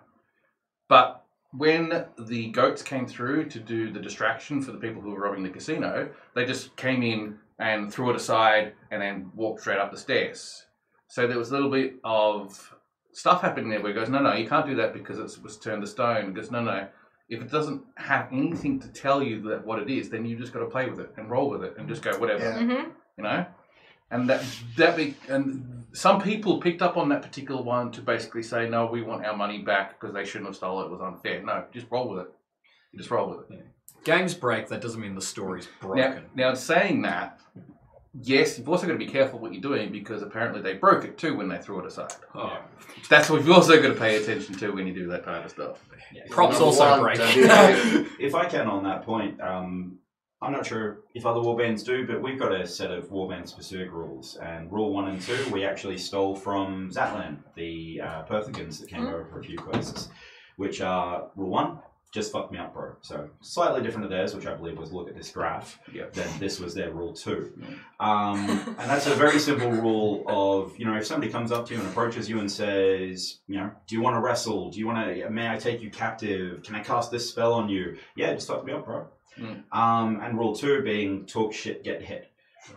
But when the goats came through to do the distraction for the people who were robbing the casino, they just came in, and threw it aside and then walked straight up the stairs. So there was a little bit of stuff happening there where he goes, no, you can't do that because it was turned to stone. He goes, no. If it doesn't have anything to tell you that what it is, then you just got to play with it and roll with it and just go whatever, you know. And and some people picked up on that particular one to basically say, no, we want our money back because they shouldn't have stolen it. It was unfair. No, just roll with it. You just roll with it. Yeah. Games break. That doesn't mean the story's broken. Now saying that, yes, you've also got to be careful what you're doing because apparently they broke it too when they threw it aside. Oh. That's what you've also got to pay attention to when you do that kind of stuff. Yeah. Props also break. If I can on that point, I'm not sure if other warbands do, but we've got a set of warband specific rules. And rule 1 and 2 we actually stole from Zatlan, the Perthicans that came over for a few quests, which are rule 1, just fuck me up, bro. So slightly different to theirs, which I believe was look at this graph. Yep. Then this was their rule 2. And that's a very simple rule of, if somebody comes up to you and approaches you and says, do you want to wrestle? May I take you captive? Can I cast this spell on you? Yeah, just fuck me up, bro. And rule 2 being talk shit, get hit.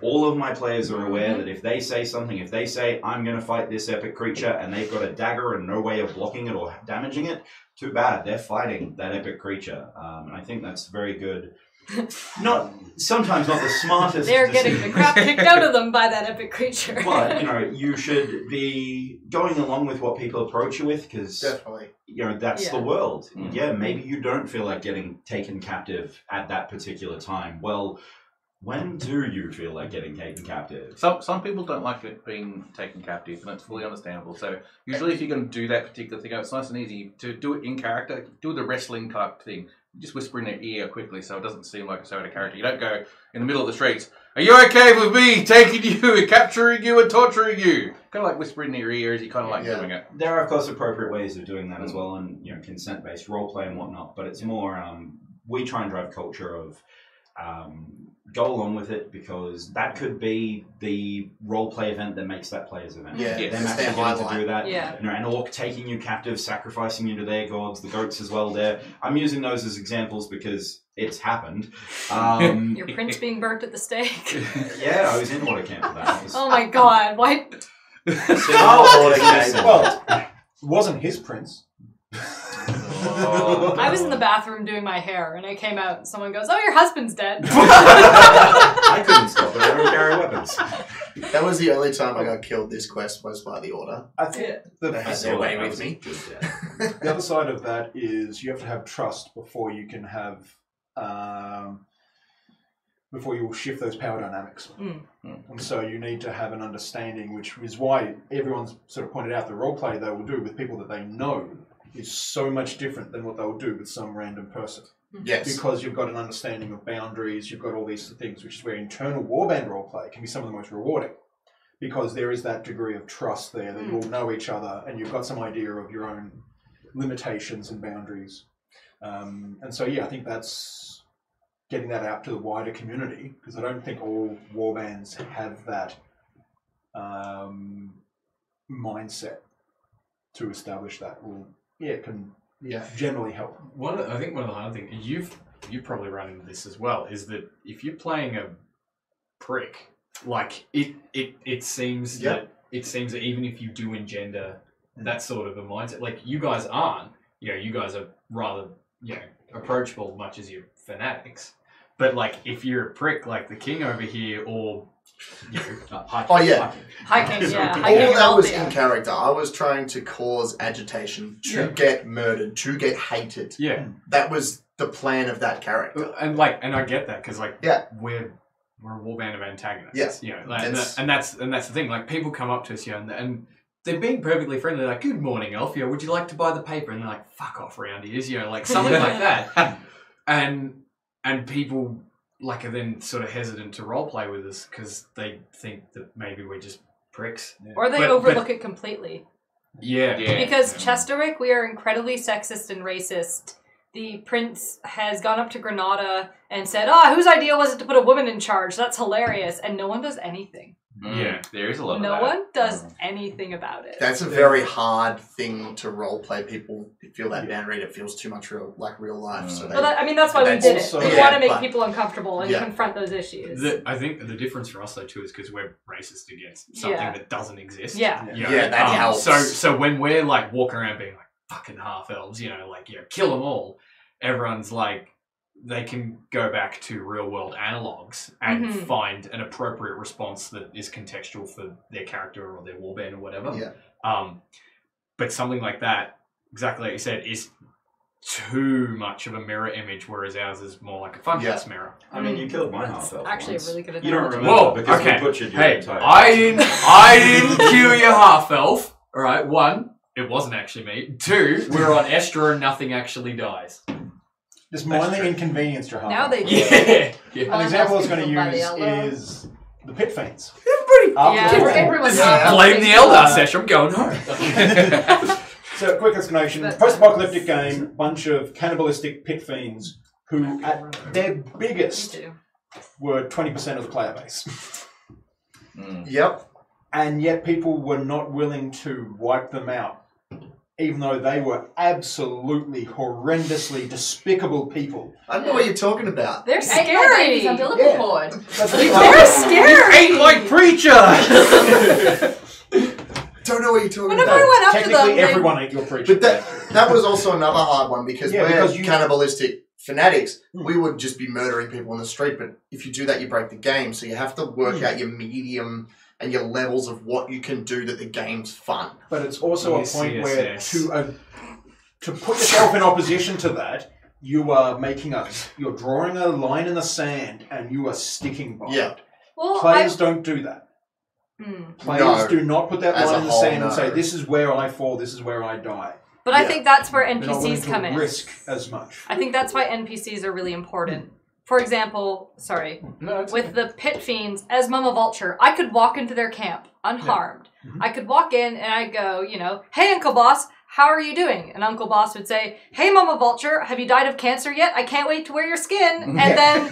All of my players are aware that if they say something, if they say, I'm going to fight this epic creature and they've got a dagger and no way of blocking it or damaging it, too bad. They're fighting that epic creature. And I think that's very good. Sometimes not the smartest. They're getting the crap kicked out of them by that epic creature. But, you should be going along with what people approach you with because, Definitely. That's the world. Yeah, maybe you don't feel like getting taken captive at that particular time. Well, when do you feel like getting taken captive? Some people don't like it being taken captive, and it's fully understandable. So usually if you're going to do that particular thing, it's nice and easy to do it in character. Do the wrestling type thing. Just whisper in their ear quickly so it doesn't seem like it's out of character. You don't go in the middle of the streets, are you okay with me taking you and capturing you and torturing you? Kind of like whispering in their ear as you kind of like doing it. There are, of course, appropriate ways of doing that as well, and consent-based roleplay and whatnot, but it's more, we try and drive culture of go along with it because that could be the roleplay event that makes that player's event. Yeah, them actually getting to do that. Yeah. An orc taking you captive, sacrificing you to their gods, the goats as well there. I'm using those as examples because it's happened. Your prince being burnt at the stake. Yeah, I was in order camp for that. Oh my god, why? Well, it wasn't his prince. I was in the bathroom doing my hair and I came out and someone goes, oh, your husband's dead. I couldn't stop it. I don't carry weapons. That was the only time I got killed this quest was by the Order. I think They had their way with me. the other side of that is you have to have trust before you can have before you will shift those power dynamics. And so you need to have an understanding, which is why everyone's sort of pointed out the roleplay they will do with people that they know is so much different than what they'll do with some random person. Yes. Because you've got an understanding of boundaries, you've got all these things, which is where internal warband roleplay can be some of the most rewarding. Because there is that degree of trust there that you all know each other and you've got some idea of your own limitations and boundaries. And so, yeah, I think that's getting that out to the wider community, because I don't think all warbands have that mindset to establish that. Well, yeah, it can generally help. I think one of the hard things, you've probably run into this as well, is that if you're playing a prick, like it seems that even if you do engender that sort of a mindset, like you guys aren't, you guys are rather, approachable much as you're fanatics. But like if you're a prick like the king over here, or Hiking, All that was yeah. in character. I was trying to cause agitation, to get murdered, to get hated. Yeah. That was the plan of that character. And I get that because we're a warband of antagonists. And that's the thing. Like people come up to us, and they're being perfectly friendly. Like, good morning, elf. Would you like to buy the paper? And they're like, fuck off, round ears. Like something like that. And people are then sort of hesitant to roleplay with us because they think that maybe we're just pricks. Yeah. Or they overlook it completely. Yeah. Because Chesterwick, we are incredibly sexist and racist. The prince has gone up to Granada and said, whose idea was it to put a woman in charge? That's hilarious. And no one does anything. Yeah. There is a lot of No that. one does anything about it. That's a very hard thing to role play. People feel that boundary. It feels too much like real life. So they, Well, that's why we that's did it. also- We yeah, want to make but- people uncomfortable and yeah. confront those issues. I think the difference for us though too is because we're racist against something Yeah. that doesn't exist. Yeah. You know? Yeah, that helps. So when we're like walking around being like fucking half elves, you know, like kill them all, everyone's like they can go back to real world analogs and Mhm. find an appropriate response that is contextual for their character or their warband or whatever. Yeah. But something like that, exactly like you said, is too much of a mirror image, whereas ours is more like a funhouse mirror. I mean, you killed my half elf. Actually, a once. really good You don't analogy. remember Whoa, because okay. we butchered your Hey, entire. I didn't kill your half elf. All right, one, it wasn't actually me. Two, we're on Estra and nothing actually dies. Just mind the inconvenience to half. Now they do. Yeah. An example I was going to Killed by the use elder. is the pit fiends. Yeah, everyone's Yeah. Blame the Elder Sesh. I'm going home. So, quick explanation. But- Post-apocalyptic game, bunch of cannibalistic pit fiends who, at their Me biggest, too. were 20% of the player base. Yep. And yet people were not willing to wipe them out, even though they were absolutely horrendously despicable people. I don't know what you're talking about. They're Ate my scary. baby's umbilical Yeah. cord. They're scary. Ain't like preacher. Don't know what you're talking Whenever about. I went up to Technically, them, everyone ate your preacher. But that was also another hard one because Yeah, we're because you- cannibalistic fanatics. We would just be murdering people on the street, but if you do that, you break the game. So you have to work out your medium and your levels of what you can do that the game's fun. But it's also Yes, a point yes, where yes. to put yourself in opposition to that, you are you're drawing a line in the sand and you are sticking by Yeah. it. well, Players don't do that. Players No. do not put that As line a in the whole, sand and no. say, this is where I fall, this is where I die. but I Yeah. think that's where They're not willing NPCs to come in. risk as much. I think that's why NPCs are really important. For example, with the pit fiends, as Mama Vulture, I could walk into their camp unharmed. I could walk in and I'd go, hey, Uncle Boss, how are you doing? And Uncle Boss would say, hey, Mama Vulture, have you died of cancer yet? I can't wait to wear your skin. And then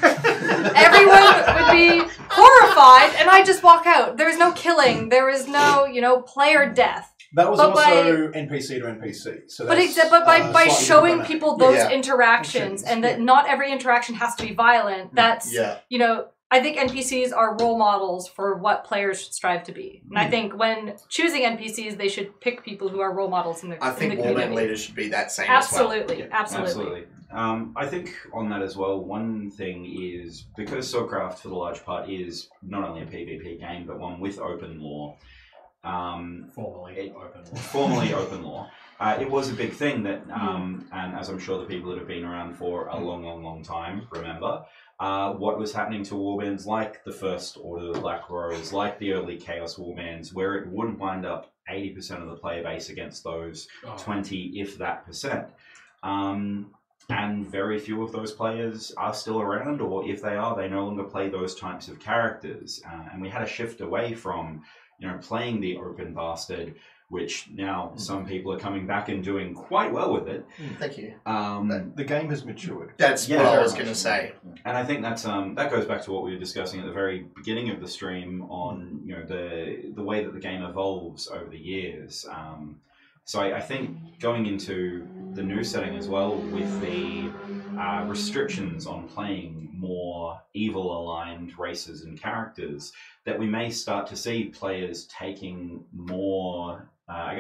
everyone would be horrified and I'd just walk out. There was no killing. There was no, player death. That was But also NPC to NPC. So But that's, but by slightly showing different. people those Yeah. interactions and that not every interaction has to be violent, that's, Yeah. I think NPCs are role models for what players should strive to be. And I think when choosing NPCs, they should pick people who are role models in the, I in think the Warband community. leaders should be that same Absolutely, as well. absolutely. I think on that as well, one thing is because Swordcraft for the large part is not only a PvP game, but one with open lore. Formerly open lore. It was a big thing that, and as I'm sure the people that have been around for a long, long, long time remember, what was happening to warbands like the First Order of the Black Rose, like the early Chaos warbands, where it would wind up 80% of the player base against those 20, if that percent. And very few of those players are still around, or if they are, they no longer play those types of characters. And we had a shift away from, playing the open bastard, which now some people are coming back and doing quite well with it. Thank you. The game has matured. That's Yeah, what I very was much. going to say. And I think that's that goes back to what we were discussing at the very beginning of the stream on the way that the game evolves over the years. So I think going into the new setting as well with the restrictions on playing more evil-aligned races and characters, that we may start to see players taking more,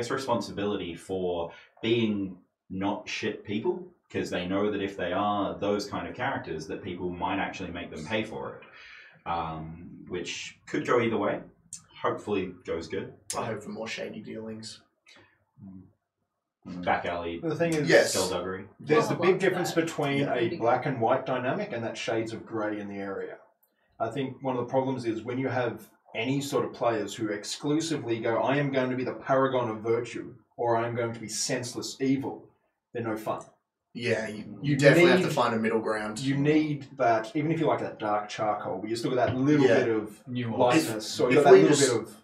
responsibility for being not shit people, because they know that if they are those kind of characters, that people might actually make them pay for it, which could go either way. Hopefully goes good. I hope for more shady dealings. Back alley, The thing is, Yes. skullduggery. there's the Well, big what's difference that? between Yeah. a black and white dynamic and that shades of grey in the area. I think one of the problems is when you have any sort of players who exclusively go, I am going to be the paragon of virtue, or I am going to be senseless evil, they're no fun. Yeah, you You definitely have need- to find a middle ground. You need that, even if you like that dark charcoal, but you still got that little Yeah. bit of Nuance. lightness, so you if got that we little just- bit of...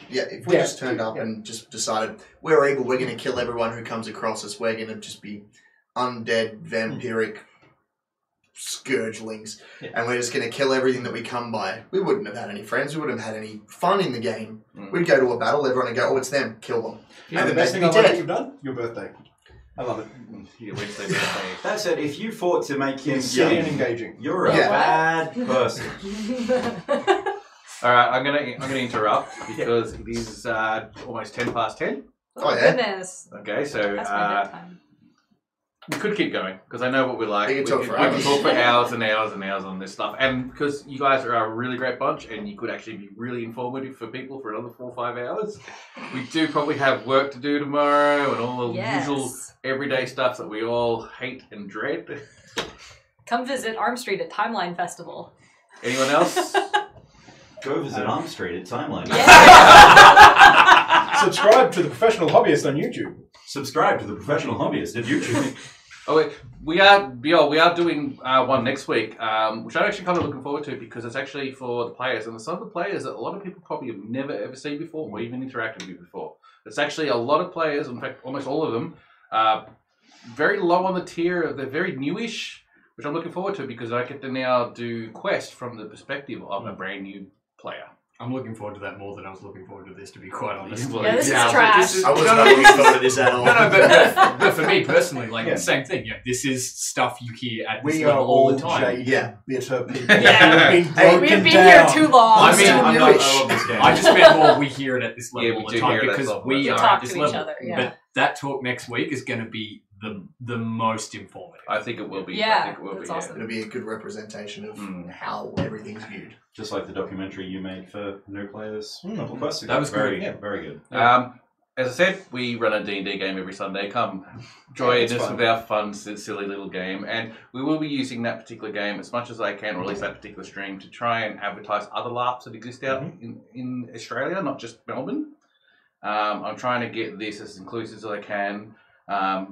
Yeah, if we Yeah, just turned up yeah. and just decided we're evil, we're going to kill everyone who comes across us, we're going to just be undead, vampiric scourgelings, and we're just going to kill everything that we come by. We wouldn't have had any friends. We wouldn't have had any fun in the game. We'd go to a battle, everyone would go, oh, it's them, kill them. And the best thing I like that you've done? Your birthday. I love it. Your Wednesday birthday. That's it. If you fought to make him Silly and young, engaging. you're a bad person. All right, I'm gonna interrupt because it is almost 10 past 10. Oh, yeah? Goodness. Okay, so That's my bedtime. we could keep going because I know what we're like. We can talk for we can hours. talk for hours and hours and hours on this stuff, and because you guys are a really great bunch, and you could actually be really informative for people for another 4 or 5 hours. We do probably have work to do tomorrow and all the usual everyday stuff that we all hate and dread. Come visit Arm Street at Timeline Festival. Anyone else? Go visit Arm Street at Timeline. Subscribe to the Professional Hobbyist on YouTube. Subscribe to the Professional Hobbyist at YouTube. Oh wait, we are doing one next week, which I'm actually kind of looking forward to because it's actually for the players, and some of the players that a lot of people probably have never ever seen before or even interacted with before. It's actually a lot of players, in fact almost all of them, very low on the tier, they're very newish, which I'm looking forward to because I get to now do Quest from the perspective of a brand new player. I'm looking forward to that more than I was looking forward to this, to be quite honest. Yeah, this is but trash. I was not looking forward to this at all. No, but for me personally, like the same thing. Yeah, this is stuff you hear at this We are level all all the time. jaded, bitter people. Yeah. We've been Hey, broken We've been down. here too long. I mean, I love this game. I just meant more we hear it at this level Yeah, we all do the time hear it at because this level. we We are talk at this to each level. other, yeah. But that talk next week is going to be the most informative. I think it will be. Yeah, I think it will that's be. awesome. It'll be a good representation of how everything's viewed. Just like the documentary you made for new players a couple of quests ago. That was very, good, yeah. very good. As I said, we run a D&D game every Sunday. Come join us with our fun, silly little game. And we will be using that particular game as much as I can, or at least that particular stream, to try and advertise other LARPs that exist out in Australia, not just Melbourne. I'm trying to get this as inclusive as I can,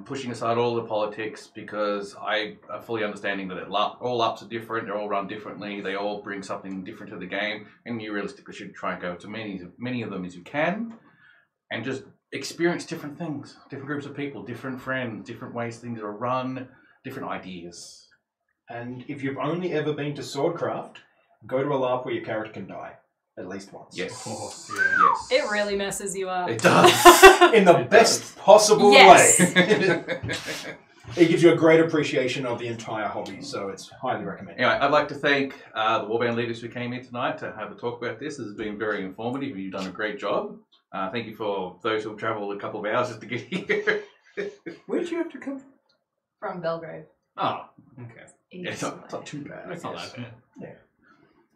pushing aside all the politics because I am fully understanding that all LARPs are different, they're all run differently, they all bring something different to the game, and you realistically should try and go to many of them as you can. And just experience different things, different groups of people, different friends, different ways things are run, different ideas. And if you've only ever been to Swordcraft, go to a LARP where your character can die. At least once. Yes. Oh, Yes. It really messes you up. It does. In the best possible Yes. way. It gives you a great appreciation of the entire hobby, so it's highly recommended. Anyway, I'd like to thank the Warband leaders who came in tonight to have a talk about this. This has been very informative. You've done a great job. Thank you for those who have travelled a couple of hours just to get here. Where'd you have to come from? From Belgrave. Oh, okay. It's not too bad. That's not that bad.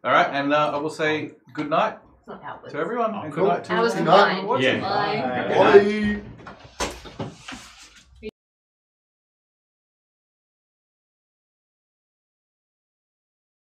All right, and I will say good night It's not outwards. to everyone. Oh, and cool. good night to Hours Good and night. nine. Yeah. Bye. Bye. Bye.